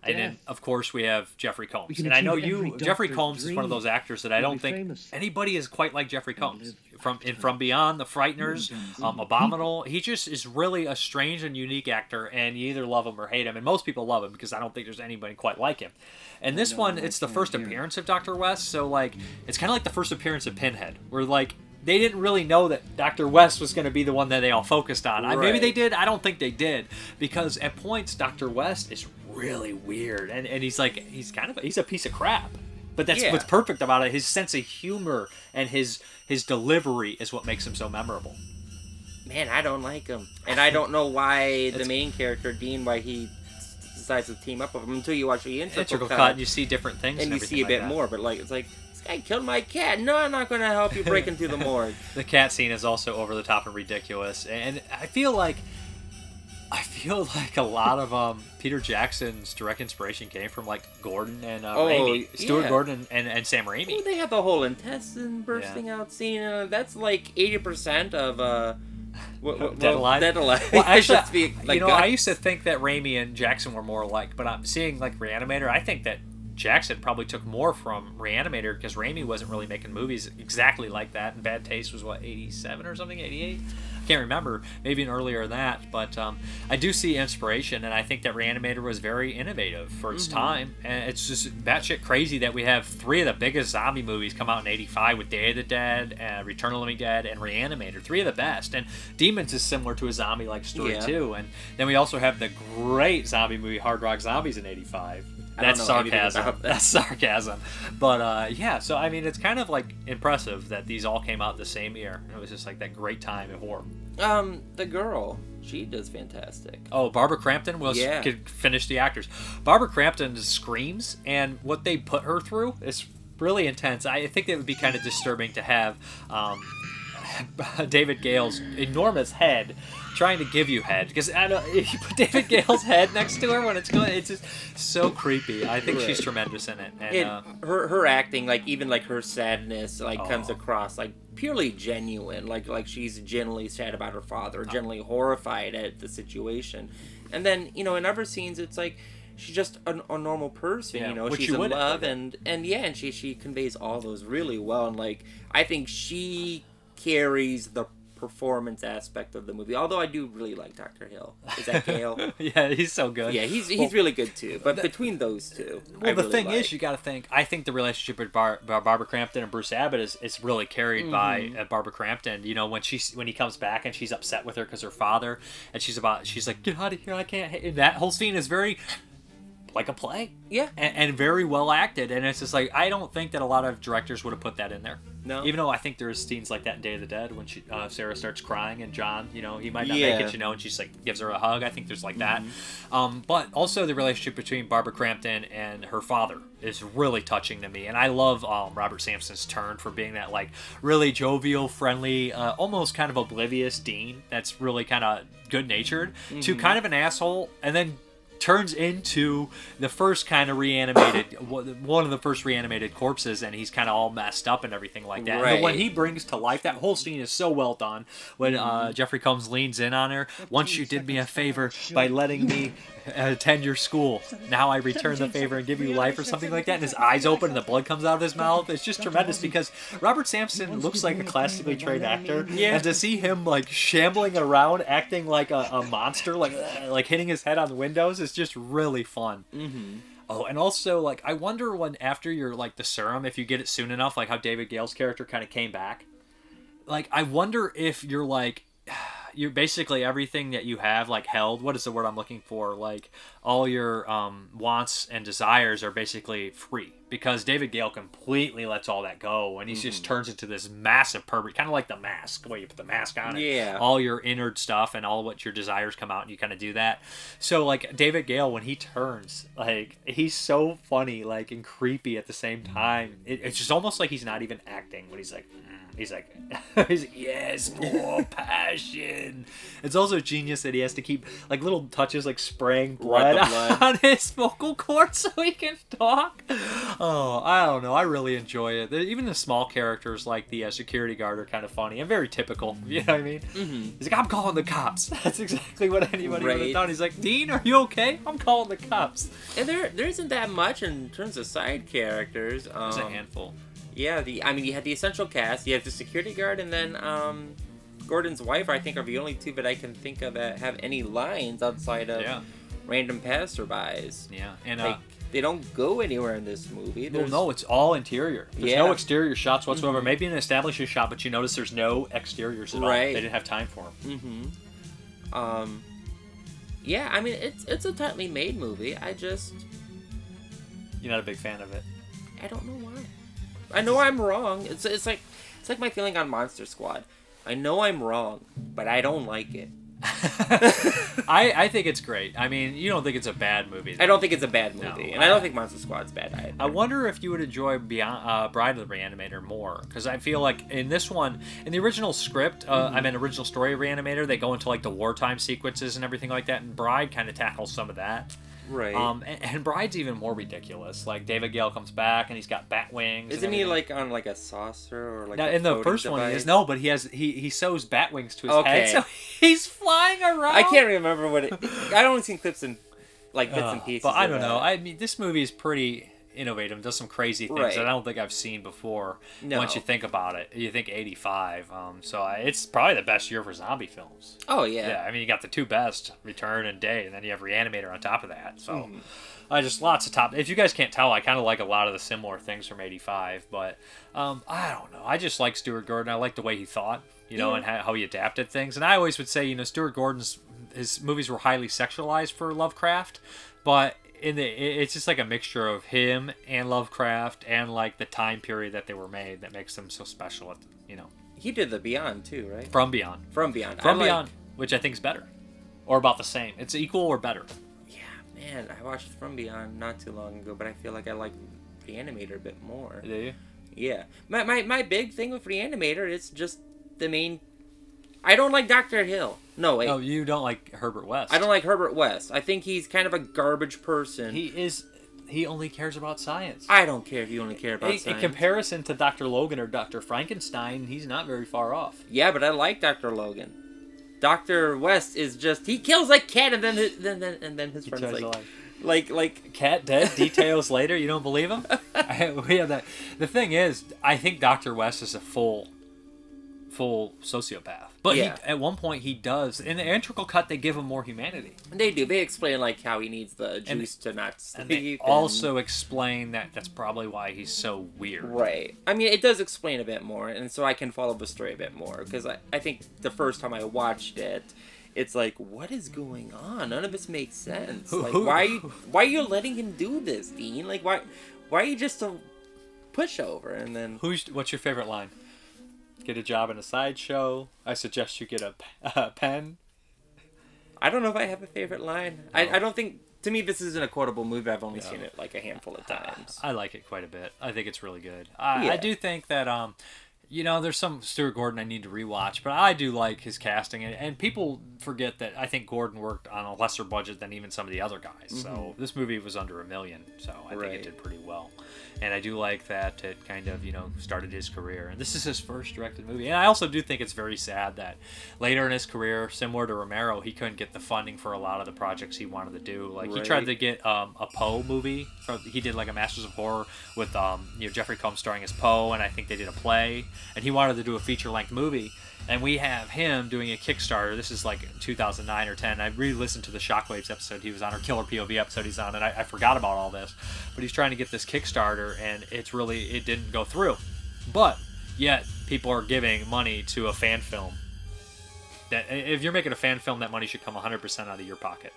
And then, of course, we have Jeffrey Combs. And I know Jeffrey Combs is one of those actors that I don't think anybody is quite like Jeffrey Combs. From Beyond, The Frighteners, Abominable, he just is really a strange and unique actor, and you either love him or hate him. And most people love him because I don't think there's anybody quite like him. And this one, it's the first appearance of Dr. West, so it's kind of like the first appearance of Pinhead, where they didn't really know that Dr. West was going to be the one that they all focused on. Right. Maybe they did. I don't think they did, because at points Dr. West is really weird, and he's a piece of crap. But that's what's perfect about it. His sense of humor and his delivery is what makes him so memorable. Man, I don't like him, and I don't know why the main character Dean, why he decides to team up with him until you watch the integral cut and you see different things and you see a bit more. But it's like, I killed my cat. No, I'm not going to help you break into the morgue. The cat scene is also over the top and ridiculous, and I feel like a lot of Peter Jackson's direct inspiration came from Gordon and Raimi, Stuart Gordon and Sam Raimi. Well, they have the whole intestine bursting out scene. That's like 80% of Dead Alive. Dead Alive. Well, actually, I used to think that Raimi and Jackson were more alike, but I'm seeing Re-Animator. I think that Jackson probably took more from Re-Animator because Raimi wasn't really making movies exactly like that. And Bad Taste was, what, 87 or something? 88? Can't remember. Maybe an earlier than that. But I do see inspiration, and I think that Re-Animator was very innovative for its time. And it's just batshit crazy that we have 3 of the biggest zombie movies come out in 85 with Day of the Dead, Return of the Living Dead, and Re-Animator. 3 of the best. And Demons is similar to a zombie-like story, too. And then we also have the great zombie movie Hard Rock Zombies in 85. That's sarcasm. That's sarcasm. But yeah, so I mean, it's kind of like impressive that these all came out the same year. It was just like that great time in horror. The girl, she does fantastic. Oh, Barbara Crampton could finish the actors. Barbara Crampton screams, and what they put her through is really intense. I think it would be kind of disturbing to have David Gale's enormous head trying to give you head, because if you put David Gale's head next to her when it's going, it's just so creepy. I think she's tremendous in it. And her acting, like even like her sadness, like comes across like purely genuine, like she's genuinely sad about her father, genuinely horrified at the situation. And then in other scenes, it's like she's just a normal person, she's in love, and she conveys all those really well, and like I think she carries the performance aspect of the movie. Although I do really like Dr. Hill. Is that Gale? Yeah, he's so good. Yeah, he's really good too. But between those two, the thing is, you got to think. I think the relationship with Barbara Crampton and Bruce Abbott is really carried by Barbara Crampton. When he comes back and she's upset with her because her father, and she's like, get out of here, I can't. And that whole scene is very like a play. Yeah. And very well acted. And it's just like, I don't think that a lot of directors would have put that in there. No. Even though I think there's scenes like that in Day of the Dead when Sarah starts crying and John, he might not make it, and she's like, gives her a hug. I think there's like that. But also the relationship between Barbara Crampton and her father is really touching to me. And I love Robert Sampson's turn for being that like really jovial, friendly, almost kind of oblivious dean that's really kind of good-natured to kind of an asshole, and then turns into the first kind of one of the first reanimated corpses, and he's kind of all messed up and everything like that. Right. But when he brings to life, that whole scene is so well done. When Jeffrey Combs leans in on her, once you did me a favor by letting me attend your school, now I return the favor and give you life, or something like that, and his eyes open and the blood comes out of his mouth. It's just tremendous, because Robert Sampson looks like a classically trained actor, and to see him like shambling around acting like a monster, like hitting his head on the windows, is just really fun. Oh, and also, like, I wonder when, after you're like the serum, if you get it soon enough, like how David Gale's character kind of came back, like I wonder if you're like, you're basically everything that you have like held, what is the word I'm looking for, like all your wants and desires are basically free, because David Gale completely lets all that go, and he just turns into this massive pervert, kind of like The Mask, the way you put the mask on it, all your inner stuff and all what your desires come out, and you kind of do that. So like David Gale, when he turns, like he's so funny, like, and creepy at the same time. It's just almost like he's not even acting when he's like he's like yes, more passion. It's also genius that he has to keep like little touches, like spraying blood on his vocal cords so he can talk. Oh, I don't know. I really enjoy it. Even the small characters like the security guard are kind of funny and very typical. You know what I mean? He's like, I'm calling the cops. That's exactly what anybody would have done. He's like, Dean, are you okay? I'm calling the cops. And there isn't that much in terms of side characters. There's a handful. Yeah, you had the essential cast, you have the security guard, and then Gordon's wife, I think, are the only two that I can think of that have any lines outside of random passerbys. Yeah, and like, they don't go anywhere in this movie. Well, no, it's all interior. There's no exterior shots whatsoever. Maybe an establishes shot, but you notice there's no exteriors at all. They didn't have time for them. Yeah, I mean, it's a tightly made movie. You're not a big fan of it. I don't know why. I know I'm wrong. It's like my feeling on Monster Squad. I know I'm wrong, but I don't like it. I think it's great. I mean, you don't think it's a bad movie, though. I don't think it's a bad movie, and I don't think Monster Squad's bad either. I wonder if you would enjoy Beyond Bride of the Re-Animator more, because I feel like in this one, in the original script, original story of Re-Animator, they go into like the wartime sequences and everything like that, and Bride kind of tackles some of that. Right. And Bride's even more ridiculous. Like David Gale comes back and he's got bat wings. Isn't he like on like a saucer or like now, a in the first device? one he is he has he sews bat wings to his head, so he's flying around. I can't remember what it. I only seen clips in like bits and pieces. But I don't know. I mean, this movie is pretty. innovative, does some crazy things Right. that I don't think I've seen before. No. Once you think about it, you think 85. It's probably the best year for zombie films. Oh, yeah. Yeah, I mean, you got the two best, Return and Day, and then you have Re-Animator on top of that. So, just lots of top. If you guys can't tell, I kind of like a lot of the similar things from 85, but I don't know. I just like Stuart Gordon. I like the way he thought, and how he adapted things. And I always would say, Stuart Gordon's his movies were highly sexualized for Lovecraft, but it's just like a mixture of him and Lovecraft and like the time period that they were made that makes them so special. He did The Beyond too, right? From Beyond, which I think is better, or about the same. It's equal or better. Yeah, man, I watched From Beyond not too long ago, but I feel like I like Re-Animator a bit more. Do you? Yeah, my big thing with Re-Animator is just the main. I don't like Dr. Hill. No, wait. Oh, you don't like Herbert West. I don't like Herbert West. I think he's kind of a garbage person. He only cares about science. I don't care if you only care about science. In comparison to Dr. Logan or Dr. Frankenstein, he's not very far off. Yeah, but I like Dr. Logan. Dr. West is just, he kills a cat and then his friend's like cat dead details later. You don't believe him? We have that. The thing is, I think Dr. West is a full sociopath. But at one point he does. In the integral cut, they give him more humanity. They do. They explain like how he needs the juice to not sleep. And they also explain that that's probably why he's so weird. Right. I mean, it does explain a bit more, and so I can follow the story a bit more. Because I think the first time I watched it, it's like, what is going on? None of this makes sense. Like, why are you letting him do this, Dean? Like, why are you just a pushover? And then what's your favorite line? Get a job in a sideshow. I suggest you get a pen. I don't know if I have a favorite line. No. I don't think... To me, this isn't a quotable movie. I've only seen it like a handful of times. I like it quite a bit. I think it's really good. I do think that... there's some Stuart Gordon I need to rewatch, but I do like his casting. And people forget that I think Gordon worked on a lesser budget than even some of the other guys. Mm-hmm. So this movie was under $1 million, so I think it did pretty well. And I do like that it kind of, started his career. And this is his first directed movie. And I also do think it's very sad that later in his career, similar to Romero, he couldn't get the funding for a lot of the projects he wanted to do. Like, he tried to get a Poe movie. He did, like, a Masters of Horror with, Jeffrey Combs starring as Poe, and I think they did a play. And he wanted to do a feature-length movie. And we have him doing a Kickstarter. This is like 2009 or 10. I re-listened to the Shockwaves episode he was on, or Killer POV episode he's on, and I forgot about all this. But he's trying to get this Kickstarter, and it didn't go through. But yet people are giving money to a fan film. That if you're making a fan film, that money should come 100% out of your pocket.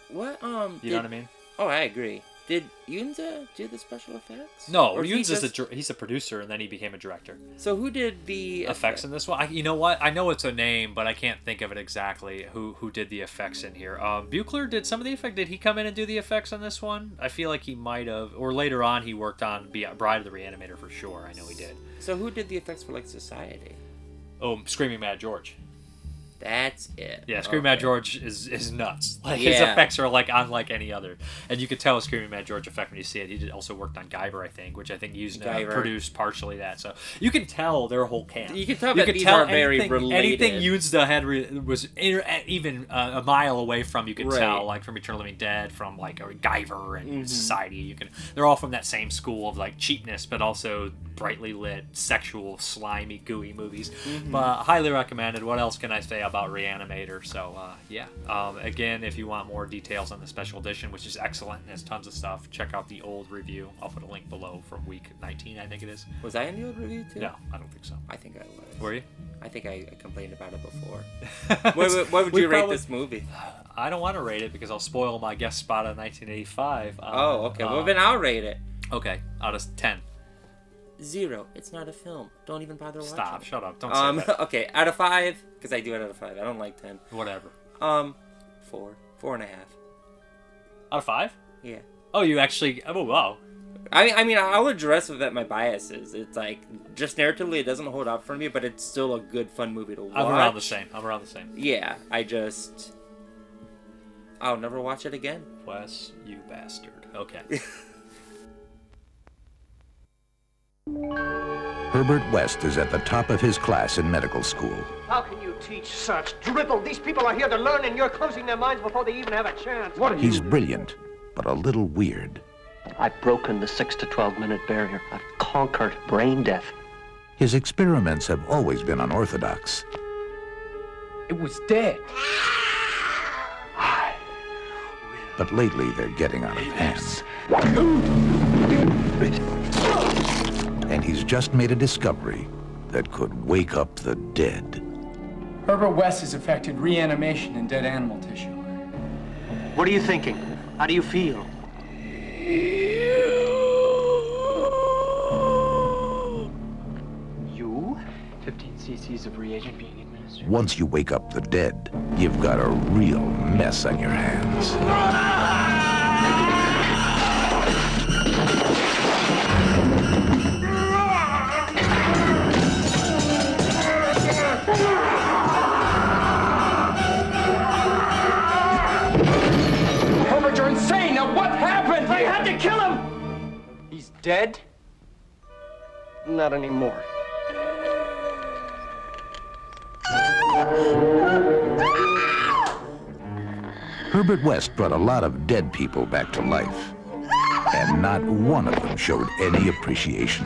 What? You know what I mean? Oh, I agree. Did Unza do the special effects? No, he's a producer, and then he became a director. So who did the effects in this one? You know what? I know it's a name, but I can't think of it exactly. Who did the effects in here? Buechler did some of the effects. Did he come in and do the effects on this one? I feel like he might have. Or later on, he worked on Bride of the Re-Animator for sure. I know he did. So who did the effects for like Society? Oh, Screaming Mad George. That's it. Yeah, Screaming Mad George is nuts. Like, his effects are like unlike any other, and you could tell a Screaming Mad George effect when you see it. He also worked on Guyver, I think, which I think used produced partially that. So you can tell their whole camp. You can tell that these are very related. Anything Yuzda had was even a mile away from. You could tell, like from Eternal Living Dead, from like Guyver and Society. They're all from that same school of like cheapness, but also brightly lit, sexual, slimy, gooey movies. But highly recommended. What else can I say about Re-Animator? So again, if you want more details on the special edition, which is excellent and has tons of stuff, check out the old review. I'll put a link below from week 19, I think it is. Was I in the old review too? No, I don't think so. I think I was. Were you? I think I complained about it before. What would you rate this movie? I don't want to rate it because I'll spoil my guest spot on 1985. Oh, okay. Well, then I'll rate it. Okay, out of 10. 0. It's not a film. Don't even bother watching. Stop. Shut up. Don't say that. Okay, out of 5, because I do it out of 5. I don't like 10. Whatever. 4. 4.5. Out of 5? Yeah. Oh, you actually... Oh, wow. I mean, I'll address that my biases. It's like, just narratively, it doesn't hold up for me, but it's still a good, fun movie to watch. I'm around the same. Yeah, I'll never watch it again. Wes, you bastard. Okay. Herbert West is at the top of his class in medical school. How can you teach such drivel? These people are here to learn, and you're closing their minds before they even have a chance. He's brilliant, but a little weird. I've broken the 6 to 12 minute barrier. I've conquered brain death. His experiments have always been unorthodox. It was dead. But lately they're getting out of hand. And he's just made a discovery that could wake up the dead. Herbert West has affected reanimation in dead animal tissue. What are you thinking? How do you feel? You? 15 cc's of reagent being administered. Once you wake up the dead, you've got a real mess on your hands. Herbert, you're insane! Now what happened? I had to kill him! He's dead? Not anymore. Herbert West brought a lot of dead people back to life, and not one of them showed any appreciation.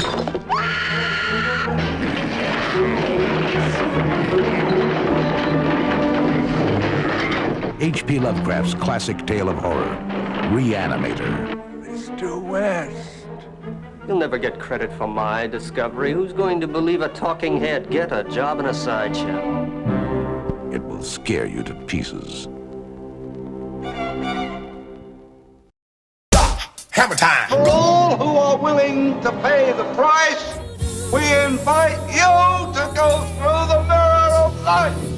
H.P. Lovecraft's classic tale of horror, Re-Animator. Mr. West. You'll never get credit for my discovery. Who's going to believe a talking head? Get a job in a sideshow. It will scare you to pieces. Hammer time! For all who are willing to pay the price, we invite you to go through the mirror of life.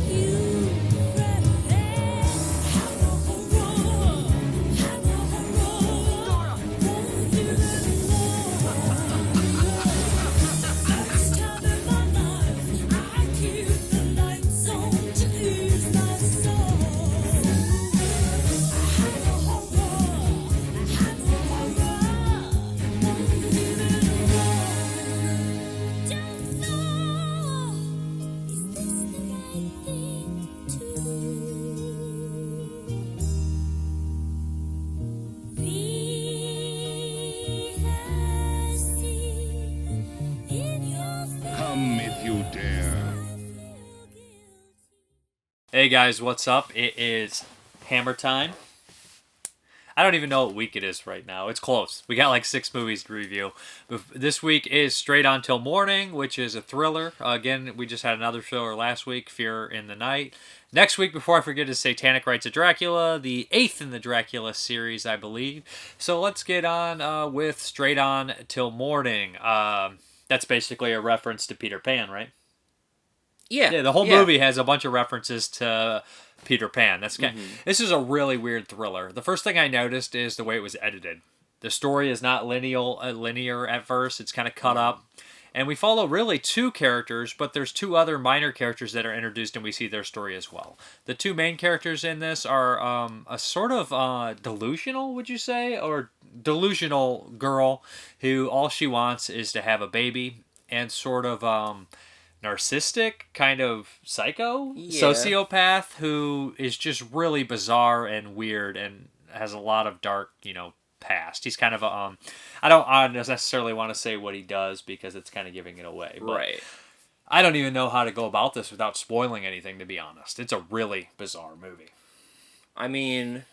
Hey guys, what's up? It is Hammer Time. I don't even know what week it is right now. It's close. We got like 6 movies to review. This week is Straight On Till Morning, which is a thriller. Again, we just had another thriller last week, Fear in the Night. Next week, before I forget, is Satanic Rites of Dracula, the 8th in the Dracula series, I believe. So let's get on with Straight On Till Morning. That's basically a reference to Peter Pan, right? Yeah. The whole movie has a bunch of references to Peter Pan. This is a really weird thriller. The first thing I noticed is the way it was edited. The story is not linear at first. It's kind of cut up. And we follow really 2 characters, but there's 2 other minor characters that are introduced, and we see their story as well. The 2 main characters in this are a sort of delusional, would you say? Or delusional girl who all she wants is to have a baby, and sort of narcissistic, kind of psycho, sociopath who is just really bizarre and weird and has a lot of dark, past. He's kind of a, I don't necessarily want to say what he does because it's kind of giving it away. But right. I don't even know how to go about this without spoiling anything, to be honest. It's a really bizarre movie. I mean,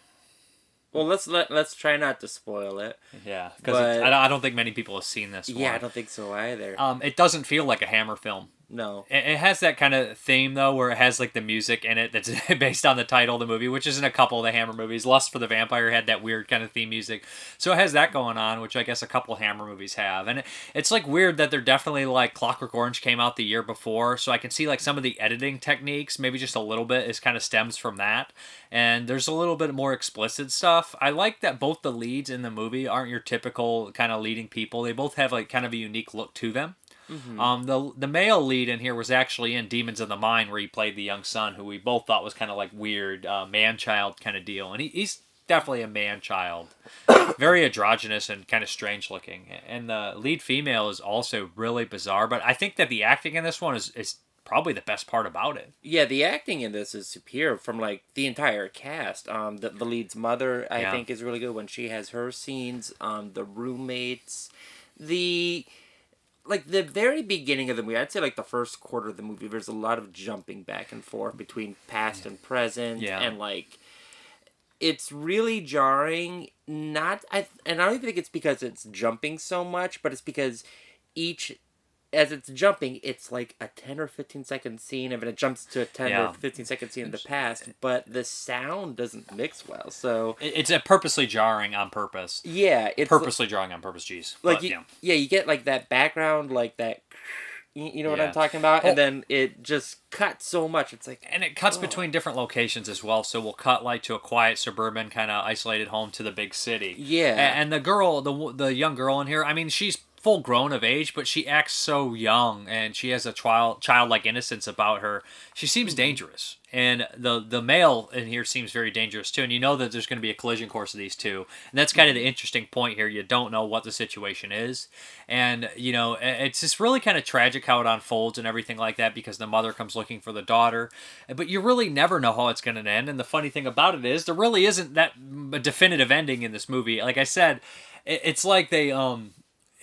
well, let's try not to spoil it. Yeah, because I don't think many people have seen this one. Yeah, I don't think so either. It doesn't feel like a Hammer film. No. It has that kind of theme, though, where it has like the music in it that's based on the title of the movie, which is in a couple of the Hammer movies. Lust for the Vampire had that weird kind of theme music. So it has that going on, which I guess a couple Hammer movies have. And it's like weird that they're definitely like Clockwork Orange came out the year before, so I can see like some of the editing techniques, maybe just a little bit, is kind of stems from that. And there's a little bit more explicit stuff. I like that both the leads in the movie aren't your typical kind of leading people. They both have like kind of a unique look to them. Mm-hmm. The male lead in here was actually in Demons of the Mind, where he played the young son, who we both thought was kind of like weird man-child kind of deal, and he's definitely a man-child, very androgynous and kind of strange looking. And the lead female is also really bizarre, but I think that the acting in this one is probably the best part about it. Yeah, the acting in this is superior from like the entire cast. The lead's mother, I think, is really good when she has her scenes. The roommates, the very beginning of the movie, I'd say like the first quarter of the movie, there's a lot of jumping back and forth between past and present, and like it's really jarring. And I don't even think it's because it's jumping so much, but it's because as it's jumping, it's like a 10 or 15 second scene, and then it jumps to a 10 or 15 second scene in the past, but the sound doesn't mix well, so... It's purposely jarring on purpose. Yeah. It's purposely jarring on purpose, geez. Like, but, you get like that background, like that... You know what I'm talking about? And then it just cuts so much. It's like... And it cuts between different locations as well, so we'll cut like to a quiet suburban kind of isolated home to the big city. Yeah. And the girl, the young girl in here, I mean, she's full grown of age, but she acts so young, and she has a childlike innocence about her. She seems dangerous, and the male in here seems very dangerous too. And you know that there's going to be a collision course of these two, and that's kind of the interesting point here. You don't know what the situation is, and you know it's just really kind of tragic how it unfolds and everything like that, because the mother comes looking for the daughter, but you really never know how it's going to end. And the funny thing about it is there really isn't that a definitive ending in this movie. Like I said, it's like they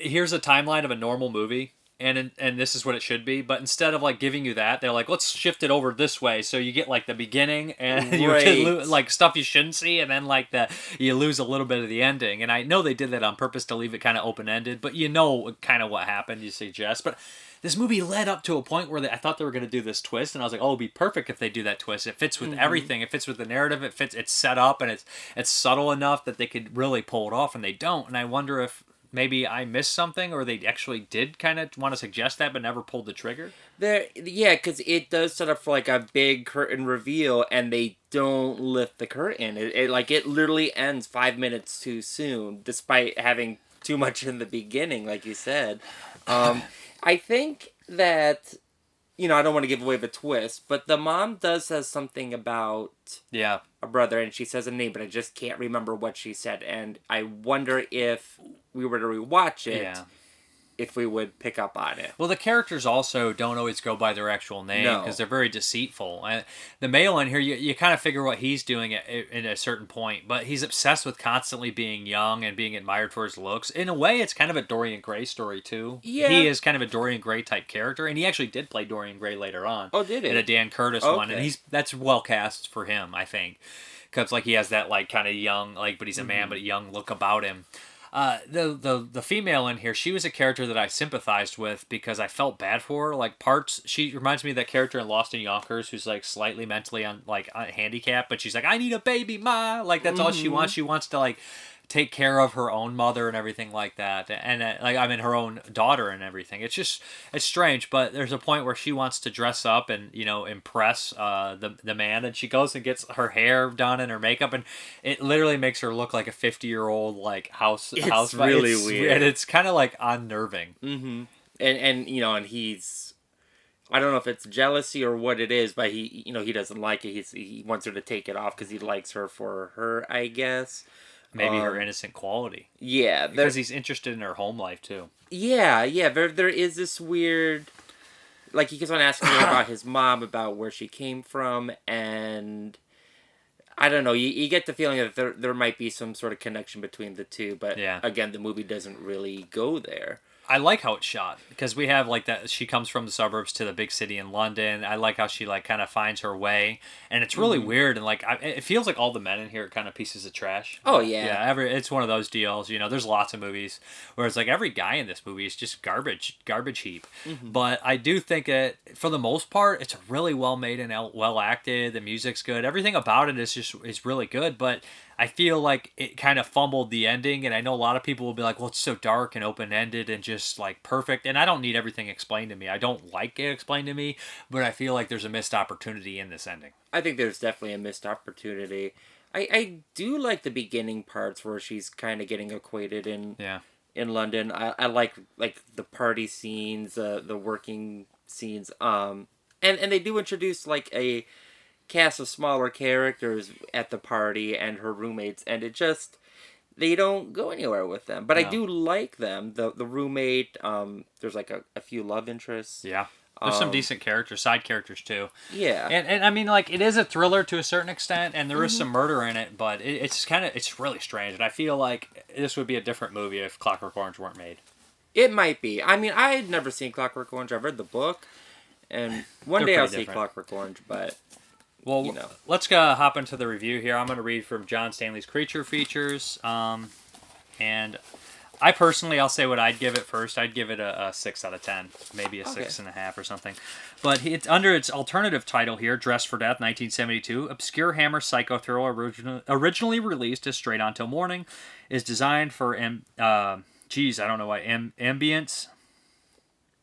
here's a timeline of a normal movie, and this is what it should be, but instead of like giving you that, they're like, let's shift it over this way, so you get like the beginning and you like stuff you shouldn't see, and then like you lose a little bit of the ending. And I know they did that on purpose to leave it kind of open-ended, but you know kind of what happened, you suggest. But this movie led up to a point where I thought they were going to do this twist, and I was like, oh, it'd be perfect if they do that twist. It fits with everything. It fits with the narrative. It's set up, and it's subtle enough that they could really pull it off, and they don't. And I wonder if maybe I missed something, or they actually did kind of want to suggest that, but never pulled the trigger. Yeah, because it does set up for like a big curtain reveal, and they don't lift the curtain. It literally ends 5 minutes too soon, despite having too much in the beginning, like you said. I think that, you know, I don't want to give away the twist, but the mom does say something about a brother, and she says a name, but I just can't remember what she said. And I wonder if we were to rewatch it, if we would pick up on it. Well, the characters also don't always go by their actual name, because they're very deceitful. And the male in here, you kind of figure what he's doing at a certain point, but he's obsessed with constantly being young and being admired for his looks. In a way, it's kind of a Dorian Gray story, too. Yeah. He is kind of a Dorian Gray type character, and he actually did play Dorian Gray later on. Oh, did he? In a Dan Curtis one, and that's well cast for him, I think. Because like he has that like kind of young, like, but he's a man, but young look about him. The female in here, she was a character that I sympathized with because I felt bad for her. Like she reminds me of that character in Lost in Yonkers who's like slightly mentally handicapped, but she's like, I need a baby, ma. Like that's all she wants. She wants to like take care of her own mother and everything like that, and her own daughter and everything. It's strange, but there's a point where she wants to dress up and, you know, impress the man, and she goes and gets her hair done and her makeup, and it literally makes her look like a 50-year-old like house. It's really weird, and it's kind of like unnerving. And you know, and he's, I don't know if it's jealousy or what it is, but he doesn't like it. He wants her to take it off because he likes her for her, I guess. Maybe her innocent quality. Yeah. Because he's interested in her home life, too. Yeah. There is this weird... Like, he keeps on asking her about his mom, about where she came from, and... I don't know, you get the feeling that there might be some sort of connection between the two, but again, the movie doesn't really go there. I like how it's shot, because we have like that. She comes from the suburbs to the big city in London. I like how she like kind of finds her way, and it's really weird. And like it feels like all the men in here are kind of pieces of trash. Oh yeah, it's one of those deals. You know, there's lots of movies where it's like every guy in this movie is just garbage heap. But I do think that for the most part, it's really well made and well acted. The music's good. Everything about it is really good. But I feel like it kind of fumbled the ending, and I know a lot of people will be like, well, it's so dark and open-ended and just, like, perfect, and I don't need everything explained to me. I don't like it explained to me, but I feel like there's a missed opportunity in this ending. I think there's definitely a missed opportunity. I do like the beginning parts where she's kind of getting acquainted in London. I like the party scenes, the working scenes, and they do introduce, like, a cast of smaller characters at the party and her roommates, and they don't go anywhere with them, but I do like them. The roommate, there's like a few love interests, There's some decent characters, side characters too. Yeah. And I mean, like, it is a thriller to a certain extent, and there is some murder in it, but it's really strange. And I feel like this would be a different movie if Clockwork Orange weren't made. It might be. I mean, I had never seen Clockwork Orange. I've read the book, and one day I'll see Clockwork Orange, but... Well, you know. Let's hop into the review here. I'm going to read from John Stanley's Creature Features, and... I personally, I'll say what I'd give it first. I'd give it a 6 out of 10, maybe a 6.5 or something. But it's under its alternative title here, Dressed for Death, 1972. Obscure Hammer psycho thriller originally released as Straight On Till Morning, is designed for ambience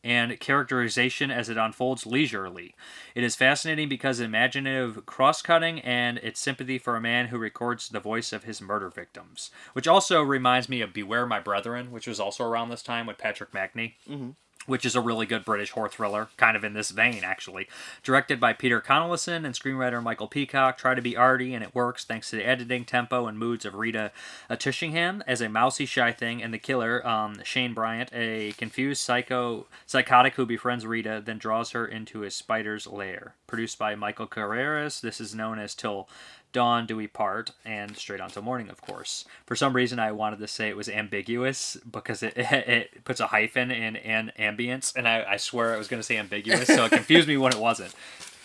and characterization as it unfolds leisurely. It is fascinating because imaginative cross-cutting and its sympathy for a man who records the voice of his murder victims. Which also reminds me of Beware My Brethren, which was also around this time with Patrick Macnee. Mm-hmm. Which is a really good British horror thriller, kind of in this vein, actually. Directed by Peter Connellison and screenwriter Michael Peacock. Try to be arty, and it works thanks to the editing, tempo, and moods of Rita Tishingham as a mousy, shy thing, and the killer, Shane Bryant, a confused psychotic who befriends Rita, then draws her into his spider's lair. Produced by Michael Carreras, this is known as Till Dawn Do We Part, and Straight On Till Morning, of course. For some reason, I wanted to say it was ambiguous because it puts a hyphen in ambience, and I swear I was going to say ambiguous, so it confused me when it wasn't.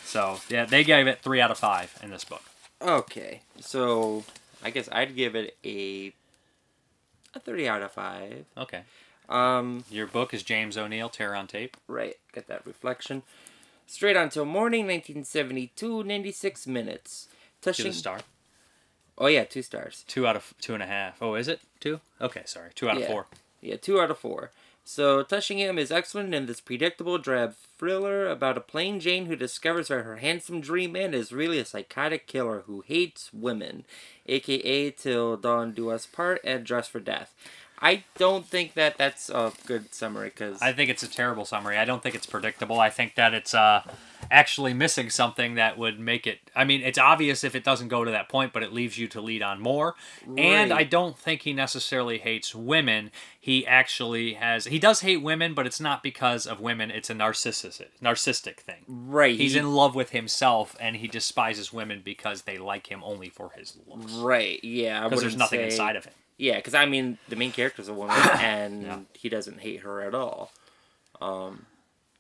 So, yeah, they gave it 3 out of 5 in this book. Okay, so I guess I'd give it a 3 out of 5. Okay. Your book is James O'Neill, Terror on Tape. Right, get that reflection. Straight On Till Morning, 1972, 96 minutes. Give it a star. Oh, yeah, 2 stars. 2 out of 2.5. Oh, is it 2? Okay, sorry. 2 out of 4. Yeah, 2 out of 4. So, Tushingham is excellent in this predictable, drab thriller about a plain Jane who discovers that her handsome dream man is really a psychotic killer who hates women, a.k.a. Till Dawn Do Us Part and Dressed for Death. I don't think that that's a good summary, because... I think it's a terrible summary. I don't think it's predictable. I think that it's actually missing something that would make it... I mean, it's obvious if it doesn't go to that point, but it leaves you to lead on more. Right. And I don't think he necessarily hates women. He actually has... He does hate women, but it's not because of women. It's a narcissistic thing. Right. He's in love with himself, and he despises women because they like him only for his looks. Right, yeah. Because there's nothing inside of him. Yeah, because, I mean, the main character's a woman, and he doesn't hate her at all.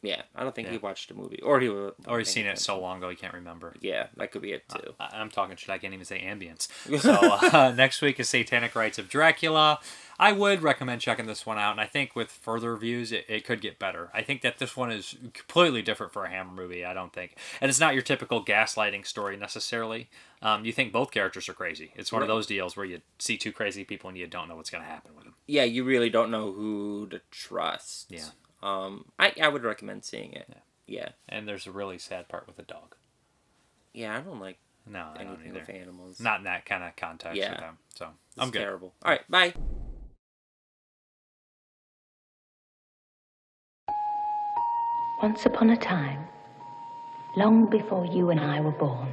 Yeah, I don't think he watched the movie. Or he's seen it so long ago he can't remember. Yeah, that could be it, too. I'm talking shit, I can't even say ambience. So, next week is Satanic Rites of Dracula. I would recommend checking this one out, and I think with further reviews, it could get better. I think that this one is completely different for a Hammer movie, I don't think. And it's not your typical gaslighting story, necessarily. You think both characters are crazy. It's one of those deals where you see 2 crazy people and you don't know what's going to happen with them. Yeah, you really don't know who to trust. Yeah. I would recommend seeing it. Yeah. And there's a really sad part with the dog. Yeah, I don't like anything with animals. Not in that kind of context with them. So, I'm good. Terrible. All right, bye. Once upon a time, long before you and I were born,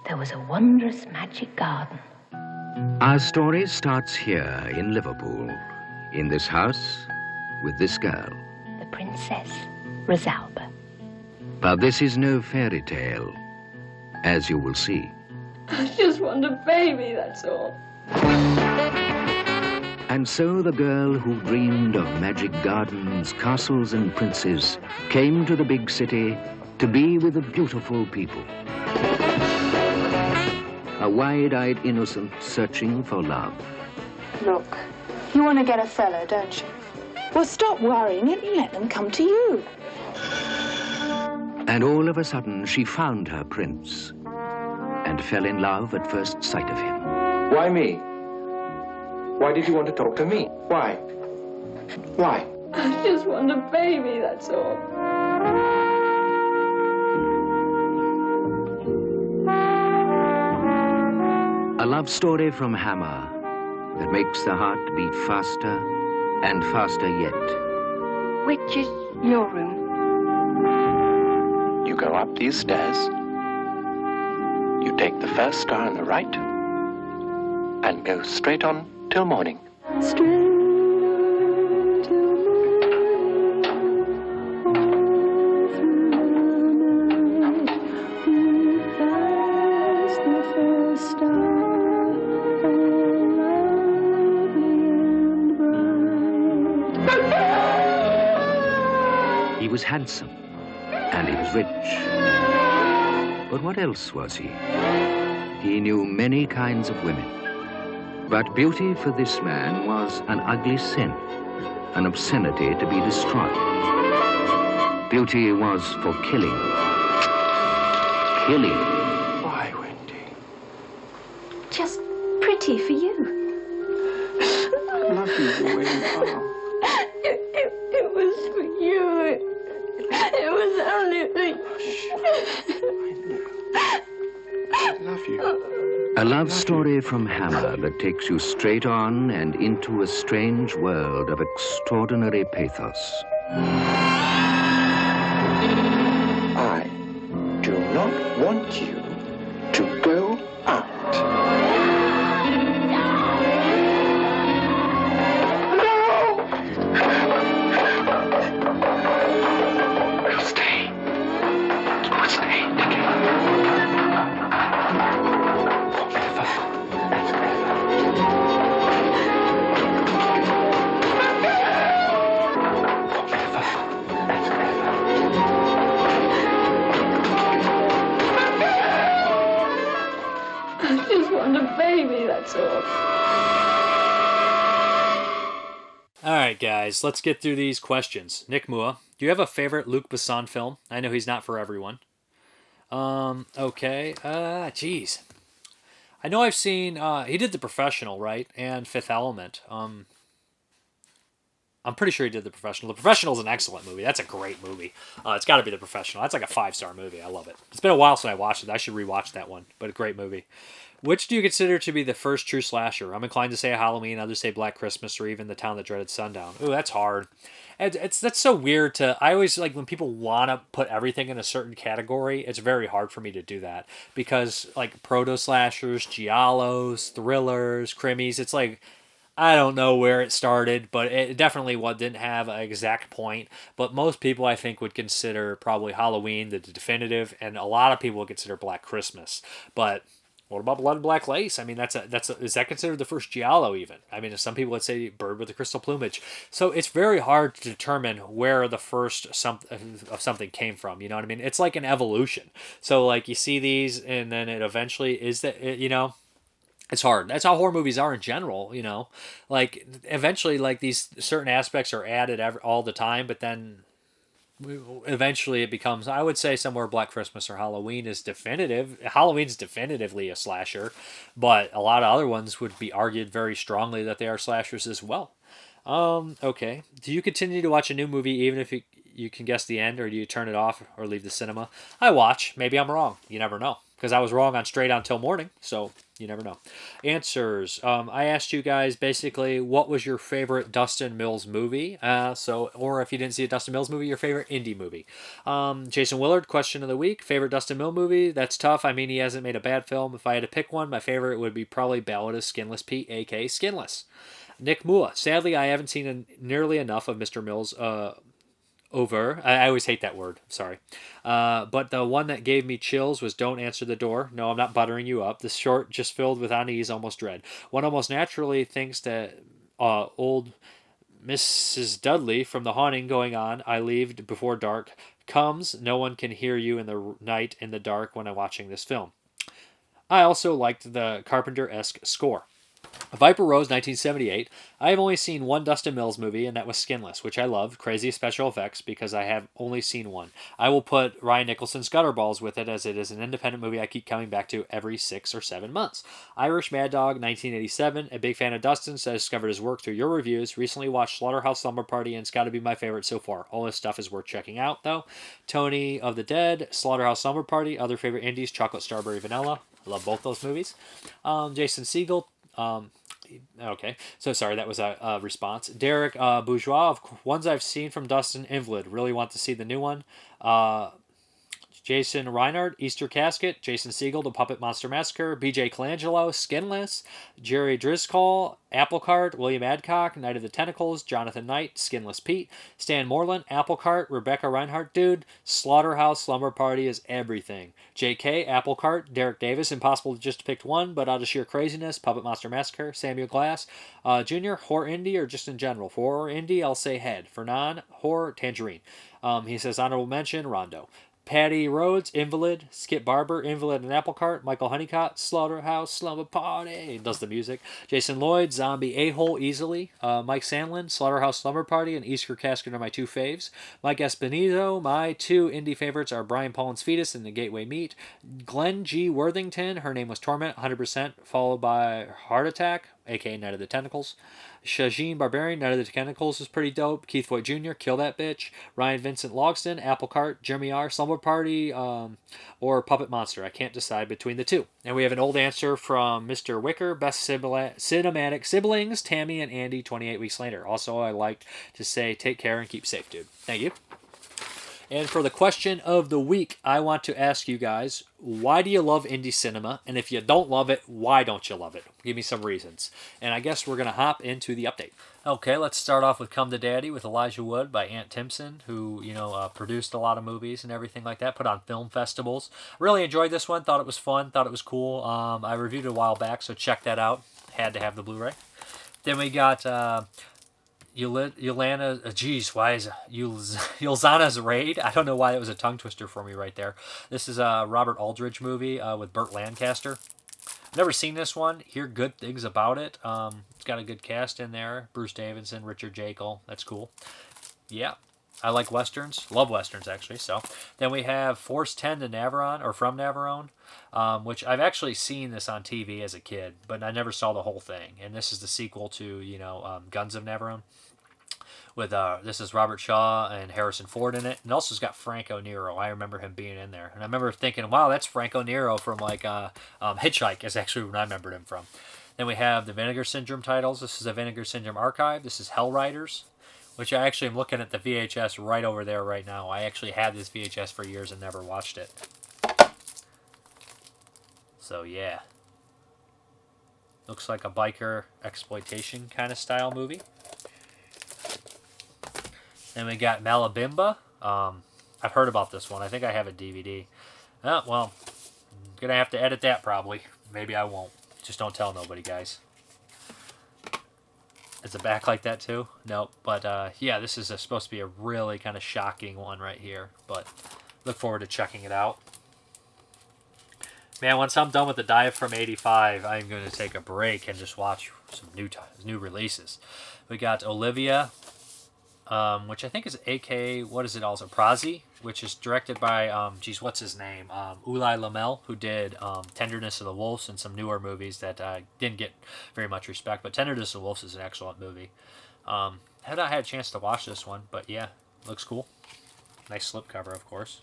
there was a wondrous magic garden. Our story starts here in Liverpool, in this house, with this girl. The Princess Rosalba. But this is no fairy tale, as you will see. I just want a baby, that's all. And so the girl who dreamed of magic gardens, castles, and princes came to the big city to be with the beautiful people. A wide-eyed innocent searching for love. Look, you want to get a fella, don't you? Well, stop worrying and let them come to you. And all of a sudden, she found her prince and fell in love at first sight of him. Why me? Why did you want to talk to me? Why? Why? I just want a baby, that's all. A love story from Hammer that makes the heart beat faster and faster yet. Which is your room? You go up these stairs. You take the first star on the right and go straight on till morning. was handsome, and he was rich. But what else was he? He knew many kinds of women. But beauty for this man was an ugly sin, an obscenity to be destroyed. Beauty was for killing. Killing. Why, Wendy? Just pretty for you. I love you the way you are. It was for you. It was only for you. I love you. A love story from Hammer that takes you straight on and into a strange world of extraordinary pathos. I do not want you to go out. We'll stay. We'll stay together. I just want a baby, that's all. Alright, guys, let's get through these questions. Nick Mua, do you have a favorite Luc Besson film? I know he's not for everyone. Okay. Jeez. I know I've seen, he did The Professional, right? And Fifth Element. I'm pretty sure he did The Professional. The Professional is an excellent movie. That's a great movie. It's got to be The Professional. That's like a 5-star movie. I love it. It's been a while since I watched it. I should rewatch that one, but a great movie. Which do you consider to be the first true slasher? I'm inclined to say Halloween, others say Black Christmas, or even The Town That Dreaded Sundown. Ooh, that's hard. That's so weird to... I always, like, when people want to put everything in a certain category, it's very hard for me to do that. Because, like, proto-slashers, giallos, thrillers, krimis, it's like... I don't know where it started, but it definitely didn't have an exact point. But most people, I think, would consider probably Halloween the definitive, and a lot of people would consider Black Christmas. But... what about Blood and Black Lace? I mean, is that considered the first giallo even? I mean, some people would say Bird with the Crystal Plumage. So it's very hard to determine where the first of something came from. You know what I mean? It's like an evolution. So like you see these, and then it eventually is that you know. It's hard. That's how horror movies are in general. You know, like eventually, like these certain aspects are added all the time, but then. Eventually it becomes, I would say, somewhere Black Christmas or Halloween is definitive. Halloween's definitively a slasher, but a lot of other ones would be argued very strongly that they are slashers as well. Okay. Do you continue to watch a new movie even if you can guess the end, or do you turn it off or leave the cinema? I watch. Maybe I'm wrong. You never know. Because I was wrong on Straight On Till Morning, so you never know. Answers. I asked you guys basically what was your favorite Dustin Mills movie. Or if you didn't see a Dustin Mills movie, your favorite indie movie. Jason Willard, question of the week. Favorite Dustin Mills movie? That's tough. I mean, he hasn't made a bad film. If I had to pick one, my favorite would be probably Ballad of Skinless Pete, a.k.a. Skinless. Nick Mua. Sadly, I haven't seen nearly enough of Mr. Mills' over. I always hate that word. Sorry. But the one that gave me chills was Don't Answer the Door. No, I'm not buttering you up. This short just filled with unease, almost dread. One almost naturally thinks that old Mrs. Dudley from The Haunting going on, I leave before dark, comes. No one can hear you in the night in the dark when I'm watching this film. I also liked the Carpenter-esque score. Viper Rose, 1978. I have only seen one Dustin Mills movie, and that was Skinless, which I loved. Crazy special effects, because I have only seen one. I will put Ryan Nicholson's Gutterballs with it, as it is an independent movie I keep coming back to every 6 or 7 months. Irish Mad Dog, 1987. A big fan of Dustin's. I discovered his work through your reviews. Recently watched Slaughterhouse Slumber Party, and it's got to be my favorite so far. All this stuff is worth checking out, though. Tony of the Dead, Slaughterhouse Slumber Party. Other favorite indies, Chocolate Strawberry Vanilla. I love both those movies. Jason Siegel. Okay, so sorry, that was a response. Derek Bourgeois, of ones I've seen from Dustin, Invalid. Really want to see the new one. Jason Reinhardt, Easter Casket, Jason Siegel, The Puppet Monster Massacre, BJ Colangelo, Skinless, Jerry Driscoll, Applecart, William Adcock, Night of the Tentacles, Jonathan Knight, Skinless Pete, Stan Moreland, Applecart, Rebecca Reinhardt Dude, Slaughterhouse, Slumber Party is everything. JK, Applecart, Derek Davis, impossible just to pick one, but out of sheer craziness, Puppet Monster Massacre, Samuel Glass, Junior, horror indie or just in general? For horror indie, I'll say Head. For non-horror, Tangerine. He says honorable mention, Rondo. Patty Rhodes, Invalid. Skip Barber, Invalid and Applecart. Michael Honeycutt, Slaughterhouse, Slumber Party. Does the music. Jason Lloyd, Zombie A-Hole easily. Mike Sandlin, Slaughterhouse, Slumber Party, and Easter Casket are my two faves. Mike Espinito, my two indie favorites are Brian Pollan's Fetus and The Gateway Meat. Glenn G. Worthington, her name was Torment, 100%, followed by Heart Attack, aka Night of the Tentacles. Shajin Barbarian, Night of the Tentacles is pretty dope. Keith Voigt Jr., Kill That Bitch. Ryan Vincent Logston, Applecart, Jeremy R., Slumber Party, or Puppet Monster. I can't decide between the two. And we have an old answer from Mr. Wicker, Best Cinematic Siblings, Tammy and Andy, 28 weeks later. Also, I like to say take care and keep safe, dude. Thank you. And for the question of the week, I want to ask you guys, why do you love indie cinema? And if you don't love it, why don't you love it? Give me some reasons. And I guess we're going to hop into the update. Okay, let's start off with Come to Daddy with Elijah Wood by Ant Timpson, who, produced a lot of movies and everything like that, put on film festivals. Really enjoyed this one, thought it was fun, thought it was cool. I reviewed it a while back, so check that out. Had to have the Blu-ray. Then we got Ulzana's Raid. I don't know why that was a tongue twister for me right there. This is a Robert Aldridge movie with Burt Lancaster. Never seen this one. Hear good things about it. It's got a good cast in there. Bruce Davidson, Richard Jekyll. That's cool. Yeah. I like westerns. Love westerns, actually. So then we have Force 10 to Navarone, or From Navarone, which I've actually seen this on TV as a kid, but I never saw the whole thing. And this is the sequel to, Guns of Navarone. With this is Robert Shaw and Harrison Ford in it, and also it's got Franco Nero. I remember him being in there, and I remember thinking, "Wow, that's Franco Nero from Hitchhike." Is actually what I remembered him from. Then we have the Vinegar Syndrome titles. This is a Vinegar Syndrome archive. This is Hellriders, which I actually am looking at the VHS right over there right now. I actually had this VHS for years and never watched it. So yeah, looks like a biker exploitation kind of style movie. Then we got Malabimba. I've heard about this one. I think I have a DVD. Oh, well, I'm going to have to edit that probably. Maybe I won't. Just don't tell nobody, guys. Is it back like that too? No. But, yeah, this is supposed to be a really kind of shocking one right here. But look forward to checking it out. Man, once I'm done with the dive from 85, I'm going to take a break and just watch some new releases. We got Olivia, which I think is AK, what is it also? Prazi, which is directed by, what's his name? Ulai Lamel, who did Tenderness of the Wolves and some newer movies that didn't get very much respect. But Tenderness of the Wolves is an excellent movie. Had not had a chance to watch this one, but yeah, looks cool. Nice slipcover, of course.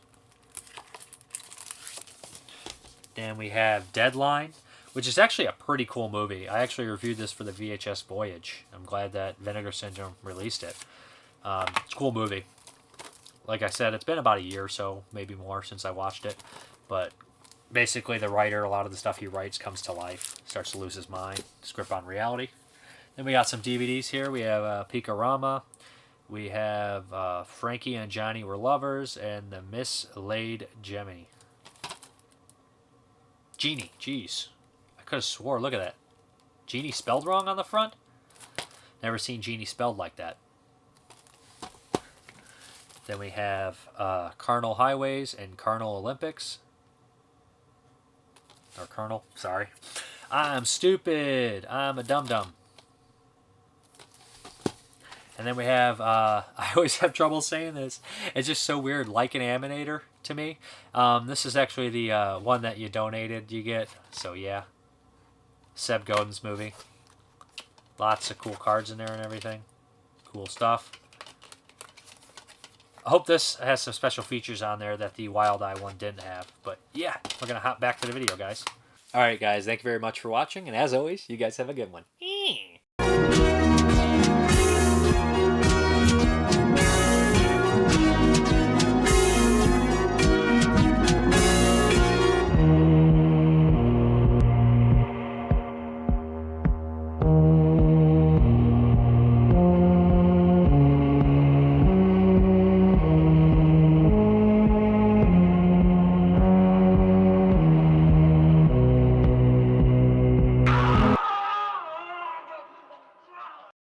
Then we have Deadline, which is actually a pretty cool movie. I actually reviewed this for the VHS Voyage. I'm glad that Vinegar Syndrome released it. It's a cool movie. Like I said, it's been about a year or so, maybe more, since I watched it. But basically the writer, a lot of the stuff he writes comes to life. Starts to lose his mind. Script on reality. Then we got some DVDs here. We have Picarama. We have Frankie and Johnny Were Lovers. And The Mislaid Genie. Genie. Jeez. I could have swore. Look at that. Genie spelled wrong on the front? Never seen Genie spelled like that. Then we have Carnal Highways and Carnal Olympics. Or Colonel, sorry. I'm stupid. I'm a dum-dum. And then we have, I always have trouble saying this. It's just so weird. Like an Animator to me. This is actually the one that you donated, you get. So yeah. Seb Godin's movie. Lots of cool cards in there and everything. Cool stuff. I hope this has some special features on there that the Wild Eye one didn't have. But yeah, we're going to hop back to the video, guys. Alright guys, thank you very much for watching. And as always, you guys have a good one.